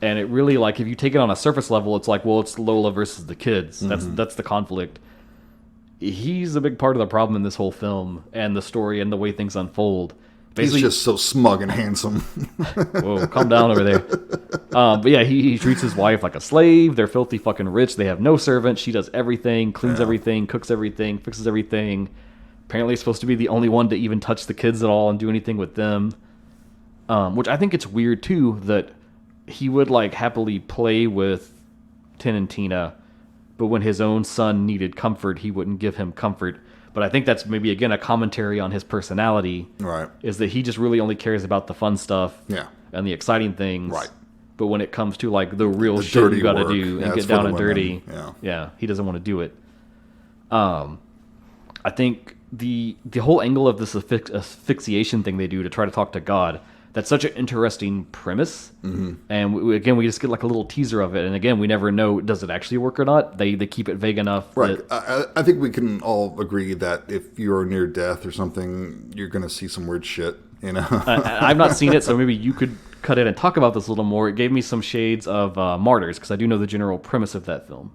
And it really, like, if you take it on a surface level, it's like, well, it's Lola versus the kids. That's the conflict. He's a big part of the problem in this whole film and the story and the way things unfold. Basically, he's just so smug and handsome. Whoa, calm down over there. But yeah, he treats his wife like a slave. They're filthy fucking rich. They have no servants. She does everything, cleans everything, cooks everything, fixes everything. Apparently, he's supposed to be the only one to even touch the kids at all and do anything with them. Which I think it's weird, too, that he would like happily play with Tin and Tina, but when his own son needed comfort, he wouldn't give him comfort. But I think that's maybe again a commentary on his personality. Right. Is that he just really only cares about the fun stuff. Yeah. And the exciting things. Right. But when it comes to like the real shit you got to do and get down and dirty, yeah, he doesn't want to do it. I think the whole angle of this asphyxiation thing they do to try to talk to God. That's such an interesting premise, and we just get like a little teaser of it, and again, we never know does it actually work or not. They keep it vague enough. Right. I think we can all agree that if you're near death or something, you're going to see some weird shit. You know, I've not seen it, so maybe you could cut in and talk about this a little more. It gave me some shades of Martyrs because I do know the general premise of that film.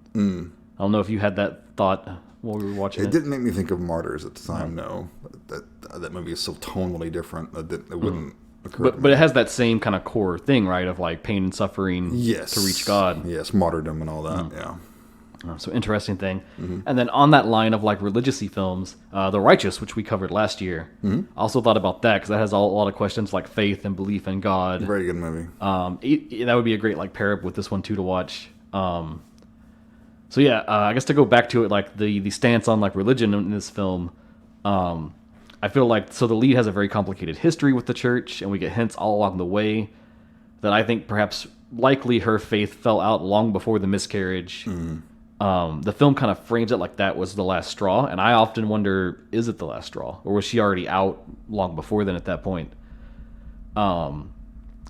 I don't know if you had that thought while we were watching it. It didn't make me think of Martyrs at the time, no. That movie is so tonally different that it wouldn't occur to me. But it has that same kind of core thing, right, of like pain and suffering to reach God. Yes, martyrdom and all that, yeah. So interesting thing. And then on that line of like religious-y films, The Righteous, which we covered last year, I also thought about that because that has a lot of questions like faith and belief in God. Very good movie. That would be a great like pair up with this one too to watch. So yeah, I guess to go back to it, like the stance on like religion in this film, I feel like the lead has a very complicated history with the church, and we get hints all along the way that I think perhaps likely her faith fell out long before the miscarriage. The film kind of frames it like that was the last straw, and I often wonder, is it the last straw, or was she already out long before then at that point? And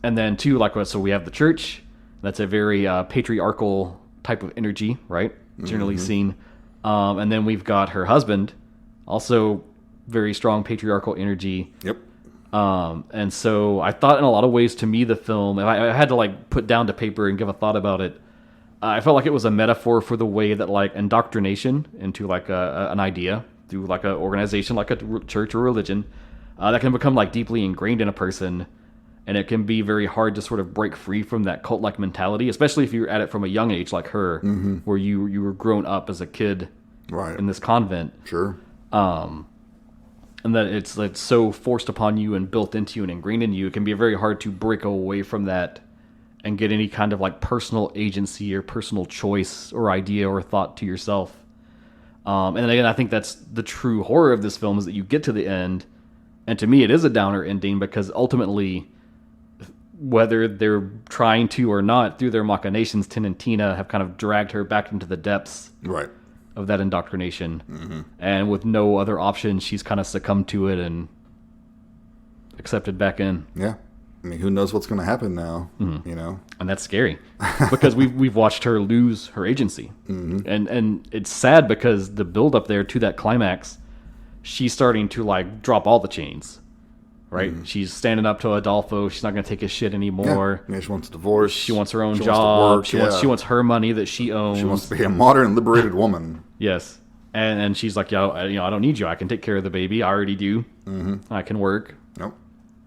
then too, so we have the church. That's a very patriarchal type of energy, right? Generally seen. And then we've got her husband, also very strong patriarchal energy. Yep. And so I thought in a lot of ways, to me, the film, if I had to like put down to paper and give a thought about it, I felt like it was a metaphor for the way that like indoctrination into like an idea through like an organization like a church or religion that can become like deeply ingrained in a person, and it can be very hard to sort of break free from that cult-like mentality, especially if you're at it from a young age like her, where you were grown up as a kid in this convent. Sure. And that it's so forced upon you and built into you and ingrained in you, it can be very hard to break away from that and get any kind of like personal agency or personal choice or idea or thought to yourself. And again, I think that's the true horror of this film, is that you get to the end, and to me it is a downer ending, because ultimately, whether they're trying to or not, through their machinations, Tin and Tina have kind of dragged her back into the depths of that indoctrination. And with no other option, she's kind of succumbed to it and accepted back in. Yeah. I mean, who knows what's going to happen now, you know? And that's scary, because we've watched her lose her agency. And it's sad, because the build up there to that climax, she's starting to like drop all the chains, right? She's standing up to Adolfo. She's not going to take his shit anymore. Yeah, she wants a divorce. She wants her own job. She wants her money that she owns. She wants to be a modern, liberated woman. Yes. And she's like, I don't need you. I can take care of the baby. I already do. I can work. Nope.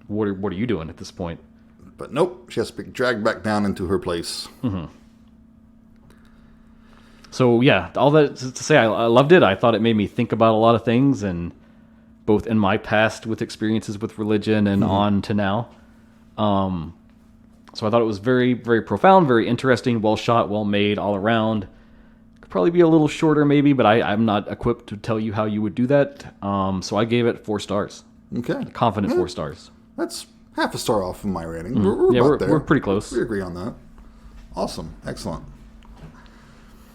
What are you doing at this point? But nope, she has to be dragged back down into her place. So yeah, all that to say, I loved it. I thought it made me think about a lot of things, and both in my past with experiences with religion and on to now. So I thought it was very, very profound, very interesting, well shot, well made all around. Could probably be a little shorter maybe, but I'm not equipped to tell you how you would do that. So I gave it 4 stars. Okay. Confident 4 stars. That's half a star off of my rating. We're pretty close. We agree on that. Awesome. Excellent.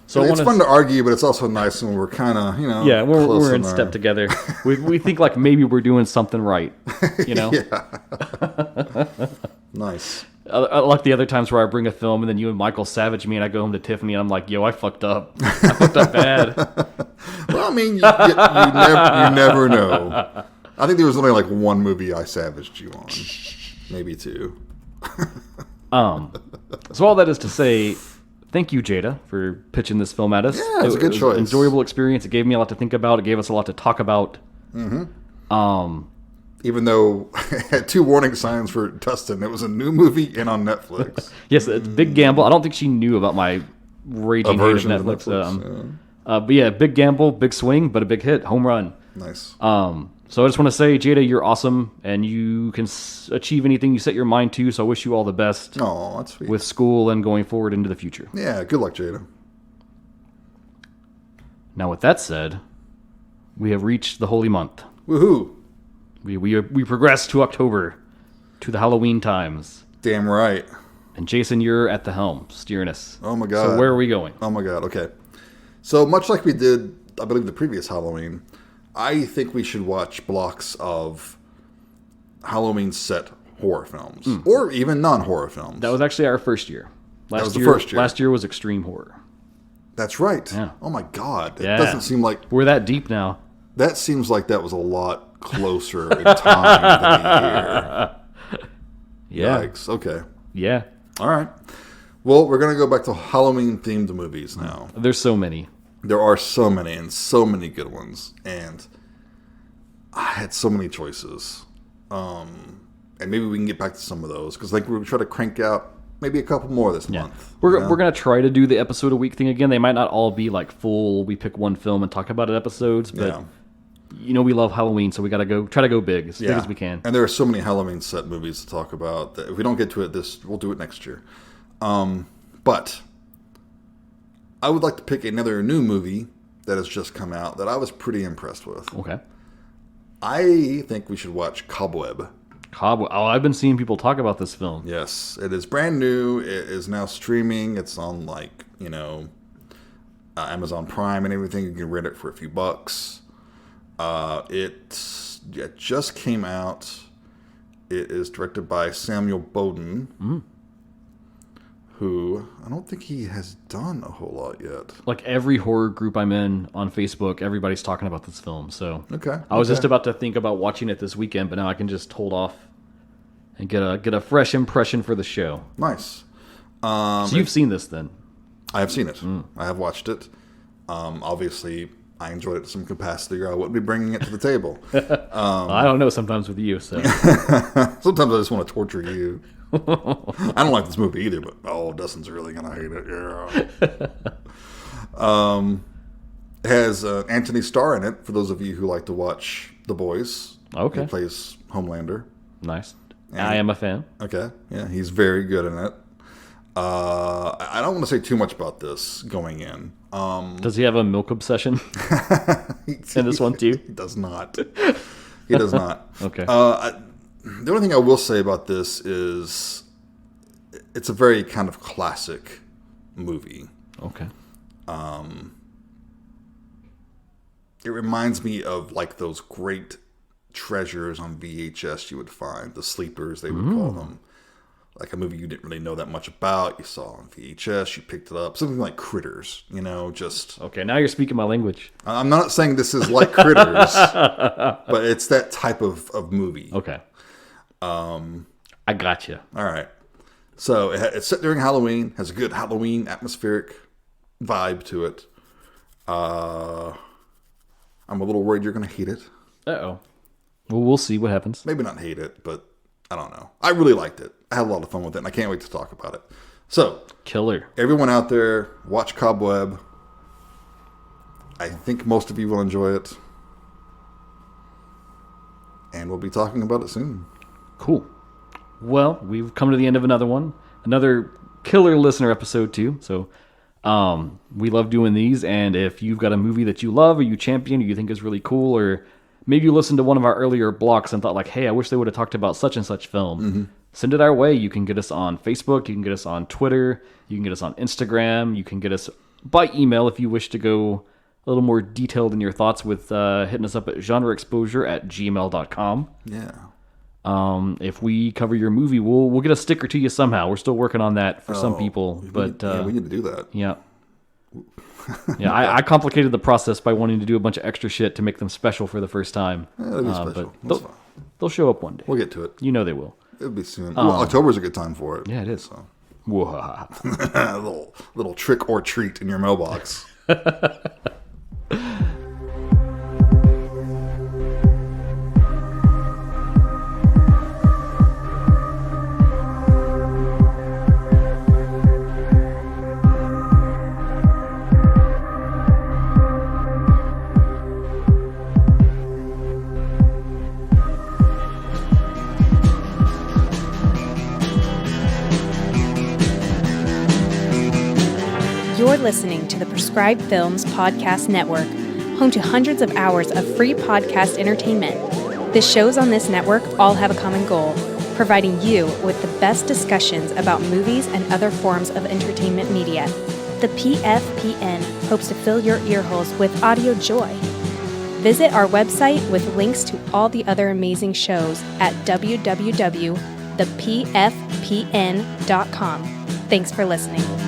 So it's fun to argue, but it's also nice when we're kind of, yeah, we're in step together. we think like maybe we're doing something right, Yeah. Nice. Like the other times where I bring a film and then you and Michael savage me, and I go home to Tiffany and I'm like, yo, I fucked up. I fucked up bad. Well, I mean, you never know. I think there was only like one movie I savaged you on. Maybe 2. So all that is to say, thank you, Jada, for pitching this film at us. Yeah, it's a good choice. An enjoyable experience. It gave me a lot to think about. It gave us a lot to talk about. Even though it had 2 warning signs for Dustin. It was a new movie and on Netflix. Yes, it's big gamble. I don't think she knew about my raging hate of Netflix. But yeah, big gamble, big swing, but a big hit. Home run. Nice. So I just want to say, Jada, you're awesome, and you can achieve anything you set your mind to, so I wish you all the best. Oh, that's sweet. With school and going forward into the future. Yeah, good luck, Jada. Now, with that said, we have reached the holy month. Woohoo! We progress to October, to the Halloween times. Damn right. And Jason, you're at the helm, steering us. Oh my God. So where are we going? Oh my God, okay. So much like we did, I believe, the previous Halloween, I think we should watch blocks of Halloween set horror films. Or even non-horror films. That was actually our first year. That was the first year. Last year was extreme horror. That's right. Yeah. Oh my God. It doesn't seem like... We're that deep now. That seems like that was a lot closer in time than a year. Yeah. Yikes. Okay. Yeah. All right. Well, we're going to go back to Halloween-themed movies now. There's so many. There are so many and so many good ones, and I had so many choices. And maybe we can get back to some of those, because like we're going to try to crank out maybe a couple more this month. We're going to try to do the episode a week thing again. They might not all be like full, we pick one film and talk about it episodes, but we love Halloween, so we got to try to go big as we can. And there are so many Halloween set movies to talk about that if we don't get to it we'll do it next year. But I would like to pick another new movie that has just come out that I was pretty impressed with. Okay. I think we should watch Cobweb. Oh, I've been seeing people talk about this film. Yes, it is brand new. It is now streaming. It's on Amazon Prime and everything. You can rent it for a few bucks. It just came out. It is directed by Samuel Bowden, who I don't think he has done a whole lot yet. Like every horror group I'm in on Facebook, everybody's talking about this film. So okay, I was just about to think about watching it this weekend, but now I can just hold off and get a fresh impression for the show. Nice. So you've seen this then? I have seen it. I have watched it. Obviously, I enjoyed it to some capacity, or I wouldn't be bringing it to the table. I don't know. Sometimes with you, so sometimes I just want to torture you. I don't like this movie either, but Dustin's really gonna hate it. Yeah. It has Anthony Starr in it. For those of you who like to watch The Boys, okay, he plays Homelander. Nice. And I am a fan. Okay, yeah, he's very good in it. I don't want to say too much about this going in. Does he have a milk obsession in this one too? He does not. He does not. Okay. The only thing I will say about this is it's a very kind of classic movie. Okay. It reminds me of like those great treasures on VHS you would find, the sleepers they would call them. Like a movie you didn't really know that much about, you saw on VHS, you picked it up. Something like Critters, just... Okay, now you're speaking my language. I'm not saying this is like Critters, but it's that type of movie. Okay. I got you. All right. So it's set during Halloween, has a good Halloween atmospheric vibe to it. I'm a little worried you're going to hate it. Uh-oh. Well, we'll see what happens. Maybe not hate it, but I don't know. I really liked it. I had a lot of fun with it, and I can't wait to talk about it. So, killer. Everyone out there, watch Cobweb. I think most of you will enjoy it. And we'll be talking about it soon. Cool. Well, we've come to the end of another one. Another killer listener episode, too. So, we love doing these, and if you've got a movie that you love or you champion or you think is really cool, or maybe you listened to one of our earlier blocks and thought like, hey, I wish they would have talked about such and such film. Send it our way. You can get us on Facebook. You can get us on Twitter. You can get us on Instagram. You can get us by email if you wish to go a little more detailed in your thoughts with hitting us up at genreexposure@gmail.com. Yeah. If we cover your movie, we'll get a sticker to you somehow. We're still working on that for some people. But we need to do that. Yeah. Yeah, I complicated the process by wanting to do a bunch of extra shit to make them special for the first time. Yeah, that'll be special. But they'll show up one day. We'll get to it. You know they will. It'll be soon. October's a good time for it. Yeah, it is. So. A little trick or treat in your mailbox. You're listening to the Prescribed Films Podcast Network, home to hundreds of hours of free podcast entertainment. The shows on this network all have a common goal, providing you with the best discussions about movies and other forms of entertainment media. The PFPN hopes to fill your earholes with audio joy. Visit our website with links to all the other amazing shows at www.thepfpn.com. Thanks for listening.